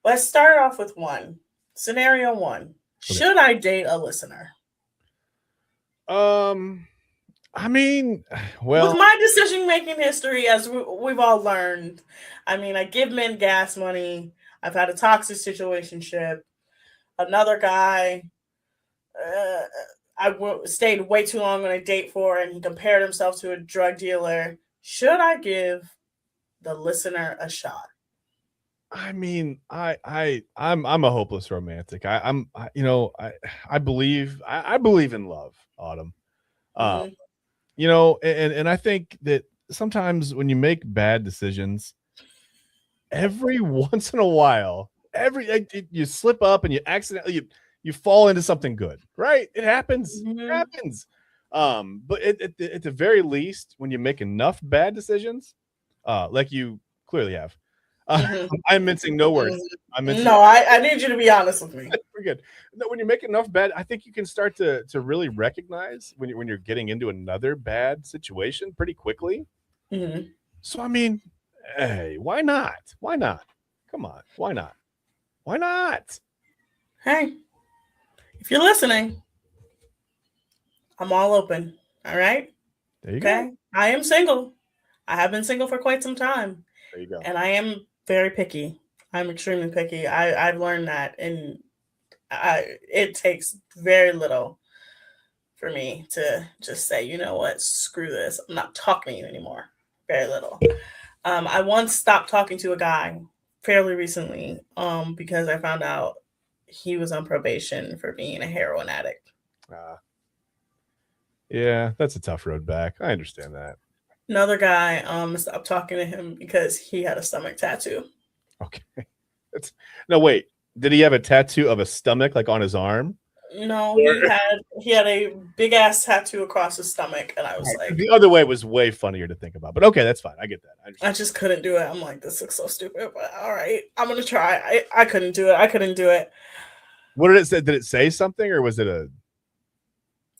Let's start off with one. Scenario one. Okay. Should I date a listener? I I mean, With my decision-making history, as we've all learned, I mean, I give men gas money. I've had a toxic situationship. Another guy, stayed way too long on a date for, and he compared himself to a drug dealer. Should I give the listener a shot? I mean, I'm a hopeless romantic. I believe in love, Autumn. Mhm. And I think that sometimes when you make bad decisions, every once in a while, you slip up and you accidentally you fall into something good, right? It happens. Mhm. It happens. But at the very least, when you make enough bad decisions, like you clearly have, Mhm. I'm mincing no words. No, I need you to be honest with me. We're good. No, when you make enough bad, I think you can start to really recognize when you're getting into another bad situation pretty quickly. Mhm. So I mean, hey, why not? Why not? Come on, why not? Why not? Hey, if you're listening, I'm all open. All right. There you Okay. go. I am single. I have been single for quite some time. There you go. And I am very picky. I'm extremely picky. I've learned that, and it takes very little for me to just say, you know what, screw this. I'm not talking to you anymore. Very little. I once stopped talking to a guy fairly recently because I found out he was on probation for being a heroin addict. Yeah, that's a tough road back. I understand that. Another guy stopped talking to him because he had a stomach tattoo. Okay. No, wait. Did he have a tattoo of a stomach like on his arm? No, he had a big ass tattoo across his stomach, and I was like, The other way was way funnier to think about. But okay, that's fine. I get that. I just couldn't do it. I'm like, this looks so stupid, but all right, I'm gonna try. I couldn't do it. I couldn't do it. What did it say? Did it say something, or was it a?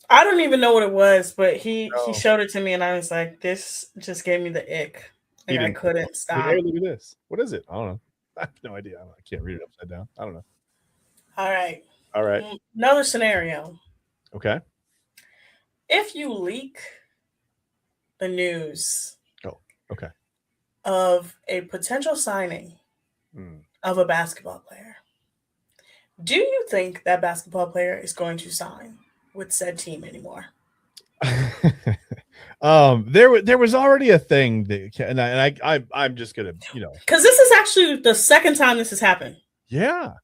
I don't even know what it was, but he showed it to me, and I was like, this just gave me the ick. Like, I couldn't stop. Hey, look at this. What is it? I don't know. I have no idea. I can't read it upside down. I don't know. All right. All right. Another scenario. Okay. If you leak the news okay, of a potential signing of a basketball player, do you think that basketball player is going to sign with said team anymore? There was already a thing that, I'm just gonna, because this is actually the second time this has happened. Yeah.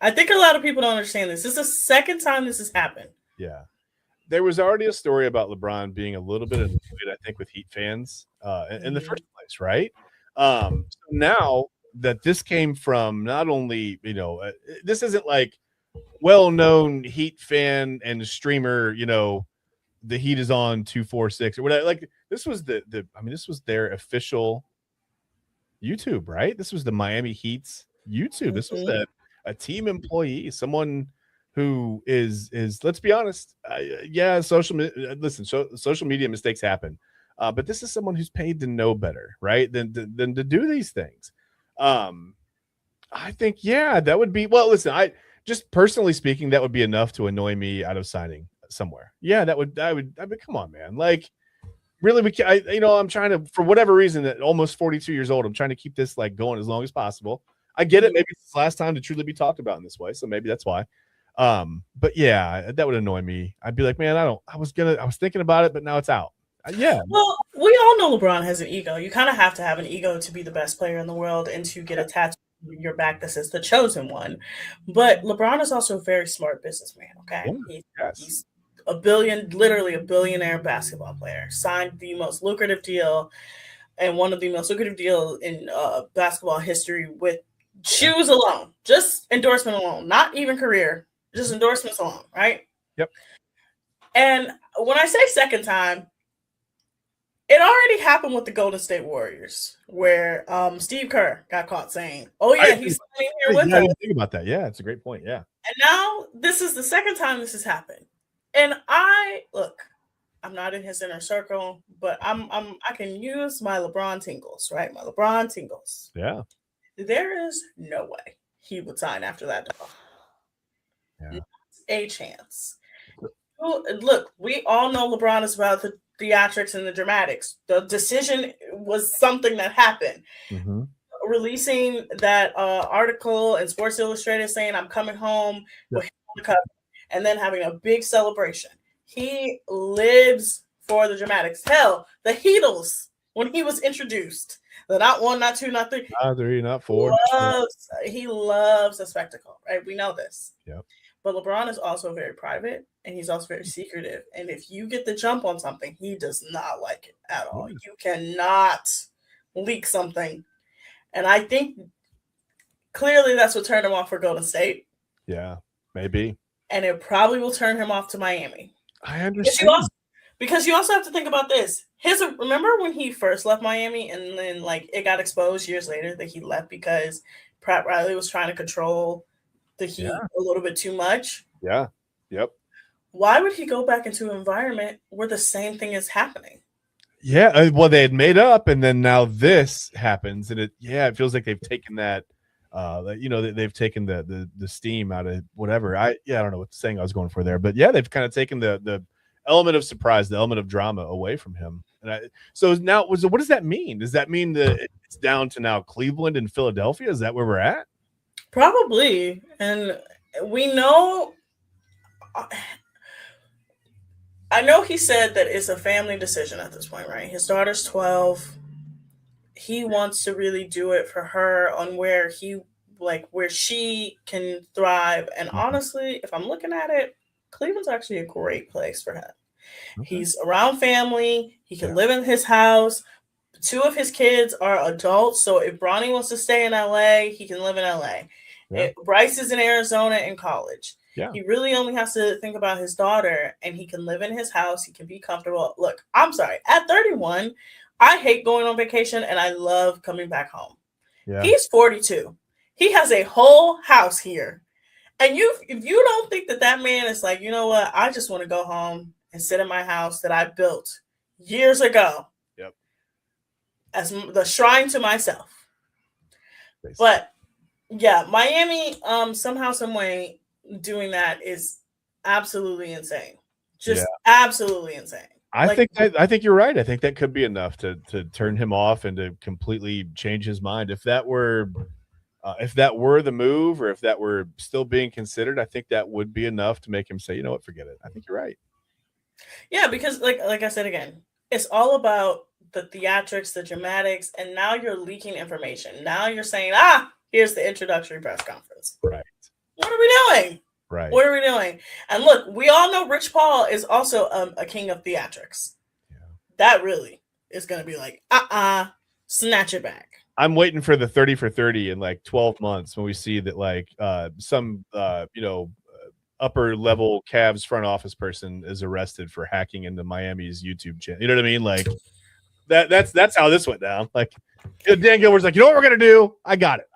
I think a lot of people don't understand this. This is the second time this has happened. Yeah. There was already a story about LeBron being a little bit annoyed, I think, with Heat fans in the first place, right? So now that this came from not only, this isn't like well-known Heat fan and streamer, the Heat is on 246 or whatever. Like this was this was their official YouTube, right? This was the Miami Heat's YouTube. This was a team employee, someone who is let's be honest, social media mistakes happen, but this is someone who's paid to know better, right, than to do these things. I think that would be, well, listen, I just personally speaking, that would be enough to annoy me out of signing somewhere. I would come on, man, like really, I'm trying to, for whatever reason, at almost 42 years old, I'm trying to keep this like going as long as possible. I get it. Maybe it's the last time to truly be talked about in this way. So maybe that's why. But yeah, that would annoy me. I'd be like, man, I was thinking about it, but now it's out. Well, we all know LeBron has an ego. You kind of have to have an ego to be the best player in the world and to get a tattoo on your back that says the chosen one. But LeBron is also a very smart businessman. Okay. He's literally a billionaire basketball player, signed the most lucrative deal and one of the most lucrative deals in basketball history with shoes alone, just endorsement alone, not even career, just endorsements alone, right? Yep. And when I say second time, it already happened with the Golden State Warriors, where Steve Kerr got caught saying, "Oh yeah, he's playing here with us." I didn't think about that. Yeah, it's a great point. Yeah. And now this is the second time this has happened. And I'm not in his inner circle, but I can use my LeBron tingles, right? My LeBron tingles. Yeah. There is no way he would sign after that. Yeah. Not a chance. Look, we all know LeBron is about the theatrics and the dramatics. The decision was something that happened. Mm-hmm. Releasing that article in Sports Illustrated saying I'm coming home with him on the cover, and then having a big celebration. He lives for the dramatics. Hell, the Heatles, when he was introduced, the not one, not two, not three, not three, not four. He loves a spectacle, right? We know this. Yep. But LeBron is also very private, and he's also very secretive. And if you get the jump on something, he does not like it at all. You cannot leak something. And I think clearly that's what turned him off for Golden State. Yeah, maybe. And it probably will turn him off to Miami. I understand. Because you also have to think about this. Remember when he first left Miami, and then like it got exposed years later that he left because Pat Riley was trying to control the Heat a little bit too much? Yeah. Yep. Why would he go back into an environment where the same thing is happening? Yeah, well, they had made up, and then now this happens, and it feels like they've taken that, they've taken the steam out of whatever. I don't know what saying I was going for there, but yeah, they've kind of taken the element of surprise, the element of drama away from him. And so now, what does that mean? Does that mean that it's down to now Cleveland and Philadelphia? Is that where we're at? Probably, and we know. I know he said that it's a family decision at this point, right? His daughter's 12. He wants to really do it for her on where she can thrive. And honestly, if I'm looking at it, Cleveland's actually a great place for him. Okay. He's around family. He can live in his house. 2 of his kids are adults. So if Bronny wants to stay in LA, he can live in LA. Yeah. Bryce is in Arizona in college. Yeah. He really only has to think about his daughter, and he can live in his house. He can be comfortable. Look, I'm sorry. At 31, I hate going on vacation, and I love coming back home. Yeah. He's 42. He has a whole house here. And if you don't think that man is like, you know what, I just want to go home and sit in my house that I built years ago. Yep. As the shrine to myself. Basically. But yeah, Miami, somehow, some way, doing that is absolutely insane. Just absolutely insane. I think you're right. I think that could be enough to turn him off and to completely change his mind. If that were the move, or if that were still being considered, I think that would be enough to make him say, you know what, forget it. I think you're right. Yeah, because like I said again, it's all about the theatrics, the dramatics, and now you're leaking information. Now you're saying, here's the introductory press conference. Right. What are we doing? Right. What are we doing? And look, we all know Rich Paul is also a king of theatrics. Yeah. That really is going to be like, snatch it back. I'm waiting for the 30 for 30 in like 12 months when we see that like some upper level Cavs front office person is arrested for hacking into Miami's YouTube channel. You know what I mean? Like that's how this went down. Like Dan Gilbert's like, you know what we're gonna do? I got it.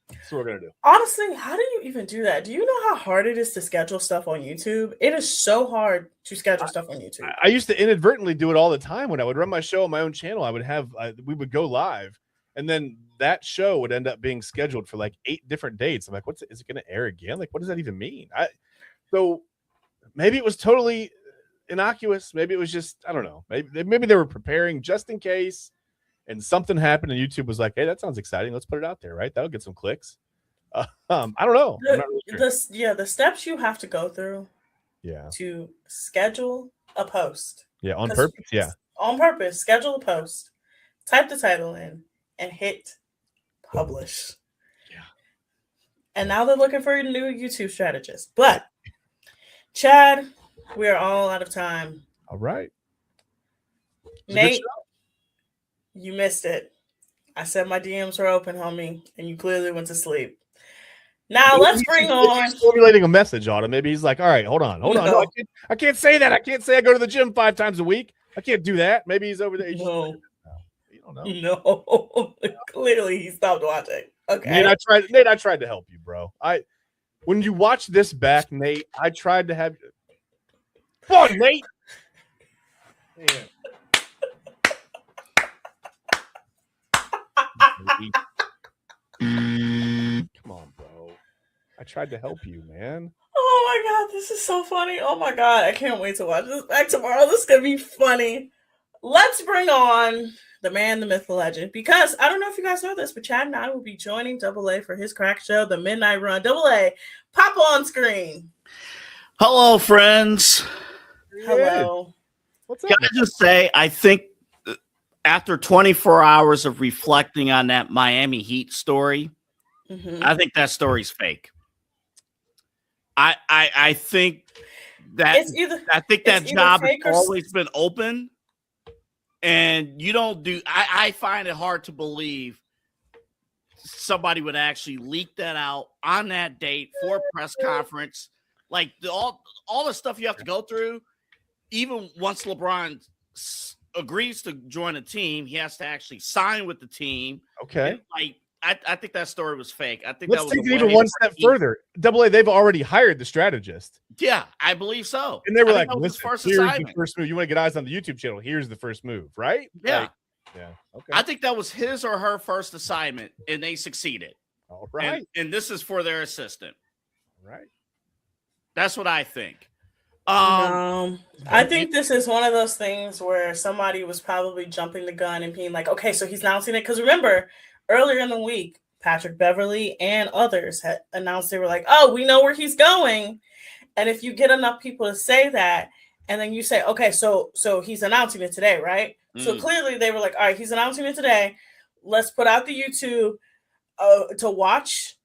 That's what we're gonna do. Honestly, how do you even do that? Do you know how hard it is to schedule stuff on YouTube? It is so hard to schedule stuff on YouTube. I used to inadvertently do it all the time when I would run my show on my own channel. I would have we would go live, and then that show would end up being scheduled for like 8 different dates. I'm like, is it going to air again? Like, what does that even mean? So maybe it was totally innocuous. Maybe it was just, I don't know. Maybe they were preparing just in case, and something happened, and YouTube was like, hey, that sounds exciting. Let's put it out there, right? That'll get some clicks. I don't know. I'm not really sure. The steps you have to go through to schedule a post. Yeah, on purpose. Yeah. On purpose. Schedule a post. Type the title in and hit publish. Yeah. And now they're looking for a new YouTube strategist. But Chad, we are all out of time. All right. Nate, you missed it. I said my DMs were open, homie, and you clearly went to sleep. Now let's bring on. He's formulating a message on him. Maybe he's like, all right, hold on. No, I can't say that. I can't say I go to the gym 5 times a week. I can't do that. Maybe he's over there. No. You don't know. No. Clearly he stopped watching. Okay. Nate, I tried to help you, bro. When you watch this back, Nate, I tried to have you. Come on, Nate. Yeah. Come on, bro. I tried to help you, man. Oh my God, Oh, this is so funny. Oh my God. I can't wait to watch this back tomorrow. This is going to be funny. Let's bring on the man, the myth, the legend. Because I don't know if you guys know this, but Chad and I will be joining Double A for his crack show, The Midnight Run. Double A, pop on screen. Hello, friends. Hello. What's up? Can I just say, I think after 24 hours of reflecting on that Miami Heat story, I think that story's fake. I think that that job has always been open, and you don't do. I find it hard to believe somebody would actually leak that out on that date for a press conference. Like all the stuff you have to go through, even once LeBron agrees to join a team, he has to actually sign with the team. Okay. And I think that story was fake. I think Let's that was take it even one step further. Double A, they've already hired the strategist. Yeah, I believe so. And they were like, that was his listen, first here's assignment. the first move. You want to get eyes on the YouTube channel? Here's the first move, right? Yeah. Like, yeah. Okay. I think that was his or her first assignment, and they succeeded. All right. And this is for their assistant. Right. That's what I think. I think this is one of those things where somebody was probably jumping the gun and being like, okay, so he's announcing it. Because remember, earlier in the week, Patrick Beverley and others had announced they were like, oh, we know where he's going. And if you get enough people to say that, and then you say, okay, so he's announcing it today, right? So clearly they were like, all right, he's announcing it today. Let's put out the YouTube to watch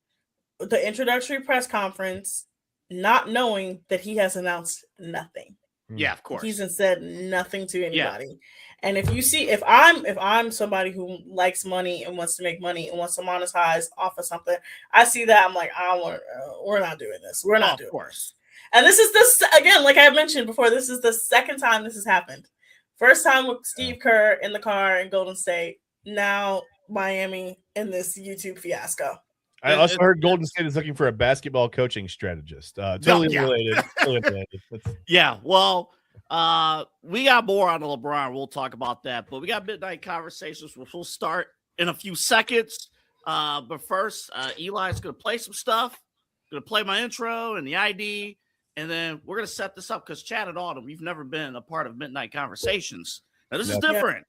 the introductory press conference, not knowing that he has announced nothing. Yeah, of course. He's said nothing to anybody. Yeah. And if I'm somebody who likes money and wants to make money and wants to monetize off of something, I see that, I'm like, I don't want. We're not doing this. We're not doing this. And this is again, like I mentioned before, this is the second time this has happened. First time with Steve Kerr in the car in Golden State. Now Miami in this YouTube fiasco. I also heard Golden State is looking for a basketball coaching strategist. Totally related. Yeah, well, we got more on the LeBron. We'll talk about that. But we got Midnight Conversations, which we'll start in a few seconds. But first, Eli's going to play some stuff. Going to play my intro and the ID. And then we're going to set this up because Chad and Autumn, you've never been a part of Midnight Conversations. Now, this is different.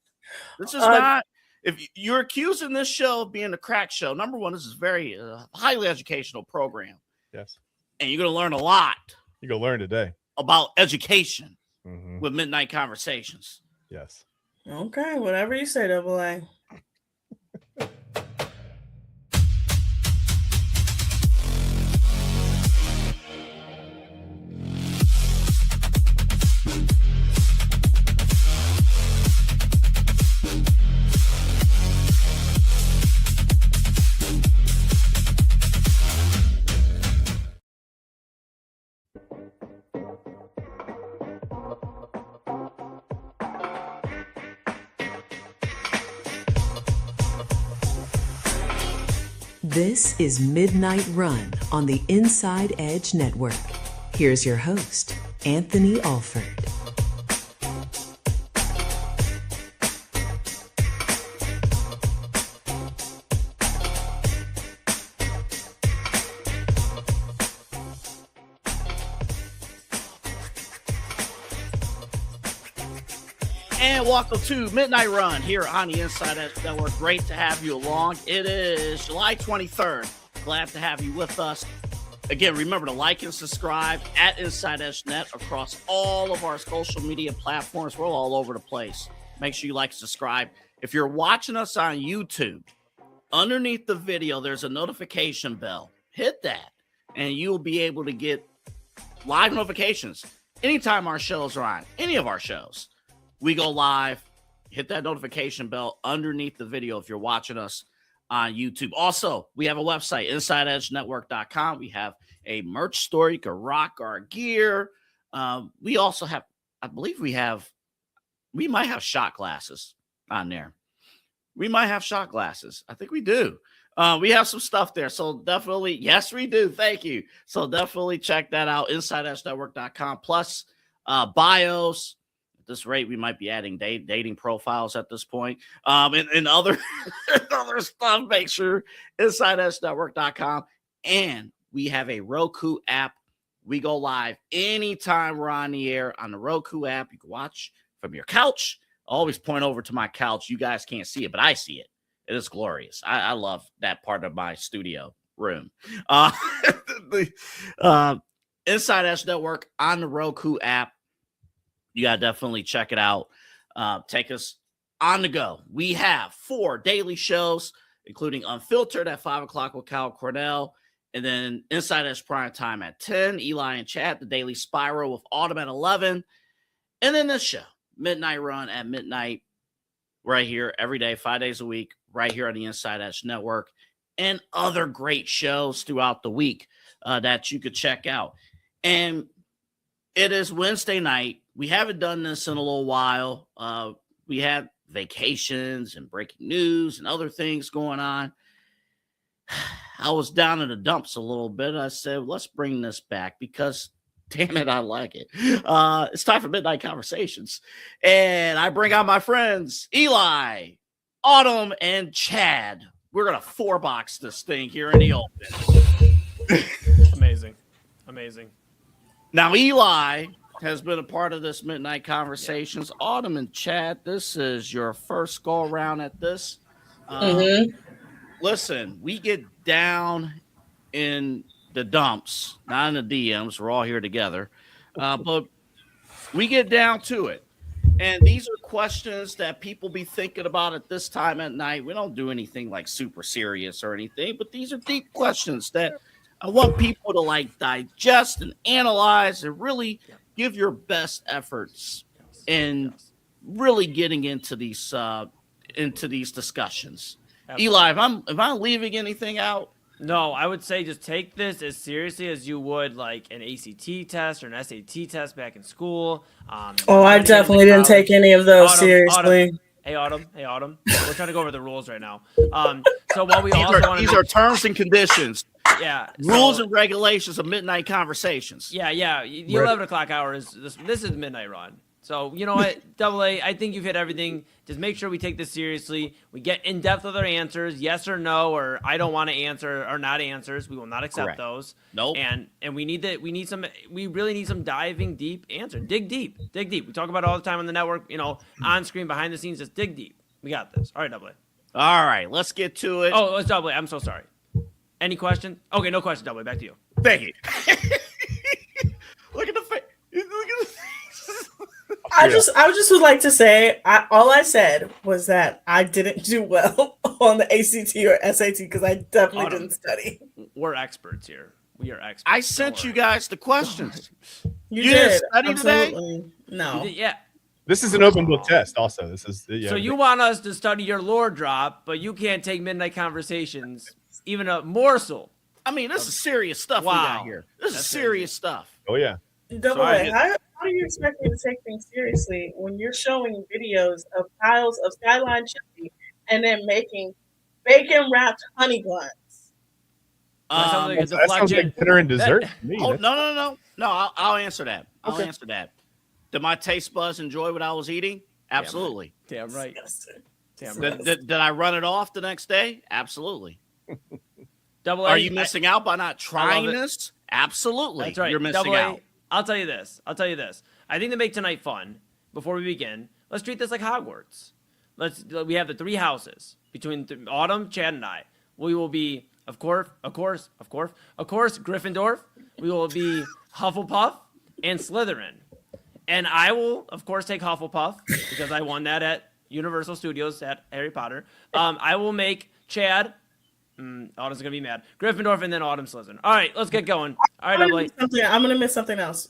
This is not. If you're accusing this show of being a crack show, number one, this is very highly educational program. Yes. And you're going to learn a lot. You're going to learn today about education with Midnight Conversations. Yes. Okay. Whatever you say, Double A. This is Midnight Run on the Inside Edge Network. Here's your host, Anthony Alford. And welcome to Midnight Run here on the Inside Edge Network. Great to have you along. It is July 23rd. Glad to have you with us. Again, remember to like and subscribe at Inside Edge Net across all of our social media platforms. We're all over the place. Make sure you like and subscribe. If you're watching us on YouTube, underneath the video, there's a notification bell. Hit that, and you'll be able to get live notifications anytime our shows are on, any of our shows. We go live. Hit that notification bell underneath the video if you're watching us on YouTube. Also, we have a website, InsideEdgeNetwork.com. We have a merch store. You can rock our gear. We also have, I believe we might have shot glasses on there. We might have shot glasses. I think we do. We have some stuff there. So definitely, yes, we do. Thank you. So definitely check that out, InsideEdgeNetwork.com. Plus bios. At this rate, we might be adding dating profiles at this point. And other, other stuff, make sure InsideEdgeNetwork.com. And we have a Roku app We go live anytime we're on the air on the Roku app. You can watch from your couch. I always point over to my couch. You guys can't see it, but I see it. It is glorious. I love that part of my studio room. Inside Edge Network on the Roku app. You got to definitely check it out. Take us on the go. We have 4 daily shows, including Unfiltered at 5 o'clock with Kyle Cornell. And then Inside Edge Primetime at 10. Eli and Chad, the Daily Spiral with Autumn at 11. And then this show, Midnight Run at midnight, right here every day, 5 days a week, right here on the Inside Edge Network, and other great shows throughout the week that you could check out. And it is Wednesday night. We haven't done this in a little while. We had vacations and breaking news and other things going on. I was down in the dumps a little bit. I said, let's bring this back because, damn it, I like it. It's time for Midnight Conversations. And I bring out my friends, Eli, Autumn, and Chad. We're going to 4-box this thing here in the open. Amazing. Now, Eli has been a part of this Midnight Conversations. Yeah. Autumn and Chad, this is your first go around at this. Listen, we get down in the dumps, not in the DMs. We're all here together. But we get down to it. And these are questions that people be thinking about at this time at night. We don't do anything like super serious or anything, but these are deep questions that I want people to like digest and analyze and really give your best efforts in really getting into these discussions. Absolutely. Eli, if I'm leaving anything out? No, I would say just take this as seriously as you would like an ACT test or an SAT test back in school. I definitely didn't take any of those seriously. Autumn. We're trying to go over the rules right now. So while we these are terms and conditions. Yeah. Rules and regulations of Midnight Conversations. Yeah. The 11 o'clock hour is this is Midnight Run. So, you know what, Double A, I think you've hit everything. Just make sure we take this seriously. We get in depth with our answers, yes or no, or I don't want to answer or not answers. We will not accept those. Nope. And we really need some diving deep answer. Dig deep. We talk about it all the time on the network, on screen, behind the scenes, just dig deep. We got this. All right, Double A. All right, let's get to it. Oh, it's Double A. I'm so sorry. Any question? Okay, no question, Double A. Back to you. Thank you. Look at the face. I just would like to say, all I said was that I didn't do well on the ACT or SAT because I definitely didn't study. We're experts here. We are experts. I sent you guys the questions. You did study absolutely. Today? No. Yeah. This is an open book test. Also, this is So you want us to study your lore drop, but you can't take Midnight Conversations, even a morsel. I mean, this is serious stuff we got here. This is serious stuff. Oh yeah. Double A, how do you expect me to take things seriously when you're showing videos of piles of Skyline chili and then making bacon wrapped honey buns? That sounds like dinner and dessert to me. Oh, no. I'll answer that. I'll answer that. Did my taste buds enjoy what I was eating? Absolutely. Damn right. Did I run it off the next day? Absolutely. Double A, are you missing out by not trying this? Absolutely. That's right. You're missing out. I'll tell you this. I think to make tonight fun, before we begin, let's treat this like Hogwarts. We have the 3 houses between Autumn, Chad, and I. We will be, of course, Gryffindor. We will be Hufflepuff and Slytherin. And I will, of course, take Hufflepuff because I won that at Universal Studios at Harry Potter. I will make Chad. Autumn's gonna be mad. Gryffindor and then Autumn Slytherin. All right, let's get going. All right, I'm gonna miss something else.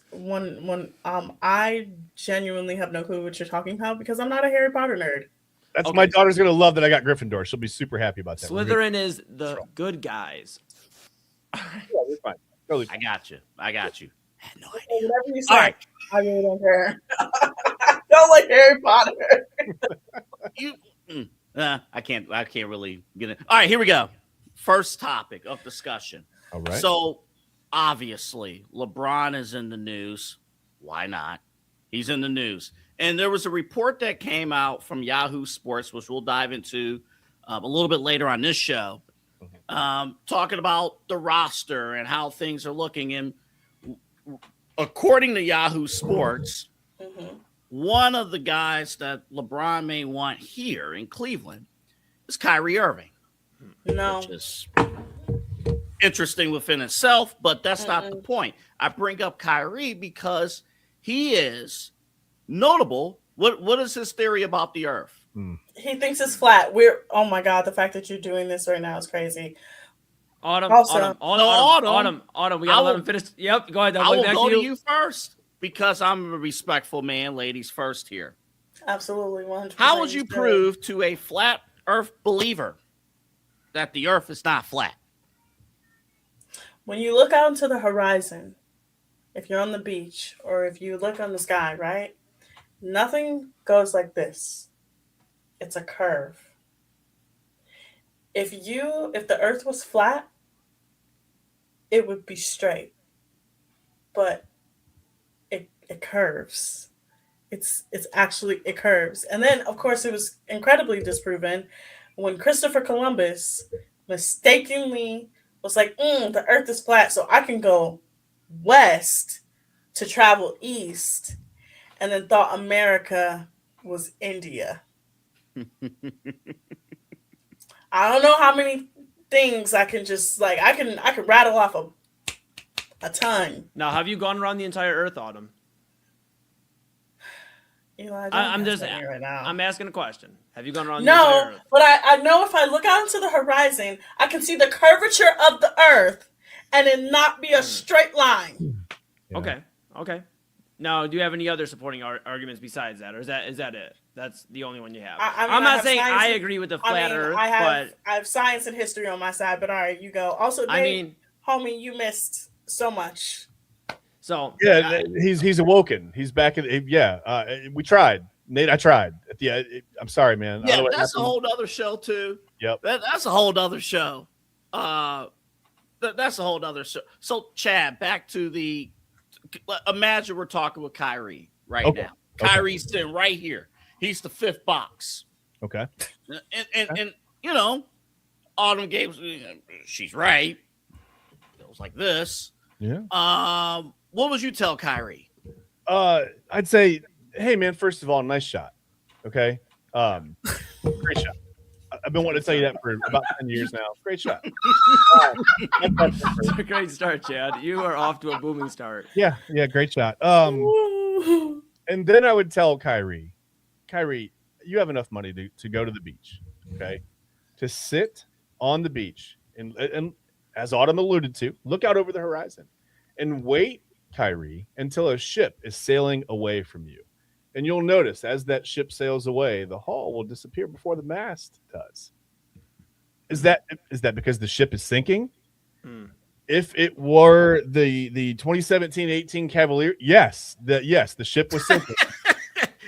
I genuinely have no clue what you're talking about because I'm not a Harry Potter nerd. That's my daughter's gonna love that I got Gryffindor. She'll be super happy about that. Slytherin is the good guys. Yeah, we're fine. Totally fine. I got you. I had no idea. Whatever you say, all right. I really don't care. Don't like Harry Potter. I can't really get it. All right, here we go. First topic of discussion. All right. So, obviously, LeBron is in the news. Why not? He's in the news. And there was a report that came out from Yahoo Sports, which we'll dive into a little bit later on this show, talking about the roster and how things are looking. And according to Yahoo Sports, one of the guys that LeBron may want here in Cleveland is Kyrie Irving. No. Which is interesting within itself, but that's not the point. I bring up Kyrie because he is notable. What is his theory about the earth? He thinks it's flat. Oh my God, the fact that you're doing this right now is crazy. Autumn. We gotta let him finish. Yep, go ahead. I will go to you first because I'm a respectful man. Ladies first here. Absolutely, 100%. How would you prove to a flat earth believer that the earth is not flat? When you look out into the horizon, if you're on the beach or if you look on the sky, right? Nothing goes like this. It's a curve. If the earth was flat, it would be straight. But it curves. It curves. And then of course it was incredibly disproven when Christopher Columbus mistakenly was like, the earth is flat, so I can go west to travel east, and then thought America was India. I don't know how many things I can just I can rattle off a ton. Now, have you gone around the entire Earth, Autumn? Eli, I'm asking a question. Have you gone around the No, entire Earth? but I know if I look out into the horizon, I can see the curvature of the Earth and it not be a straight line. Yeah. Okay. Now, do you have any other supporting arguments besides that, or is that it? That's the only one you have. I'm not saying I agree with the flat Earth, but I have science and history on my side. But all right, you go. Also, Dave, homie, you missed so much. So yeah, he's awoken. He's back in. We tried, Nate. I tried. I'm sorry, man. Yeah, that's a whole other show too. Yep, that's a whole other show. That's a whole other show. So, Chad, back to the. Imagine we're talking with Kyrie right now. Kyrie's sitting right here. He's the fifth box. Okay. And you know, Autumn gave. She's right. It was like this. Yeah. What would you tell Kyrie? I'd say, hey man, first of all, nice shot. Okay. Great shot. I've been wanting to tell you that for about 10 years now. Great shot. It's a great start, Chad. You are off to a booming start. Yeah, great shot. And then I would tell Kyrie, you have enough money to go to the beach, okay? To sit on the beach and as Autumn alluded to, look out over the horizon and wait, Kyrie, until a ship is sailing away from you. And you'll notice as that ship sails away, the hull will disappear before the mast does. Is that because the ship is sinking? If it were the 2017-18 Cavalier, yes, the ship was sinking.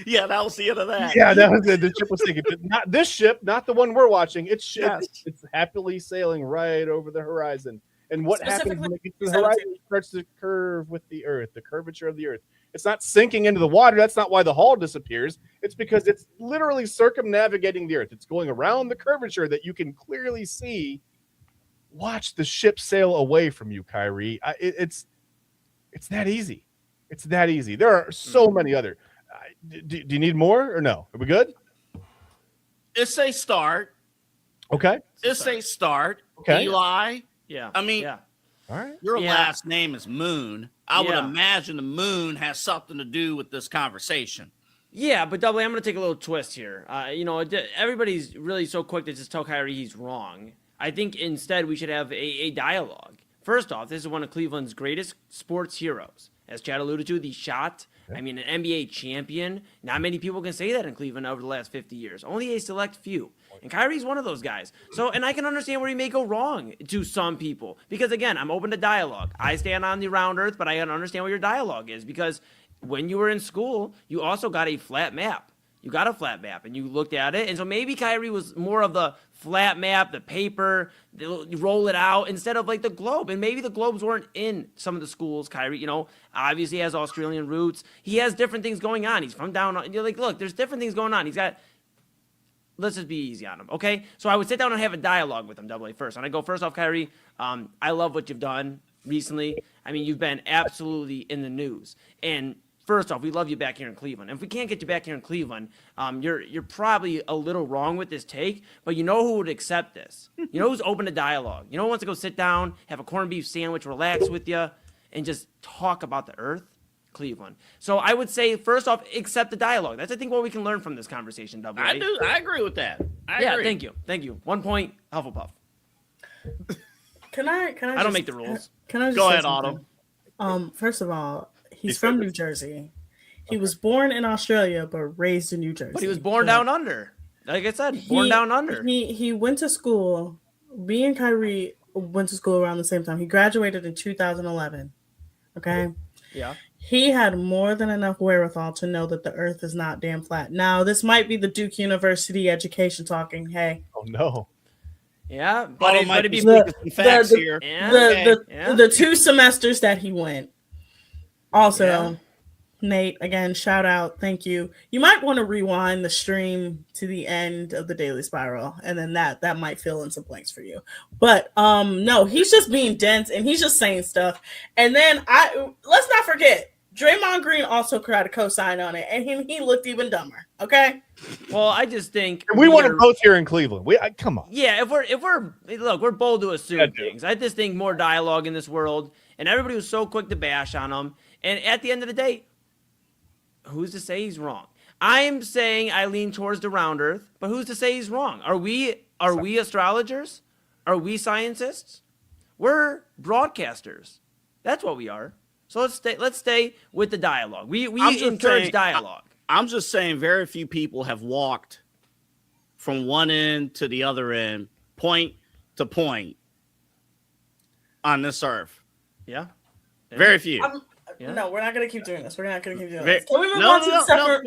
Yeah, that was the end of that. Yeah, that was the ship was sinking. But not this ship, not the one we're watching. It's happily sailing right over the horizon. And what happens when it gets to the horizon? It starts to curve with the earth, the curvature of the earth. It's not sinking into the water. That's not why the hull disappears. It's because it's literally circumnavigating the earth. It's going around the curvature that you can clearly see. Watch the ship sail away from you, Kyrie. It's that easy. It's that easy. There are so many other. Do you need more or no? Are we good? It's a start. Okay. It's a start. Okay. Eli. Yeah. I mean, yeah. All right. Your last name is Moon. I would imagine the moon has something to do with this conversation. Yeah, but Double, I'm going to take a little twist here. Everybody's really so quick to just tell Kyrie he's wrong. I think instead we should have a dialogue. First off, this is one of Cleveland's greatest sports heroes. As Chad alluded to, the shot. I mean, an NBA champion. Not many people can say that in Cleveland over the last 50 years. Only a select few. And Kyrie's one of those guys. So, and I can understand where he may go wrong to some people. Because, again, I'm open to dialogue. I stand on the round earth, but I can understand what your dialogue is. Because when you were in school, you also got a flat map. You got a flat map, and you looked at it. And so maybe Kyrie was more of the flat map, the paper, you roll it out, instead of like the globe. And maybe the globes weren't in some of the schools. Kyrie, obviously has Australian roots. He has different things going on. He's from down, look, there's different things going on. Let's just be easy on him, okay? So I would sit down and have a dialogue with him, Double A, first. And I go, first off, Kyrie, I love what you've done recently. I mean, you've been absolutely in the news. And first off, we love you back here in Cleveland. If we can't get you back here in Cleveland, you're probably a little wrong with this take, but you know who would accept this? You know who's open to dialogue? You know who wants to go sit down, have a corned beef sandwich, relax with you, and just talk about the earth? Cleveland. So I would say, first off, accept the dialogue. That's, I think, what we can learn from this conversation, Double A. I agree with that. I agree. Thank you. 1 point, Hufflepuff. Can I I don't make the rules. Can I just go say ahead, something? Autumn? First of all, he's from New Jersey. He was born in Australia, but raised in New Jersey. But he was born down under. Like I said, born down under. He went to school. Me and Kyrie went to school around the same time. He graduated in 2011. Okay? Yeah. He had more than enough wherewithal to know that the earth is not damn flat. Now, this might be the Duke University education talking. Hey. Oh, no. Yeah, but it'd be facts here. The 2 semesters that he went. Also, Yeah. Nate, again, shout out. Thank you. You might want to rewind the stream to the end of the Daily Spiral, and then that might fill in some blanks for you. But no, he's just being dense and he's just saying stuff. And then let's not forget, Draymond Green also tried a cosign on it, and he looked even dumber. Okay. Well, I just think we want them both here in Cleveland. Come on. Yeah, we're bold to assume things. I just think more dialogue in this world, and everybody was so quick to bash on him. And at the end of the day, who's to say he's wrong? I'm saying I lean towards the round earth, but who's to say he's wrong? Are we astrologers? Are we scientists? We're broadcasters. That's what we are. So let's stay with the dialogue. We encourage dialogue. I'm just saying very few people have walked from one end to the other end, point to point on this earth. Yeah. Very few. No, we're not going to keep doing this. We're not going to keep doing Very, this. Can we move on to the separate?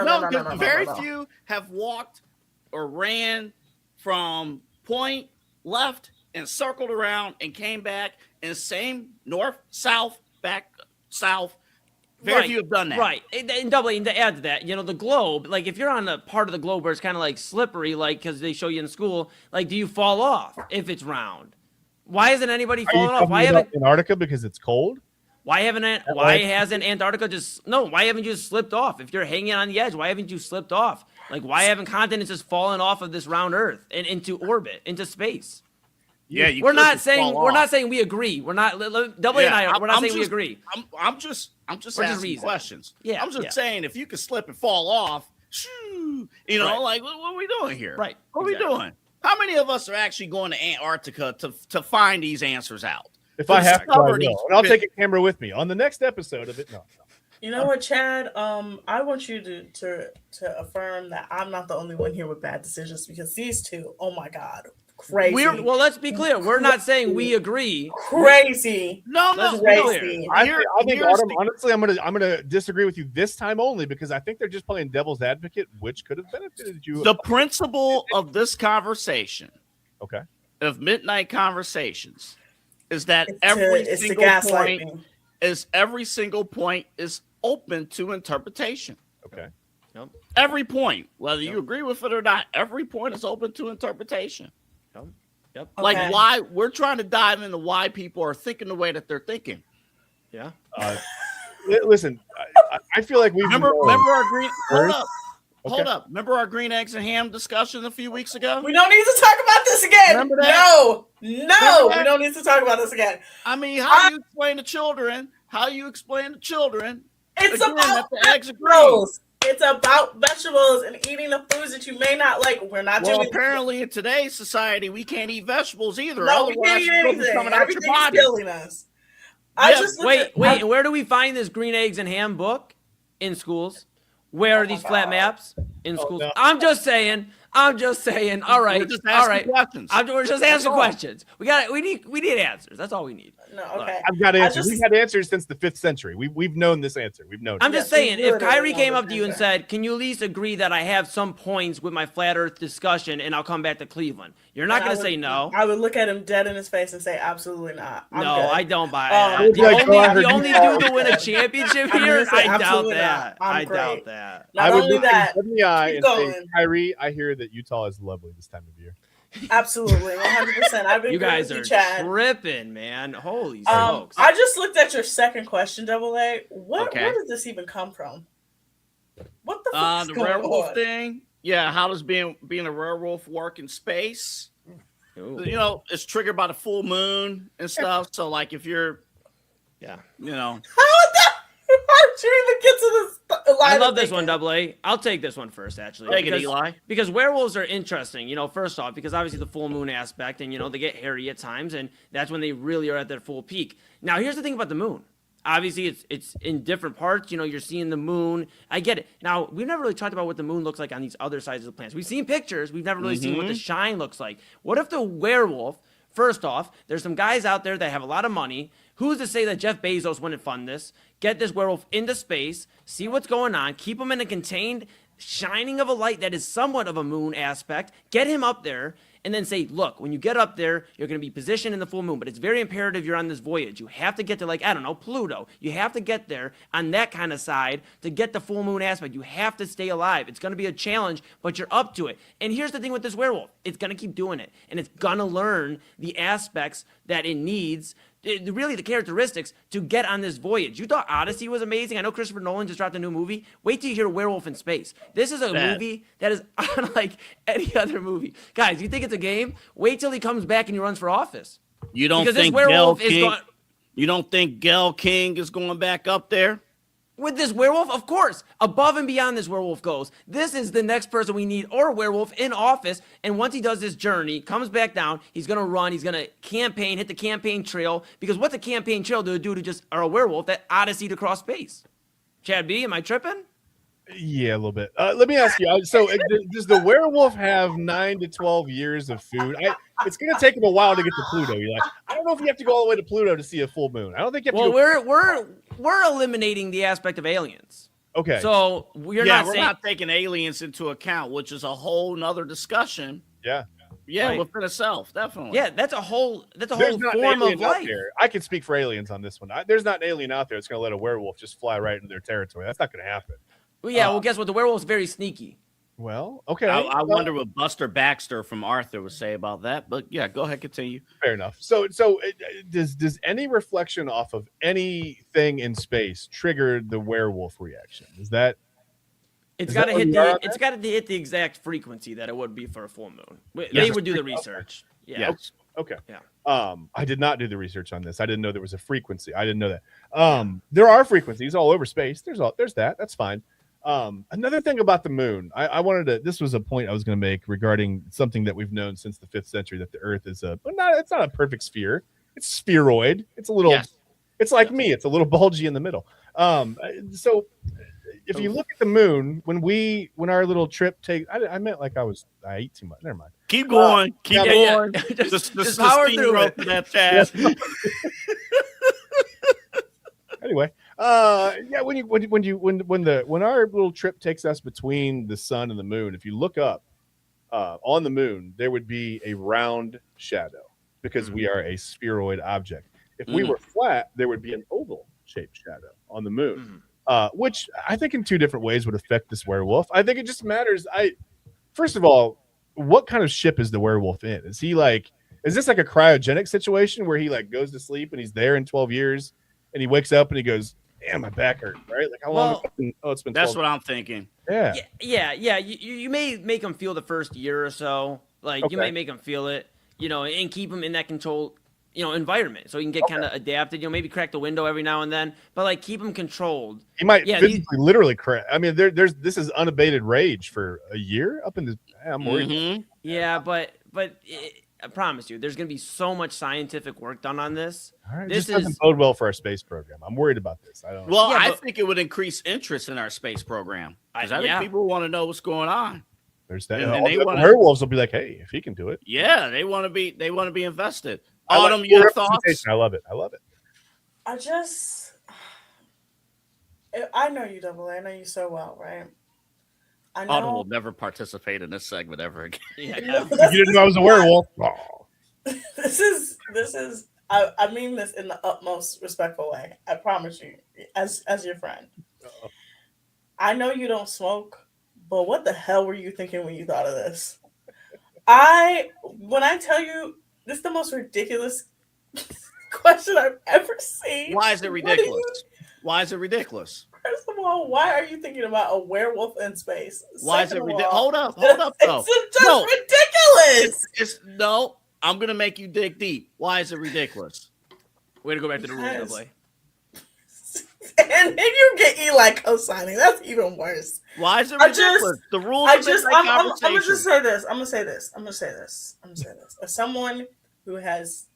No. Very few have walked or ran from point left and circled around and came back and same north, south, back, south. Very few have done that. Right. And Double A, and to add to that, the globe, like if you're on a part of the globe where it's kind of like slippery, like because they show you in school, like do you fall off if it's round? Why isn't anybody falling off? Why haven't Antarctica because it's cold? Why hasn't Antarctica why haven't you just slipped off? If you're hanging on the edge, why haven't you slipped off? Like why haven't continents just fallen off of this round earth and into orbit, into space? Yeah, we're not saying we agree. We're not Double A and I. We're not saying we agree. I'm just asking questions. Yeah, I'm just saying if you could slip and fall off, like what are we doing here? Right. What are we doing? How many of us are actually going to Antarctica to find these answers out? If I have to, I will. And I'll take a camera with me on the next episode of it. No. You know what, Chad? I want you to affirm that I'm not the only one here with bad decisions because these two, oh my God, crazy. Well, let's be clear. We're not saying we agree. Crazy. No. Crazy. I think Autumn, honestly, I'm gonna disagree with you this time only because I think they're just playing devil's advocate, which could have benefited you. The principle of this conversation, of Midnight Conversations, is that every single point is open to interpretation. Okay. Yep. Every point, whether you agree with it or not, every point is open to interpretation. Yep. Like why we're trying to dive into why people are thinking the way that they're thinking. Yeah. Listen, I feel like we remember our green. Hold up. Remember our green eggs and ham discussion a few weeks ago? We don't need to talk about this again. Remember that? No, we don't need to talk about this again. I mean, how do you explain to children? It's again, about the eggs are vegetables. It's about vegetables and eating the foods that you may not like. We're not doing. Apparently, in today's society, we can't eat vegetables either. No, we can't eat anything. Coming out your body. Killing us. Wait. Where do we find this green eggs and ham book? In schools. Where are these flat maps? In schools. No. I'm just saying. All right. We're just asking questions. We're just asking questions. We need answers. That's all we need. No, okay. I've got answers. We've had answers since the 5th century. We've known this answer. We've known. I'm just saying, if Kyrie came up to you and said, "Can you at least agree that I have some points with my flat Earth discussion, and I'll come back to Cleveland?" You're not going to say no. I would look at him dead in his face and say, "Absolutely not." I don't buy that. The only dude to win a championship here, I doubt that. I doubt that. I would look him in the eye and say, "Kyrie, I hear that Utah is lovely this time of year." Absolutely, 100%. I've been You guys are Chad. tripping, man. Holy smokes! I just looked at your second question, Double A. Where does this even come from? What the fuck is the going werewolf on? thing? Yeah, how does being a werewolf work in space? Ooh. You know, it's triggered by the full moon and stuff. So, like, if you're, yeah, you know, How'd you even get to this? I love this one, Double A. I'll take this one first, actually. Take it, Eli. Because werewolves are interesting, you know, first off, because obviously the full moon aspect, and, you know, they get hairy at times, and that's when they really are at their full peak. Now, here's the thing about the moon. Obviously, it's in different parts. You know, you're seeing the moon. I get it. Now, we've never really talked about what the moon looks like on these other sides of the planets. We've seen pictures. We've never really seen what the shine looks like. What if the werewolf, first off, there's some guys out there that have a lot of money. Who's to say that Jeff Bezos wouldn't fund this? Get this werewolf into space, see what's going on, keep him in a contained shining of a light that is somewhat of a moon aspect, get him up there, and then say, look, when you get up there, you're going to be positioned in the full moon, but it's very imperative you're on this voyage. You have to get to, like, I don't know, Pluto. You have to get there on that kind of side to get the full moon aspect. You have to stay alive. It's going to be a challenge, but you're up to it. And here's the thing with this werewolf. It's going to keep doing it, and it's going to learn the aspects that it needs, really the characteristics, to get on this voyage. You thought Odyssey was amazing. I know Christopher Nolan just dropped a new movie. Wait till you hear Werewolf in Space. This is a movie that is unlike any other movie. Guys, you think it's a game? Wait till he comes back and he runs for office. You don't because think this werewolf is going. You don't think Gail King is going back up there? With this werewolf, of course, above and beyond this werewolf goes. This is the next person we need, or a werewolf in office. And once he does this journey, comes back down, he's going to run, he's going to campaign, hit the campaign trail. Because what's a campaign trail to a dude who just are a werewolf that odyssey to cross space? Chad B, am I tripping? Yeah, a little bit. Let me ask you. So, does the werewolf have 9 to 12 years of food? It's going to take him a while to get to Pluto. You're like, I don't know if you have to go all the way to Pluto to see a full moon. I don't think you have to. Well, we're eliminating the aspect of aliens. Okay. So we're not taking aliens into account, which is a whole nother discussion. Yeah. Yeah, right. within itself, definitely. Yeah, that's a whole There's not form an of life. there. I can speak for aliens on this one. There's not an alien out there that's going to let a werewolf just fly right into their territory. That's not going to happen. Well, yeah, well, guess what? The werewolf's very sneaky. Well, okay. I wonder what Buster Baxter from Arthur would say about that. But yeah, go ahead, continue. Fair enough. So does any reflection off of anything in space trigger the werewolf reaction? Is that? It's got to hit the. It's got to hit the exact frequency that it would be for a full moon. They would do the research. Okay. Yeah. Okay. Yeah. I did not do the research on this. I didn't know there was a frequency. I didn't know that. There are frequencies all over space. There's that. That's fine. Another thing about the moon, I wanted to. This was a point I was going to make regarding something that we've known since the 5th century, that the Earth is it's not a perfect sphere. It's spheroid. It's a little. Yes. It's like me. It's a little bulgy in the middle. So if you look at the moon, when our little trip I meant like I ate too much. Never mind. Keep going. Keep going. Yeah. Just power through it. That fast. Anyway, when our little trip takes us between the sun and the moon, if you look up on the moon, there would be a round shadow because we are a spheroid object. If we were flat, there would be an oval shaped shadow on the moon, which I think in 2 different ways would affect this werewolf. I think it just matters. First of all, what kind of ship is the werewolf in? Is this like a cryogenic situation where he like goes to sleep and he's there in 12 years? And he wakes up and he goes, "Damn, my back hurt." Right? Like how long? It's been. That's what I'm thinking. Yeah. You may make him feel the first year or so. Like you may make him feel it, and keep him in that controlled, environment, so he can get kind of adapted. Maybe crack the window every now and then, but like keep him controlled. He might physically, literally crack. I mean, this is unabated rage for a year up in the. I'm worried. Yeah, but. I promise you, there's going to be so much scientific work done on this. All right, this doesn't bode well for our space program. I'm worried about this. I don't know. Well, I think it would increase interest in our space program because I think people want to know what's going on. There's that. And the werewolves will be like, "Hey, if he can do it." Yeah, they want to be invested. Autumn, your thoughts? I love it. I know you, Double A. I know you so well, right? Autumn will never participate in this segment ever again. You didn't know I was a werewolf. Oh. This is. I mean this in the utmost respectful way. I promise you, as your friend. Uh-oh. I know you don't smoke, but what the hell were you thinking when you thought of this? When I tell you, this is the most ridiculous question I've ever seen. Why is it ridiculous? Why is it ridiculous? First of all, why are you thinking about a werewolf in space? Why is it ridiculous? Hold up, though. It's just ridiculous. No, I'm gonna make you dig deep. Why is it ridiculous? Way to go back to the rules, Double. And then you get Eli co-signing. That's even worse. Why is it ridiculous? The rules. I'm gonna just say this. I'm gonna say this. As someone who has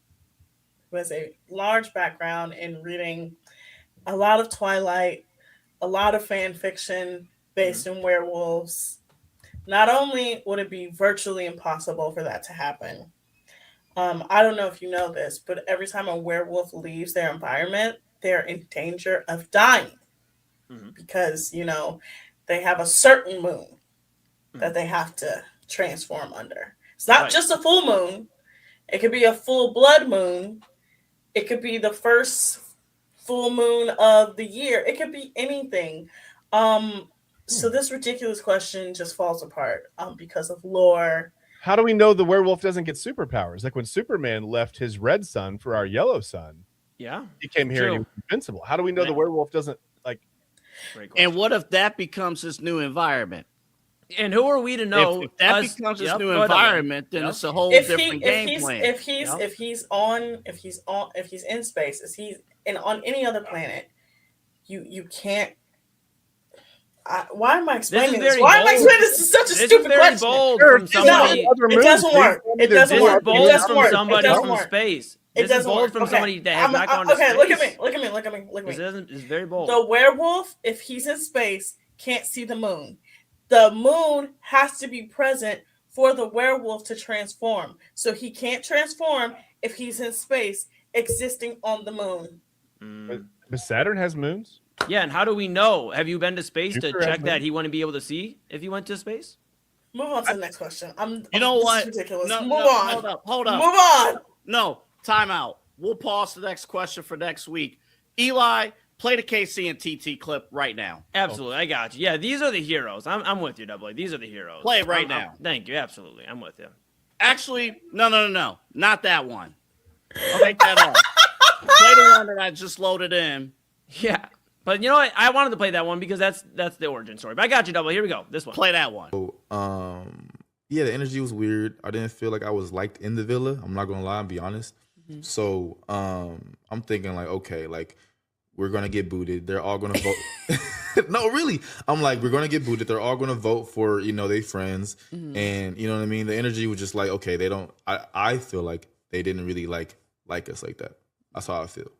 a large background in reading a lot of Twilight, a lot of fan fiction based in werewolves, not only would it be virtually impossible for that to happen, I don't know if you know this, but every time a werewolf leaves their environment, they're in danger of dying because, they have a certain moon that they have to transform under. It's not just a full moon. It could be a full blood moon. It could be the first full moon of the year. It could be anything. So this ridiculous question just falls apart because of lore. How do we know the werewolf doesn't get superpowers? Like when Superman left his red sun for our yellow sun. Yeah. He came here and he was invincible. How do we know the werewolf doesn't like? And what if that becomes his new environment? And who are we to know? If that becomes his new environment, then it's a whole different game plan. If he's in space, on any other planet, you can't. Why am I explaining this? Why am I explaining this? Is such a stupid question. It doesn't work. It doesn't work. Bold from somebody from space. It doesn't bold work. from somebody that has not gone to space. Look at me. It's very bold. The werewolf, if he's in space, can't see the moon. The moon has to be present for the werewolf to transform. So he can't transform if he's in space, existing on the moon. But Saturn has moons? Yeah, and how do we know? Have you been to space Jupiter to check that he wouldn't be able to see if he went to space? Move on to the next question. You know what? This is ridiculous. No, Move on. Hold up. Move on. No, time out. We'll pause the next question for next week. Eli, play the KC and TT clip right now. Absolutely, I got you. Yeah, these are the heroes. I'm with you, Double A. These are the heroes. Play it right now. Thank you. Absolutely, I'm with you. Actually, no, not that one. I'll take that off. Play the one that I just loaded in. Yeah, but you know what? I wanted to play that one because that's the origin story. But I got you, Double A. Here we go. This one. Play that one. Yeah, the energy was weird. I didn't feel like I was liked in the villa. I'm not gonna lie and be honest. So I'm thinking like, okay, like we're gonna get booted. They're all gonna vote. No, really. I'm like, we're gonna get booted. They're all gonna vote for their friends, and you know what I mean. The energy was just like, okay, they don't. I feel like they didn't really like us like that. That's how I feel.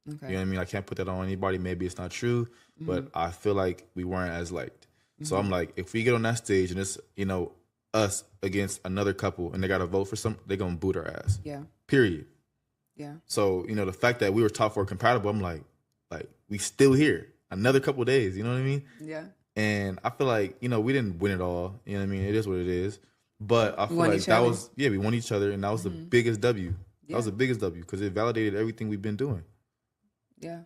Okay. You know what I mean? I can't put that on anybody. Maybe it's not true, but I feel like we weren't as liked. So I'm like, if we get on that stage and it's us against another couple and they got to vote for they're gonna boot our ass. Yeah. Period. Yeah. So, the fact that we were top 4 compatible, I'm like we still here another couple of days, you know what I mean? Yeah. And I feel like, we didn't win it all, you know what I mean? It is what it is. But I feel like that was, we won each other and that was the biggest W. That was the biggest W because it validated everything we've been doing. Yeah.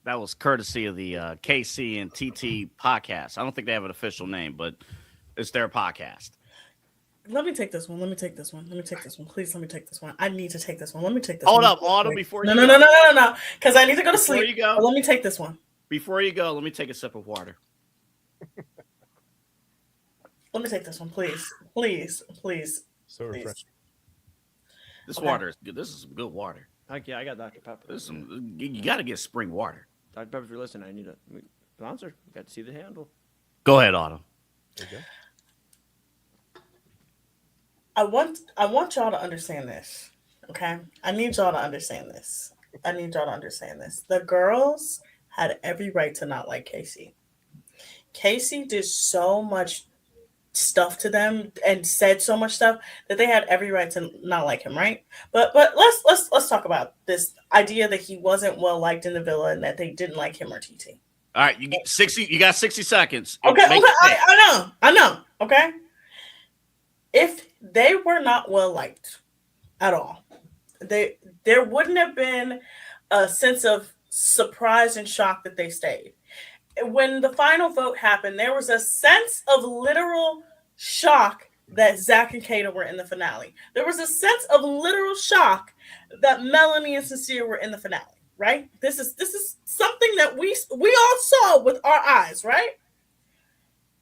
That was courtesy of the KC and TT podcast. I don't think they have an official name, but it's their podcast. Let me take this one. Please, let me take this one. I need to take this one. Let me take this one. Hold up, Autumn, before you go. No. Because I need to go to sleep. Before you go. Let me take this one. Before you go, let me take a sip of water. Let me take this one, please. Please. So refreshing. This water is good. This is some good water. Yeah, I got Dr. Pepper. You got to get spring water. Dr. Pepper, if you're listening, I need a sponsor. Got to see the handle. Go ahead, Autumn. There you go. I want y'all to understand this, okay? I need y'all to understand this. The girls had every right to not like Casey. Casey did so much stuff to them and said so much stuff that they had every right to not like him, right? But let's talk about this idea that he wasn't well liked in the villa and that they didn't like him or TT. All right, you got 60 seconds. Okay, I know. Okay. If they were not well liked at all, there wouldn't have been a sense of surprise and shock that they stayed. When the final vote happened, there was a sense of literal shock that Zach and Kata were in the finale. There was a sense of literal shock that Melanie and Sincere were in the finale, right? This is something that we all saw with our eyes, right?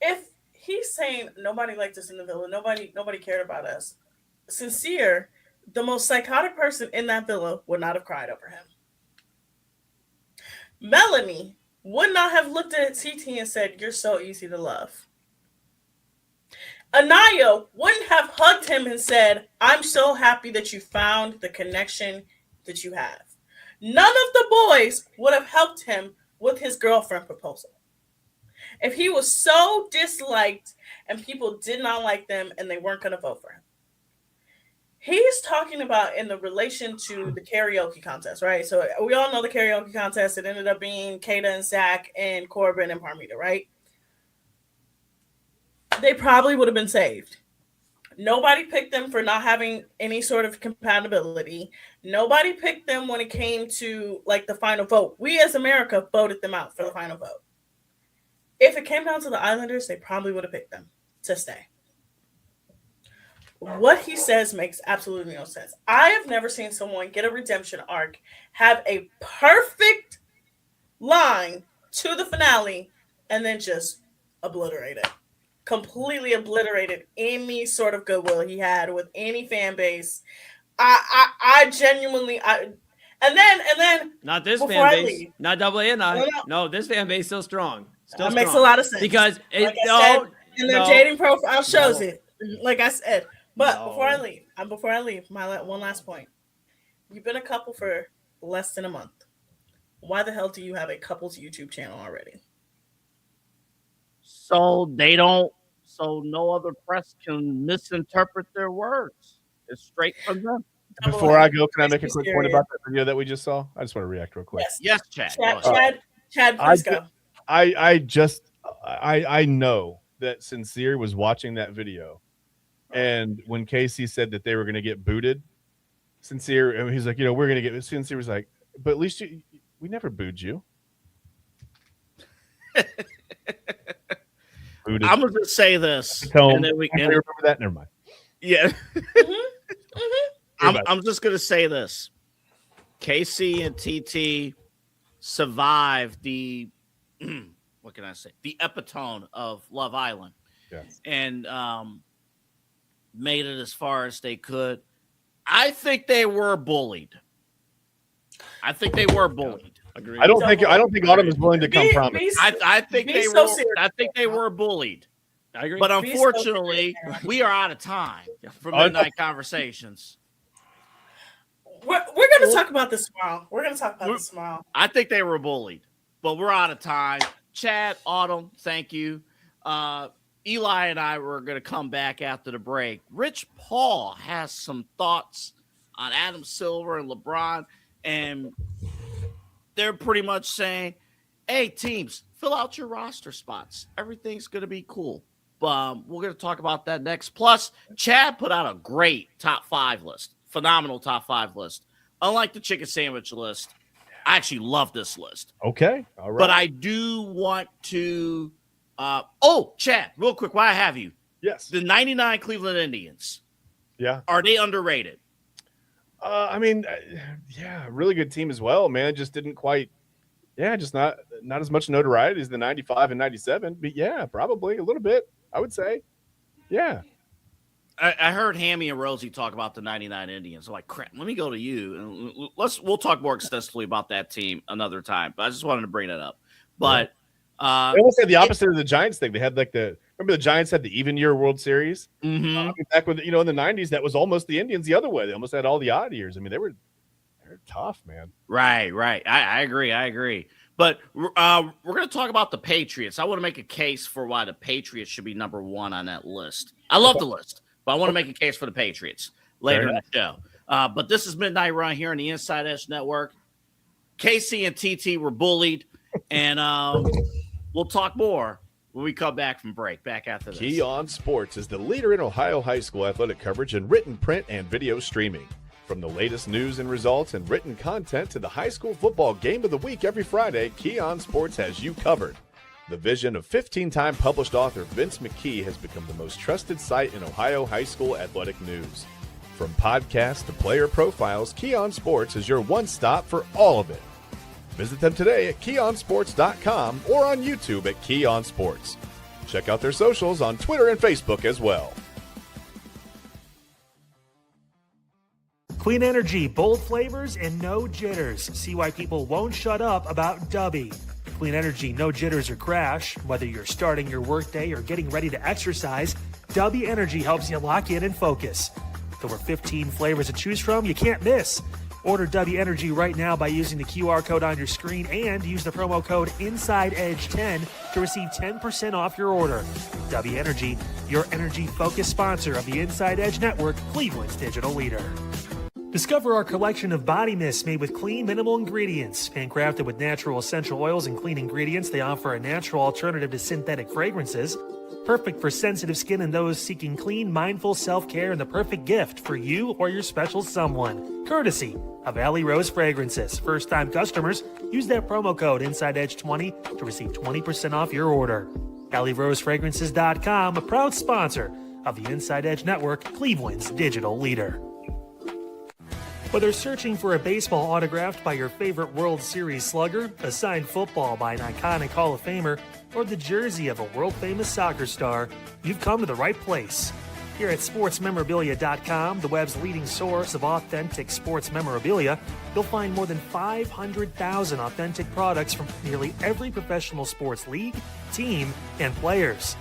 If he's saying nobody liked us in the villa, nobody cared about us, Sincere, the most psychotic person in that villa, would not have cried over him. Melanie would not have looked at TT and said, "You're so easy to love." Anaya wouldn't have hugged him and said, "I'm so happy that you found the connection that you have." None of the boys would have helped him with his girlfriend proposal. If he was so disliked and people did not like them and they weren't going to vote for him. He's talking about in the relation to the karaoke contest, right? So we all know the karaoke contest. It ended up being Kata and Zach and Corbin and Parmita, right? They probably would have been saved. Nobody picked them for not having any sort of compatibility. Nobody picked them when it came to like the final vote. We as America voted them out for the final vote. If it came down to the Islanders, they probably would have picked them to stay. What he says makes absolutely no sense. I have never seen someone get a redemption arc, have a perfect line to the finale, and then just obliterate it. Completely obliterated any sort of goodwill he had with any fan base. I genuinely, and then not this before fan I base, leave, not double A and I. No. No, this fan base still strong. Still that strong. makes a lot of sense because like I said, and their dating profile shows it. Like I said, but before I leave, my one last point. You've been a couple for less than a month. Why the hell do you have a couples YouTube channel already? So no other press can misinterpret their words. It's straight from them. Before I go, can I make a quick point about that video that we just saw? I just want to react real quick. Yes, Chad. Chad, please go. I know that Sincere was watching that video, and when Casey said that they were going to get booted, Sincere, and he's like, we're going to get. Sincere was like, but at least we never booed you. I'm going to say this, and then we can remember that. Never mind. Yeah. I'm just going to say this. KC and TT survived the, what can I say? The epitome of Love Island. Yes. And made it as far as they could. I think they were bullied. Agreed. I don't think Autumn is willing to come promise. I think they were bullied. I agree. But unfortunately, we are out of time for Midnight Conversations. We're going to talk about this tomorrow. I think they were bullied, but we're out of time. Chad, Autumn, thank you. Eli and I were going to come back after the break. Rich Paul has some thoughts on Adam Silver and LeBron, and they're pretty much saying, hey, teams, fill out your roster spots. Everything's going to be cool. We're going to talk about that next. Plus, Chad put out a great top 5 list. Phenomenal top 5 list. Unlike the chicken sandwich list, I actually love this list. Okay. All right. But I do want to Chad, real quick, while I have you. Yes. The 99 Cleveland Indians. Yeah. Are they underrated? Really good team as well, man. Just didn't quite just not as much notoriety as the 95 and 97. But yeah, probably a little bit, I would say. Yeah. I heard Hammy and Rosie talk about the 99 Indians. I'm like, crap, let me go to you. And we'll talk more extensively about that team another time. But I just wanted to bring that up. But they almost had the opposite of the Giants thing. They had remember the Giants had the even year World Series? Mm-hmm. Back when, in the 90s, that was almost the Indians the other way. They almost had all the odd years. I mean, they're tough, man. Right. I agree. But we're going to talk about the Patriots. I want to make a case for why the Patriots should be number 1 on that list. I love the list, but I want to make a case for the Patriots later in the show. But this is Midnight Run here on the Inside Edge Network. KC and TT were bullied, and we'll talk more when we come back from break. Back after this. Keon Sports is the leader in Ohio high school athletic coverage in written, print, and video streaming. From the latest news and results and written content to the high school football game of the week every Friday, Keon Sports has you covered. The vision of 15-time published author Vince McKee has become the most trusted site in Ohio high school athletic news. From podcasts to player profiles, Keon Sports is your one-stop for all of it. Visit them today at keonsports.com or on YouTube at Keon Sports. Check out their socials on Twitter and Facebook as well. Clean energy, bold flavors, and no jitters. See why people won't shut up about Dubby. Clean energy, no jitters or crash. Whether you're starting your workday or getting ready to exercise, Dubby Energy helps you lock in and focus. With over 15 flavors to choose from, you can't miss. Order Dubby Energy right now by using the QR code on your screen and use the promo code InsideEdge10 to receive 10% off your order. Dubby Energy, your energy-focused sponsor of the Inside Edge Network, Cleveland's digital leader. Discover our collection of body mists made with clean, minimal ingredients. Handcrafted with natural essential oils and clean ingredients, they offer a natural alternative to synthetic fragrances. Perfect for sensitive skin and those seeking clean, mindful self-care, and the perfect gift for you or your special someone. Courtesy of Alley Rose Fragrances. First-time customers, use that promo code InsideEdge20 to receive 20% off your order. AlleyRoseFragrances.com, a proud sponsor of the Inside Edge Network, Cleveland's digital leader. Whether searching for a baseball autographed by your favorite World Series slugger, a signed football by an iconic Hall of Famer, or the jersey of a world-famous soccer star, you've come to the right place. Here at sportsmemorabilia.com, the web's leading source of authentic sports memorabilia, you'll find more than 500,000 authentic products from nearly every professional sports league, team, and players.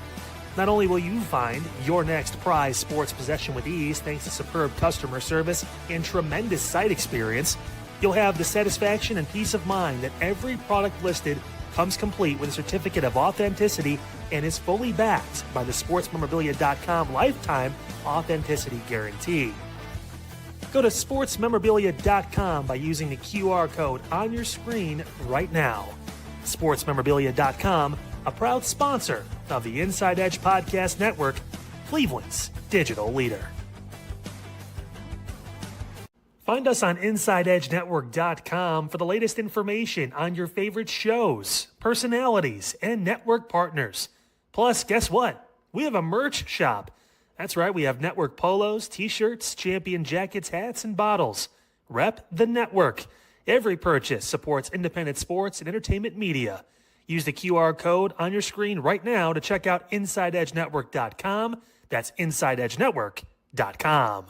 Not only will you find your next prized sports possession with ease thanks to superb customer service and tremendous site experience, you'll have the satisfaction and peace of mind that every product listed comes complete with a certificate of authenticity and is fully backed by the sportsmemorabilia.com lifetime authenticity guarantee. Go to sportsmemorabilia.com by using the QR code on your screen right now. Sportsmemorabilia.com, a proud sponsor of the Inside Edge Podcast Network, Cleveland's digital leader. Find us on InsideEdgeNetwork.com for the latest information on your favorite shows, personalities, and network partners. Plus, guess what? We have a merch shop. That's right, we have network polos, t-shirts, champion jackets, hats, and bottles. Rep the network. Every purchase supports independent sports and entertainment media. Use the QR code on your screen right now to check out InsideEdgeNetwork.com. That's InsideEdgeNetwork.com.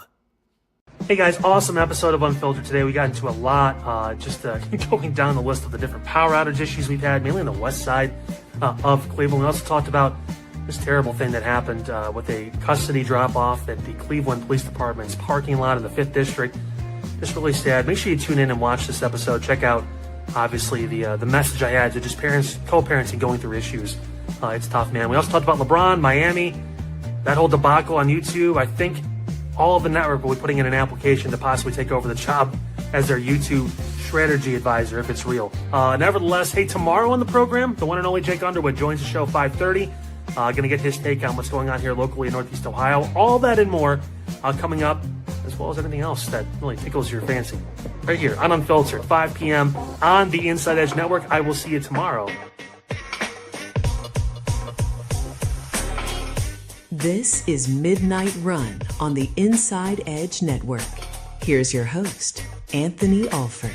Hey guys, awesome episode of Unfiltered today. We got into a lot, going down the list of the different power outage issues we've had, mainly on the west side of Cleveland. We also talked about this terrible thing that happened with a custody drop-off at the Cleveland Police Department's parking lot in the 5th District. Just really sad. Make sure you tune in and watch this episode. Check out, obviously, the message I had to just parents, co-parents, and going through issues. It's tough, man. We also talked about LeBron, Miami, that whole debacle on YouTube. I think all of the network will be putting in an application to possibly take over the job as their YouTube strategy advisor if it's real. Nevertheless, hey, tomorrow on the program, the one and only Jake Underwood joins the show 5:30. Going to get his take on what's going on here locally in Northeast Ohio. All that and more coming up, as well as anything else that really tickles your fancy. Right here on Unfiltered, 5 p.m. on the Inside Edge Network. I will see you tomorrow. This is Midnight Run on the Inside Edge Network. Here's your host, Anthony Alford.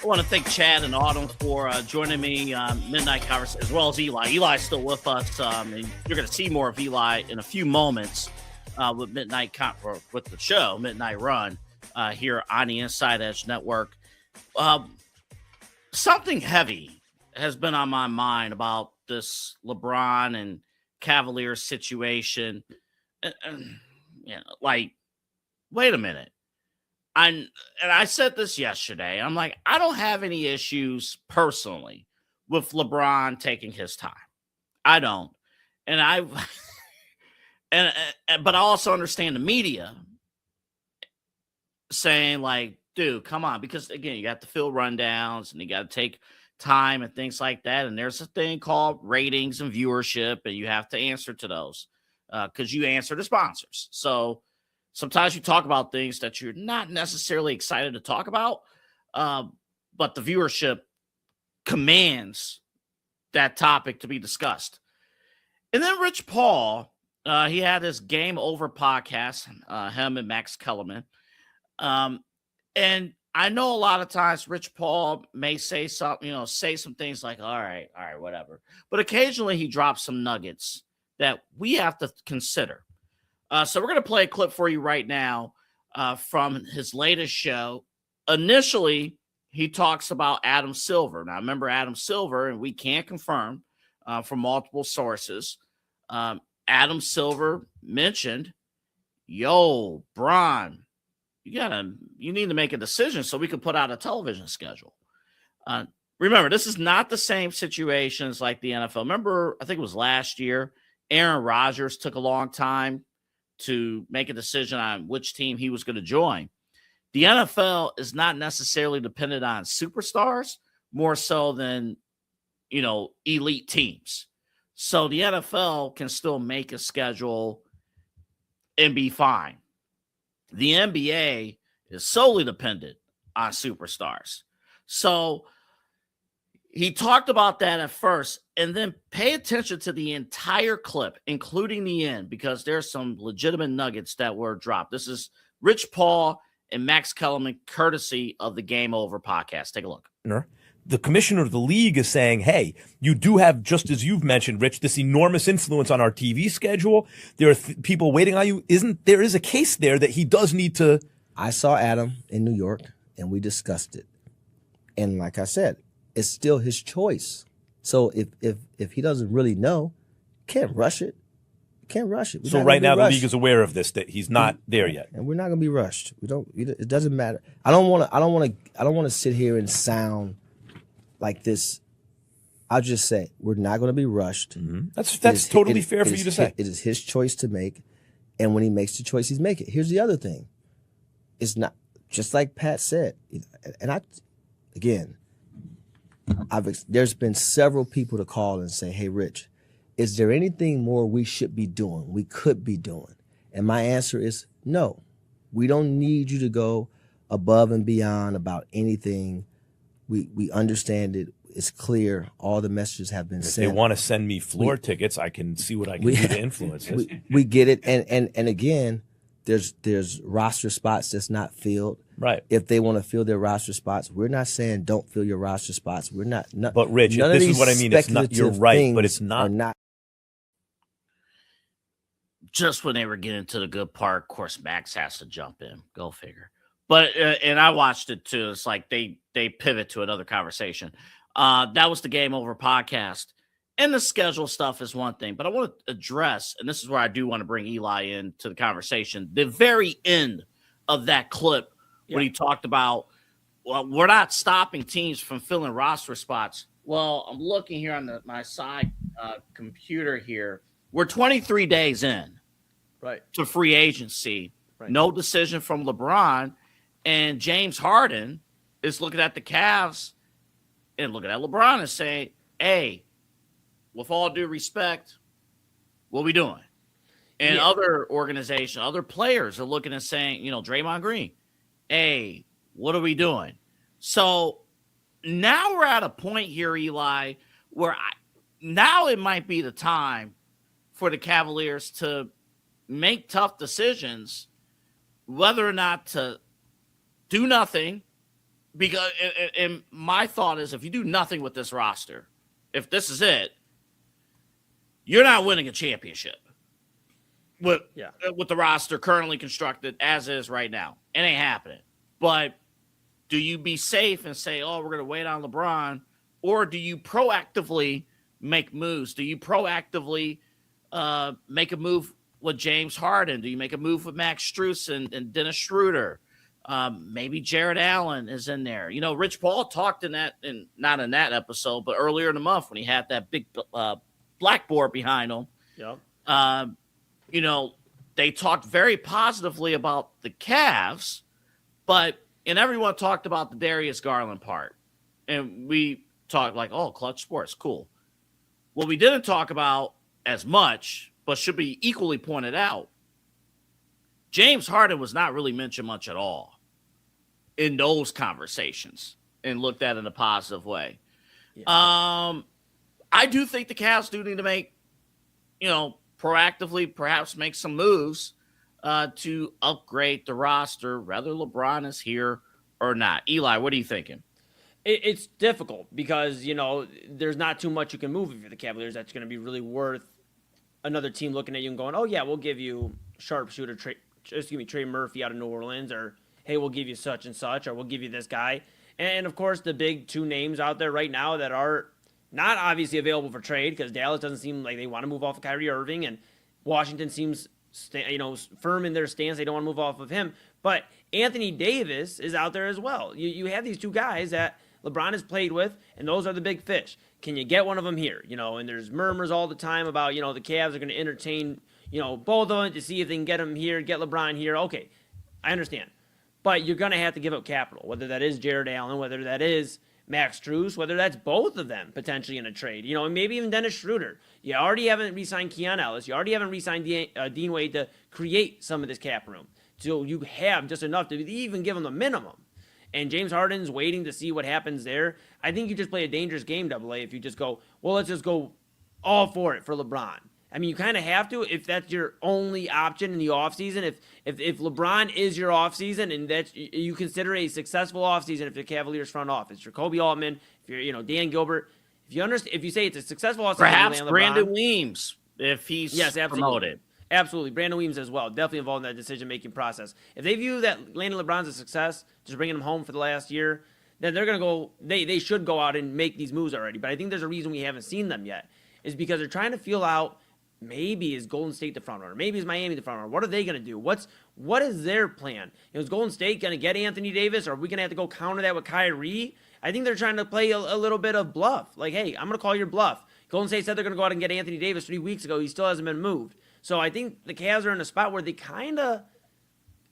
I want to thank Chad and Autumn for joining me on Midnight Conversation, as well as Eli. Eli's still with us, and you're going to see more of Eli in a few moments with with the show Midnight Run here on the Inside Edge Network. Something heavy has been on my mind about this LeBron and Cavaliers situation. Like, wait a minute. And I said this yesterday. I'm like, I don't have any issues personally with LeBron taking his time. I don't. And but I also understand the media saying, like, dude, come on. Because, again, you got to fill rundowns and you got to take time and things like that. And there's a thing called ratings and viewership, and you have to answer to those because you answer to sponsors. So sometimes you talk about things that you're not necessarily excited to talk about, but the viewership commands that topic to be discussed. And then Rich Paul, he had his Game Over podcast, him and Max Kellerman. And I know a lot of times Rich Paul may say something, say some things like, all right, whatever. But occasionally he drops some nuggets that we have to consider. So we're going to play a clip for you right now from his latest show. Initially, he talks about Adam Silver. Now, remember Adam Silver, and we can't confirm from multiple sources. Adam Silver mentioned, yo, Bron, you need to make a decision so we can put out a television schedule. Remember, this is not the same situations like the NFL. Remember, I think it was last year, Aaron Rodgers took a long time to make a decision on which team he was going to join. The NFL is not necessarily dependent on superstars, more so than, elite teams. So the NFL can still make a schedule and be fine. The NBA is solely dependent on superstars. So he talked about that at first, and then pay attention to the entire clip, including the end, because there's some legitimate nuggets that were dropped. This is Rich Paul and Max Kellerman, courtesy of the Game Over podcast. Take a look. The commissioner of the league is saying, hey, you do have, just as you've mentioned, Rich, this enormous influence on our TV schedule. There are people waiting on you. There is a case there that he does need to. I saw Adam in New York and we discussed it. And like I said, it's still his choice. So if he doesn't really know, can't rush it. Can't rush it. So right now the league is aware of this, that he's not there yet. And we're not going to be rushed. It doesn't matter. I don't want to sit here and sound like this. I'll just say we're not going to be rushed. Mm-hmm. That's totally fair for you to say. It is his choice to make, and when he makes the choice, he's making it. Here's the other thing: it's not just like Pat said, and there's been several people to call and say, "Hey, Rich, is there anything more we should be doing? We could be doing?" And my answer is no. We don't need you to go above and beyond about anything. We understand it. It's clear. All the messages have been sent. If they want to send me floor tickets, I can see what I can do to influence this. We get it. And again, there's roster spots that's not filled. Right. If they want to fill their roster spots, we're not saying don't fill your roster spots. We're not. But Rich, this is what I mean. It's not. You're right, but it's not. Just when they were getting to the good part, of course, Max has to jump in. Go figure. But and I watched it too. It's like they pivot to another conversation. That was the Game Over podcast. And the schedule stuff is one thing, but I want to address, and this is where I do want to bring Eli into the conversation, the very end of that clip when he talked about, well, we're not stopping teams from filling roster spots. Well, I'm looking here on my side computer here. We're 23 days in to free agency. Right. No decision from LeBron. And James Harden is looking at the Cavs and looking at LeBron and saying, hey, with all due respect, what are we doing? And other organizations, other players are looking and saying, Draymond Green, hey, what are we doing? So now we're at a point here, Eli, where now it might be the time for the Cavaliers to make tough decisions, whether or not to do nothing. Because, and my thought is, if you do nothing with this roster, if this is it, you're not winning a championship with the roster currently constructed as is right now. It ain't happening. But do you be safe and say, oh, we're going to wait on LeBron? Or do you proactively make moves? Do you proactively make a move with James Harden? Do you make a move with Max Strus and Dennis Schroeder? Maybe Jared Allen is in there. Rich Paul talked not in that episode, but earlier in the month when he had that big blackboard behind him. Yep. They talked very positively about the Cavs, and everyone talked about the Darius Garland part. And we talk like, oh, clutch sports, cool. What we didn't talk about as much, but should be equally pointed out, James Harden was not really mentioned much at all in those conversations and looked at in a positive way. Yeah. I do think the Cavs do need to make, proactively perhaps make some moves to upgrade the roster, whether LeBron is here or not. Eli, what are you thinking? It's difficult because, there's not too much you can move if you're the Cavaliers that's going to be really worth another team looking at you and going, oh, yeah, we'll give you sharpshooter Trey Murphy out of New Orleans, or, hey, we'll give you such and such, or we'll give you this guy. And, of course, the big two names out there right now that are not obviously available for trade, because Dallas doesn't seem like they want to move off of Kyrie Irving, and Washington seems firm in their stance. They don't want to move off of him. But Anthony Davis is out there as well. You have these two guys that LeBron has played with, and those are the big fish. Can you get one of them here? And there's murmurs all the time about, the Cavs are going to entertain, both of them to see if they can get him here, get LeBron here. Okay, I understand. But you're going to have to give up capital, whether that is Jared Allen, whether that is Max Strus, whether that's both of them potentially in a trade. And maybe even Dennis Schroeder. You already haven't re-signed Keon Ellis. You already haven't re-signed Dean Wade to create some of this cap room. So you have just enough to even give them the minimum. And James Harden's waiting to see what happens there. I think you just play a dangerous game, AA, if you just go, well, let's just go all for it for LeBron. I mean, you kind of have to if that's your only option in the offseason. If LeBron is your offseason and that's you consider a successful offseason if the Cavaliers front office, you're Kobe Altman, if you're Dan Gilbert, if you say it's a successful offseason, perhaps Brandon Weems if he's promoted. Absolutely. Brandon Weems as well. Definitely involved in that decision-making process. If they view that landing LeBron's a success, just bringing him home for the last year, then they're going to go, they should go out and make these moves already. But I think there's a reason we haven't seen them yet, is because they're trying to feel out, maybe is Golden State the front runner? Maybe is Miami the front runner? What are they going to do? What is their plan? Is Golden State going to get Anthony Davis, or are we going to have to go counter that with Kyrie? I think they're trying to play a little bit of bluff. Like, hey, I'm going to call your bluff. Golden State said they're going to go out and get Anthony Davis 3 weeks ago. He still hasn't been moved. So I think the Cavs are in a spot where they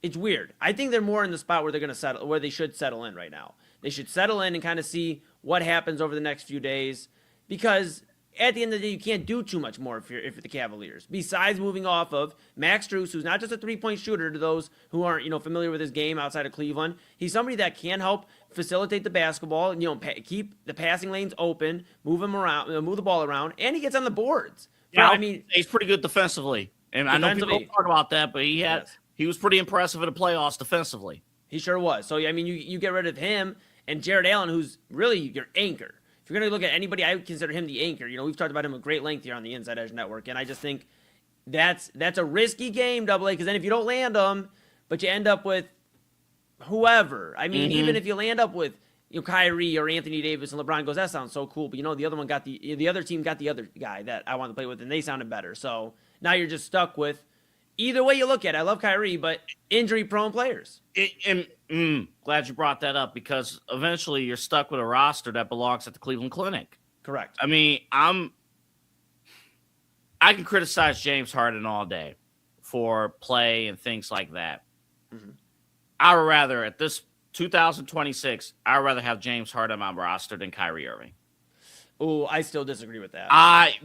it's weird. I think they're more in the spot where they're going to settle, where they should settle in right now. They should settle in and kind of see what happens over the next few days, because at the end of the day, you can't do too much more if you're the Cavaliers. Besides moving off of Max Strus, who's not just a three-point shooter to those who aren't, familiar with his game outside of Cleveland. He's somebody that can help facilitate the basketball and, keep the passing lanes open, move the ball around, and he gets on the boards. Yeah, I mean, he's pretty good defensively. And I know people don't talk about that, but he was pretty impressive in the playoffs defensively. He sure was. So, I mean, you get rid of him and Jared Allen, who's really your anchor. If you're going to look at anybody, I would consider him the anchor. We've talked about him at great length here on the Inside Edge Network, and I just think that's a risky game, AA, because then if you don't land them, but you end up with whoever. I mean, even if you land up with Kyrie or Anthony Davis and LeBron goes, that sounds so cool, but the other one got the other team got the other guy that I want to play with, and they sounded better. So now you're just stuck with either way you look at it. I love Kyrie, but injury-prone players. Glad you brought that up, because eventually you're stuck with a roster that belongs at the Cleveland Clinic. Correct. I mean, I can criticize James Harden all day for play and things like that. Mm-hmm. I would rather, at this 2026, I would rather have James Harden on my roster than Kyrie Irving. Oh, I still disagree with that. I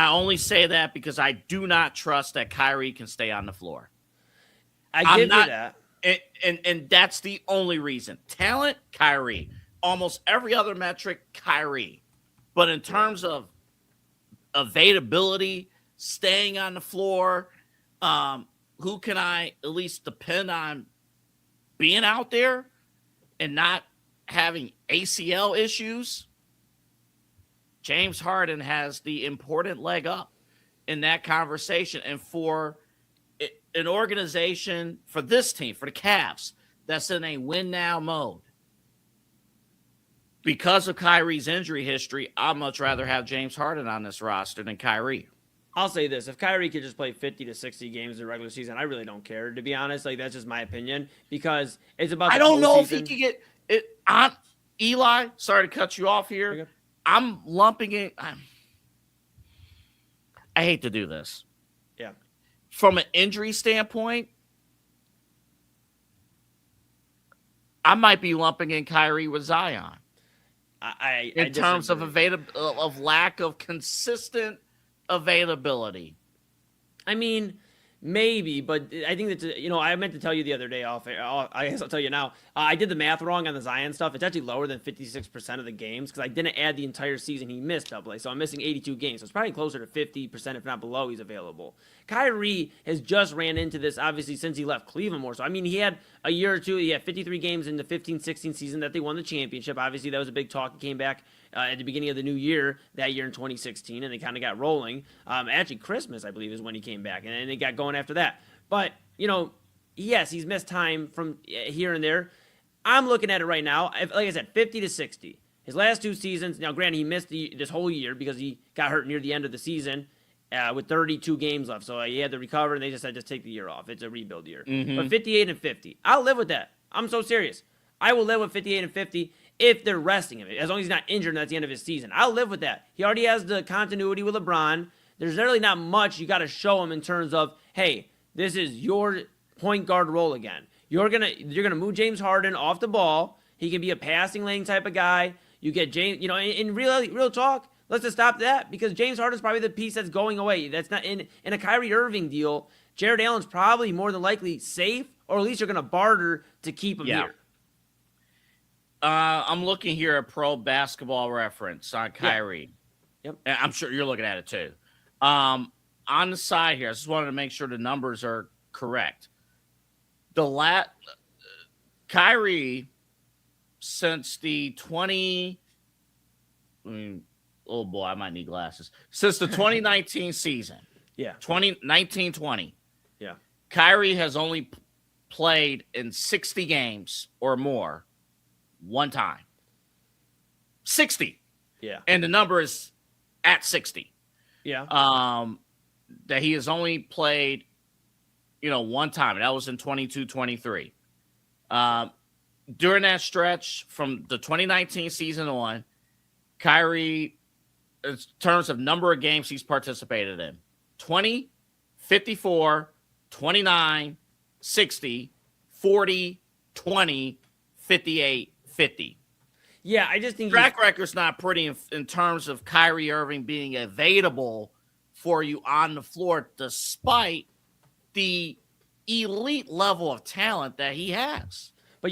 only say that because I do not trust that Kyrie can stay on the floor. I give you that. And that's the only reason. Talent, Kyrie. Almost every other metric, Kyrie. But in terms of availability, staying on the floor, who can I at least depend on being out there and not having ACL issues? James Harden has the important leg up in that conversation. And for an organization, for this team, for the Cavs, that's in a win-now mode, because of Kyrie's injury history, I'd much rather have James Harden on this roster than Kyrie. I'll say this. If Kyrie could just play 50 to 60 games in the regular season, I really don't care, to be honest. Like, that's just my opinion, because it's about I don't know if he could get it. Eli, sorry to cut you off here. I'm lumping it. I hate to do this. Yeah. From an injury standpoint, I might be lumping in Kyrie with Zion. In terms of of lack of consistent availability. I mean, maybe, but I think that, I meant to tell you the other day off air. I guess I'll tell you now. I did the math wrong on the Zion stuff. It's actually lower than 56% of the games because I didn't add the entire season he missed AA. So I'm missing 82 games. So it's probably closer to 50%, if not below, he's available. Kyrie has just ran into this, obviously, since he left Cleveland more. So, I mean, he had a year or two. He had 53 games in the 15-16 season that they won the championship. Obviously, that was a big talk. He came back at the beginning of the new year that year in 2016, and they kind of got rolling. Actually, Christmas, I believe, is when he came back, and then they got going after that. But, yes, he's missed time from here and there. I'm looking at it right now. Like I said, 50 to 60. His last 2 seasons, now granted, he missed this whole year because he got hurt near the end of the season with 32 games left. So he had to recover, and they just said, just take the year off. It's a rebuild year. But 58 and 50. I'll live with that. I'm so serious. I will live with 58 and 50 if they're resting him. As long as he's not injured and that's the end of his season. I'll live with that. He already has the continuity with LeBron. There's really not much you got to show him in terms of, hey, this is your point guard role again. You're gonna move James Harden off the ball. He can be a passing lane type of guy. You get James, in real talk, let's just stop that because James Harden's probably the piece that's going away. That's not in a Kyrie Irving deal. Jared Allen's probably more than likely safe, or at least you're gonna barter to keep him here. I'm looking here at Pro Basketball Reference on Kyrie. Yep. I'm sure you're looking at it too. On the side here, I just wanted to make sure the numbers are correct. Kyrie, since the 20, oh boy, I might need glasses. Since the 2019 season, 2019-20, Kyrie has only played in 60 games or more one time. 60. Yeah. And the number is at 60. Yeah. That he has only played, one time, and that was in 22-23. During that stretch from the 2019 season on, Kyrie, in terms of number of games he's participated in, 20, 54, 29, 60, 40, 20, 58, 50. Yeah, I just think track record's not pretty in terms of Kyrie Irving being available for you on the floor, despite the elite level of talent that he has. But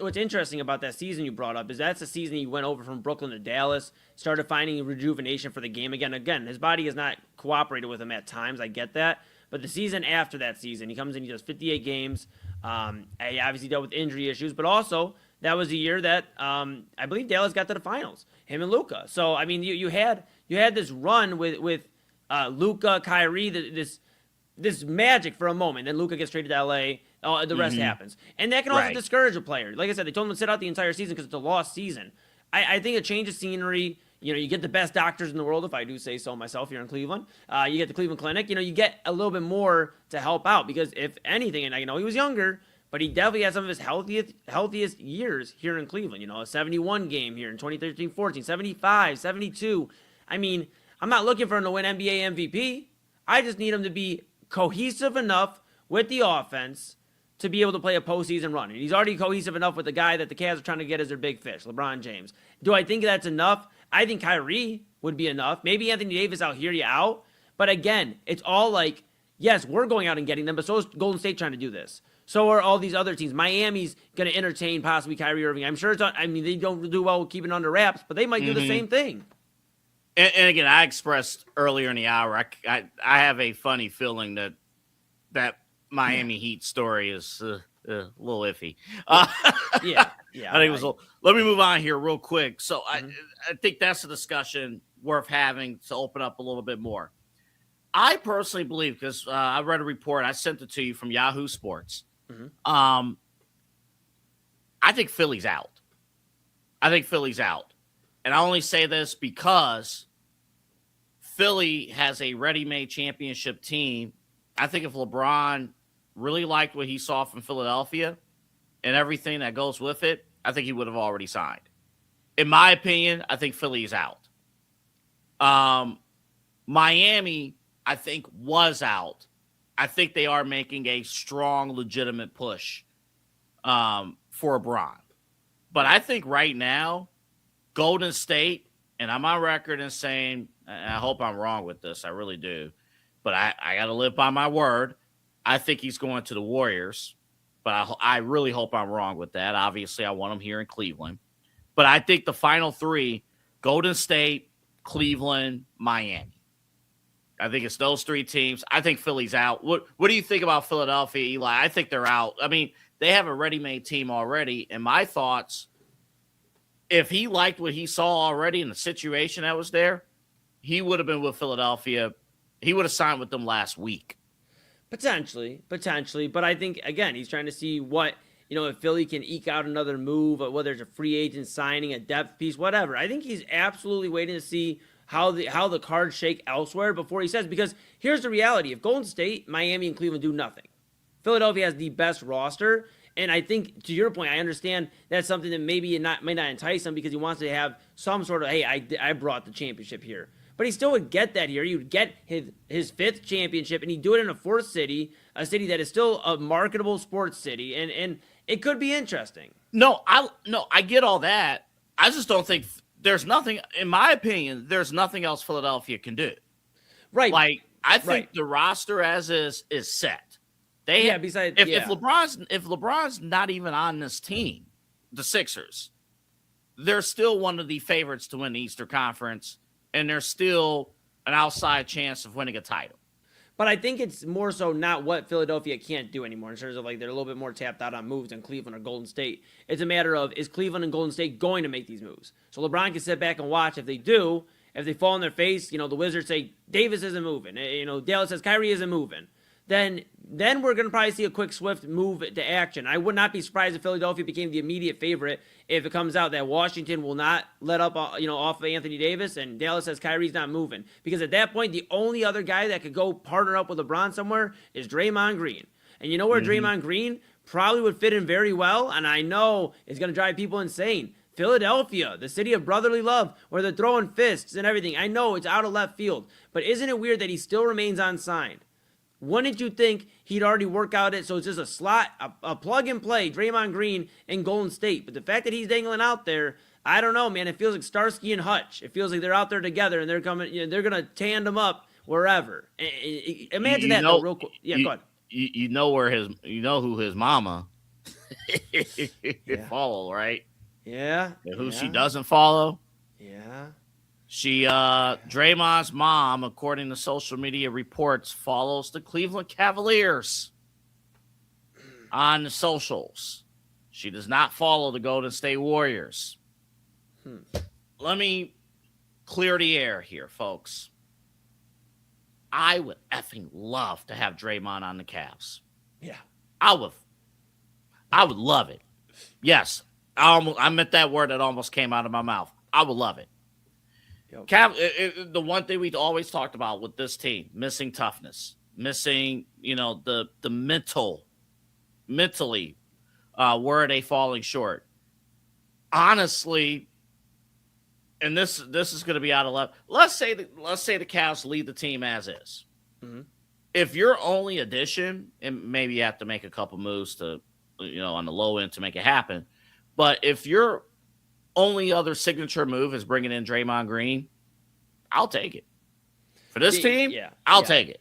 what's interesting about that season you brought up is that's the season he went over from Brooklyn to Dallas, started finding rejuvenation for the game again. Again, his body has not cooperated with him at times. I get that. But the season after that season, he comes in, he does 58 games. He obviously dealt with injury issues, but also that was the year that I believe Dallas got to the finals, him and Luka. So, I mean, you had this run with Luka, Kyrie, this magic for a moment. Then Luka gets traded to LA. The rest happens. And that can also discourage a player. Like I said, they told him to sit out the entire season because it's a lost season. I think a change of scenery, you get the best doctors in the world, if I do say so myself here in Cleveland. You get the Cleveland Clinic. You get a little bit more to help out because if anything, and I know he was younger, but he definitely had some of his healthiest years here in Cleveland. A 71 game here in 2013-14, 75, 72. I mean, I'm not looking for him to win NBA MVP. I just need him to be cohesive enough with the offense to be able to play a postseason run. And he's already cohesive enough with the guy that the Cavs are trying to get as their big fish, LeBron James. Do I think that's enough? I think Kyrie would be enough. Maybe Anthony Davis, I'll hear you out. But again, it's all like, yes, we're going out and getting them, but so is Golden State trying to do this. So are all these other teams. Miami's going to entertain possibly Kyrie Irving. I'm sure they don't do well with keeping it under wraps, but they might do the same thing. And again, I expressed earlier in the hour, I have a funny feeling that Miami Heat story is a little iffy. Yeah. I think it was. Let me move on here real quick. So I think that's a discussion worth having to open up a little bit more. I personally believe, because I read a report, I sent it to you from Yahoo Sports. I think Philly's out. And I only say this because Philly has a ready-made championship team. I think if LeBron really liked what he saw from Philadelphia and everything that goes with it, I think he would have already signed. In my opinion, I think Philly is out. Miami, I think, was out. I think they are making a strong, legitimate push for LeBron. But I think right now, Golden State, and I'm on record in saying, and I hope I'm wrong with this, I really do, but I got to live by my word. I think he's going to the Warriors, but I really hope I'm wrong with that. Obviously, I want him here in Cleveland. But I think the final three, Golden State, Cleveland, Miami. I think it's those three teams. I think Philly's out. What do you think about Philadelphia, Eli? I think they're out. I mean, they have a ready-made team already. And my thoughts, if he liked what he saw already in the situation that was there, he would have been with Philadelphia. He would have signed with them last week. Potentially. But I think, again, he's trying to see what, if Philly can eke out another move, whether it's a free agent signing, a depth piece, whatever. I think he's absolutely waiting to see how the cards shake elsewhere before he says, because here's the reality. If Golden State, Miami, and Cleveland do nothing, Philadelphia has the best roster. And I think, to your point, I understand that's something that may not entice him because he wants to have some sort of, hey, I brought the championship here. But he still would get that here. He would get his fifth championship, and he'd do it in a fourth city, a city that is still a marketable sports city, and it could be interesting. No, I get all that. I just don't think there's nothing, in my opinion, there's nothing else Philadelphia can do. Right. Like, I think the roster as is set. If LeBron's not even on this team, the Sixers, they're still one of the favorites to win the Eastern Conference, and there's still an outside chance of winning a title. But I think it's more so not what Philadelphia can't do anymore in terms of like they're a little bit more tapped out on moves than Cleveland or Golden State. It's a matter of, is Cleveland and Golden State going to make these moves? So LeBron can sit back and watch. If they do, if they fall on their face, the Wizards say Davis isn't moving. Dallas says Kyrie isn't moving. Then we're going to probably see a quick, swift move to action. I would not be surprised if Philadelphia became the immediate favorite if it comes out that Washington will not let up, off of Anthony Davis, and Dallas says Kyrie's not moving. Because at that point, the only other guy that could go partner up with LeBron somewhere is Draymond Green. And you know where Draymond Green probably would fit in very well, and I know it's going to drive people insane. Philadelphia, the city of brotherly love, where they're throwing fists and everything. I know it's out of left field, but isn't it weird that he still remains unsigned? Wouldn't you think he'd already work out it so it's just a slot, a plug and play, Draymond Green in Golden State? But the fact that he's dangling out there, I don't know, man. It feels like Starsky and Hutch. It feels like they're out there together and they're coming. They're gonna tandem up wherever. Imagine that though, real quick. Yeah, go ahead. You know who his mama follow, right? Yeah. And who she doesn't follow? Yeah. She, Draymond's mom, according to social media reports, follows the Cleveland Cavaliers on the socials. She does not follow the Golden State Warriors. Let me clear the air here, folks. I would effing love to have Draymond on the Cavs. Yeah. I would love it. Yes. I meant that word that almost came out of my mouth. I would love it. The one thing we always talked about with this team, missing toughness, missing, the mentally, where are they falling short? Honestly, and this is going to be out of left. Let's say the Cavs lead the team as is. Mm-hmm. If your only addition, and maybe you have to make a couple moves to, on the low end to make it happen, but if your only other signature move is bringing in Draymond Green, I'll take it. For this team, I'll take it.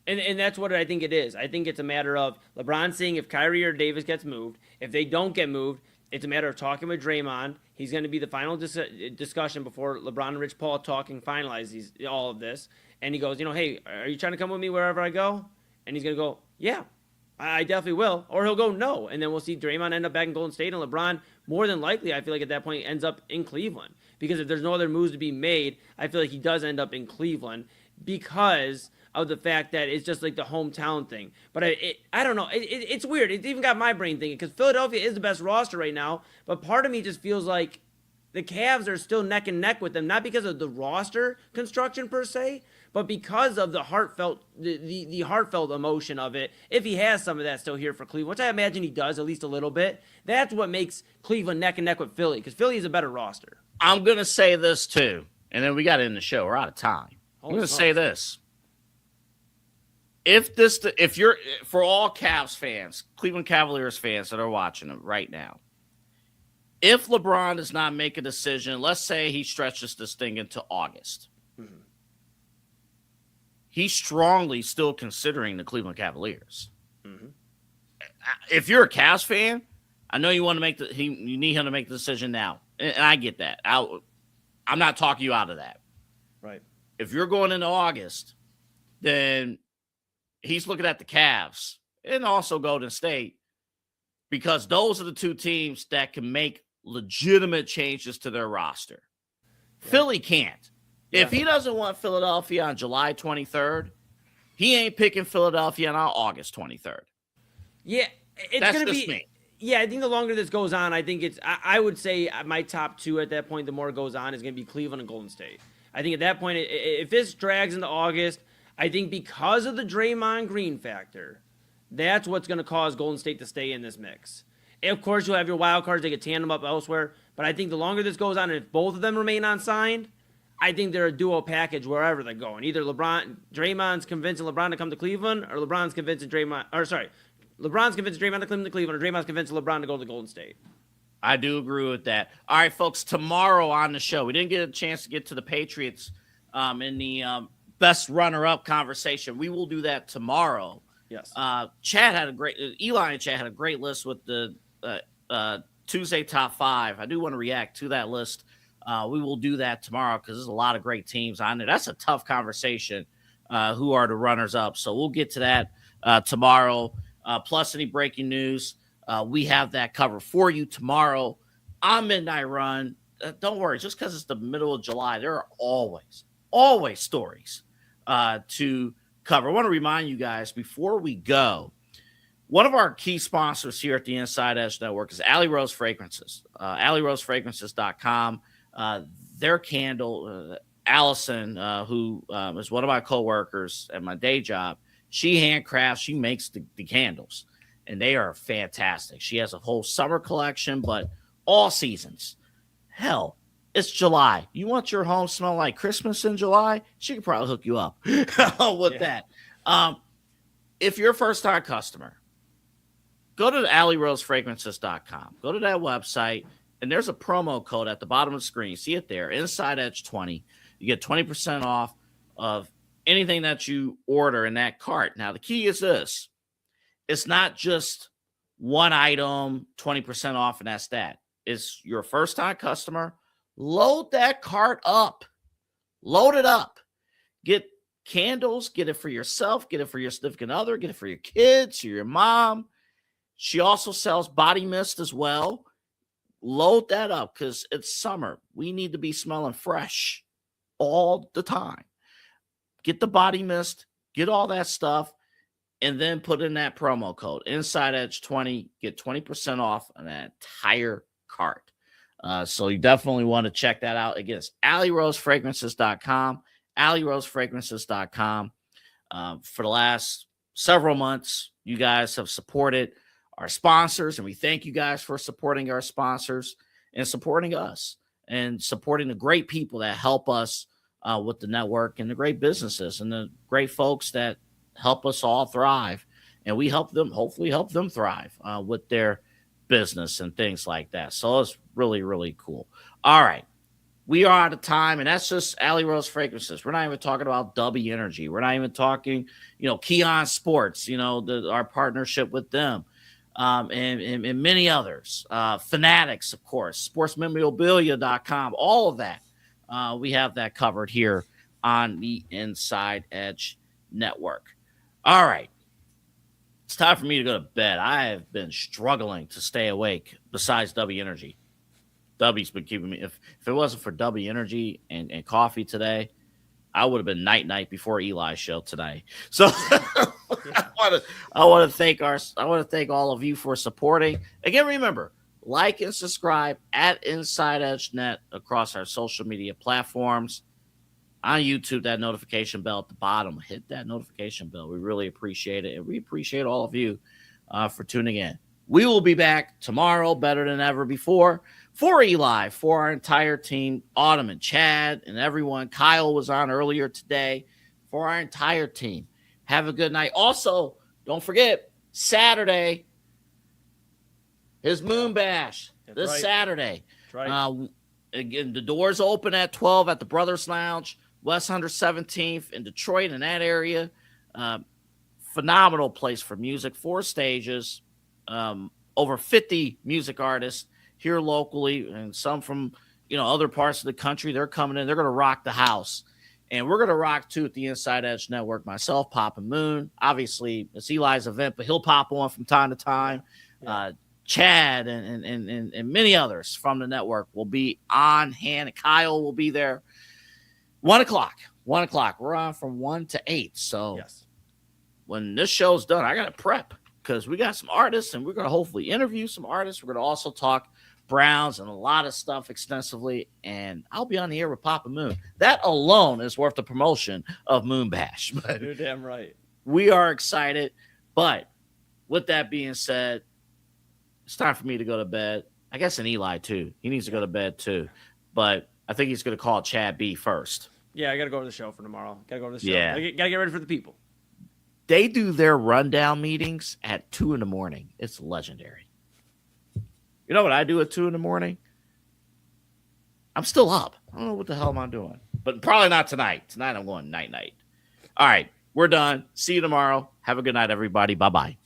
And that's what I think it is. I think it's a matter of LeBron seeing if Kyrie or Davis gets moved. If they don't get moved, it's a matter of talking with Draymond. He's going to be the final discussion before LeBron and Rich Paul finalize all of this. And he goes, hey, are you trying to come with me wherever I go? And he's going to go, yeah, I definitely will. Or he'll go, no. And then we'll see Draymond end up back in Golden State, and LeBron, more than likely, I feel like at that point, ends up in Cleveland. Because if there's no other moves to be made, I feel like he does end up in Cleveland because of the fact that it's just like the hometown thing. But I don't know. It's weird. It's even got my brain thinking because Philadelphia is the best roster right now, but part of me just feels like the Cavs are still neck and neck with them, not because of the roster construction per se, but because of the heartfelt emotion of it. If he has some of that still here for Cleveland, which I imagine he does at least a little bit, that's what makes Cleveland neck and neck with Philly because Philly is a better roster. I'm going to say this too, and then we got to end the show. We're out of time. I'm going to say this. If you're, for all Cavs fans, Cleveland Cavaliers fans that are watching them right now, if LeBron does not make a decision, let's say he stretches this thing into August. Mm-hmm. He's strongly still considering the Cleveland Cavaliers. Mm-hmm. If you're a Cavs fan, I know you want to you need him to make the decision now. And I get that. I'm not talking you out of that. Right. If you're going into August, then he's looking at the Cavs and also Golden State, because those are the two teams that can make legitimate changes to their roster. Yeah. Philly can't. Yeah. If he doesn't want Philadelphia on July 23rd, he ain't picking Philadelphia on August 23rd. Yeah, it's going to be me. Yeah, I think the longer this goes on, I think I would say my top two at that point, the more it goes on, is going to be Cleveland and Golden State. I think at that point, if this drags into August, I think because of the Draymond Green factor, that's what's going to cause Golden State to stay in this mix. And of course, you'll have your wild cards. They could tandem up elsewhere. But I think the longer this goes on, and if both of them remain unsigned, I think they're a duo package wherever they're going. Either Draymond's convincing LeBron to come to Cleveland, or LeBron's convincing Draymond Draymond to come to Cleveland, or Draymond's convincing LeBron to go to Golden State. I do agree with that. All right, folks, tomorrow on the show, we didn't get a chance to get to the Patriots in the best runner-up conversation. We will do that tomorrow. Yes. Eli and Chad had a great list with the Tuesday top 5. I do want to react to that list. We will do that tomorrow because there's a lot of great teams on there. That's a tough conversation. Who are the runners-up? So we'll get to that tomorrow. Plus any breaking news. We have that covered for you tomorrow on Midnight Run. Don't worry, just because it's the middle of July, there are always stories to cover. I want to remind you guys before we go, one of our key sponsors here at the Inside Edge Network is Alley Rose Fragrances. AlleyRoseFragrances.com. Their candle, Allison, who is one of my coworkers at my day job, she handcrafts, she makes the candles, and they are fantastic. She has a whole summer collection, but all seasons. Hell, it's July. You want your home smell like Christmas in July? She could probably hook you up with that. If you're a first-time customer, go to AlleyRoseFragrances.com. Go to that website, and there's a promo code at the bottom of the screen. See it there, InsideEdge20. You get 20% off of anything that you order in that cart. Now, the key is this. It's not just one item, 20% off, and that's that. It's your first-time customer. Load that cart up. Load it up. Get candles. Get it for yourself. Get it for your significant other. Get it for your kids or your mom. She also sells body mist as well. Load that up because it's summer. We need to be smelling fresh all the time. Get the body mist. Get all that stuff. And then put in that promo code, InsideEdge20. Get 20% off on that entire cart. So you definitely want to check that out. Again, it's AlleyRoseFragrances.com. AlleyRoseFragrances.com. For the last several months, you guys have supported our sponsors, and we thank you guys for supporting our sponsors and supporting us and supporting the great people that help us with the network and the great businesses and the great folks that help us all thrive. And we hopefully help them thrive with their business and things like that. So it's really, really cool. All right. We are out of time, and that's just Alley Rose Fragrances. We're not even talking about W Energy. We're not even talking, Keon Sports, our partnership with them, and many others. Fanatics, of course, sportsmemorabilia.com, all of that. We have that covered here on the Inside Edge Network. All right. It's time for me to go to bed. I have been struggling to stay awake besides W Energy. W's been keeping me. If it wasn't for W Energy and coffee today, I would have been night before Eli's show today. So I want to thank all of you for supporting. Again, remember, like and subscribe at Inside Edge Net across our social media platforms. On YouTube, that notification bell at the bottom. Hit that notification bell. We really appreciate it. And we appreciate all of you for tuning in. We will be back tomorrow better than ever before. For Eli, for our entire team, Autumn and Chad and everyone. Kyle was on earlier today. For our entire team, have a good night. Also, don't forget, Saturday, his Moon Bash. this Saturday. That's right. Again, the doors open at 12 at the Brothers Lounge, West 117th in Detroit, in that area. Phenomenal place for music, 4 stages, over 50 music artists here locally, and some from other parts of the country. They're coming in. They're going to rock the house. And we're going to rock, too, at the Inside Edge Network. Myself, Papa Moon. Obviously, it's Eli's event, but he'll pop on from time to time. Yeah. Chad and many others from the network will be on hand. Kyle will be there. 1 o'clock. 1 o'clock. We're on from 1 to 8. So when this show's done, I got to prep because we got some artists, and we're going to hopefully interview some artists. We're going to also talk Browns and a lot of stuff extensively, and I'll be on the air with Papa Moon. That alone is worth the promotion of Moon Bash. But you're damn right. We are excited, but with that being said, it's time for me to go to bed. I guess and Eli too. He needs to go to bed too, but I think he's going to call Chad B first. Yeah, I got to go to the show for tomorrow. Got to go to the show. Yeah, got to get ready for the people. They do their rundown meetings at 2 a.m. It's legendary. You know what I do at 2 a.m? I'm still up. I don't know what the hell am I doing, but probably not tonight. Tonight I'm going night. All right, we're done. See you tomorrow. Have a good night, everybody. Bye-bye.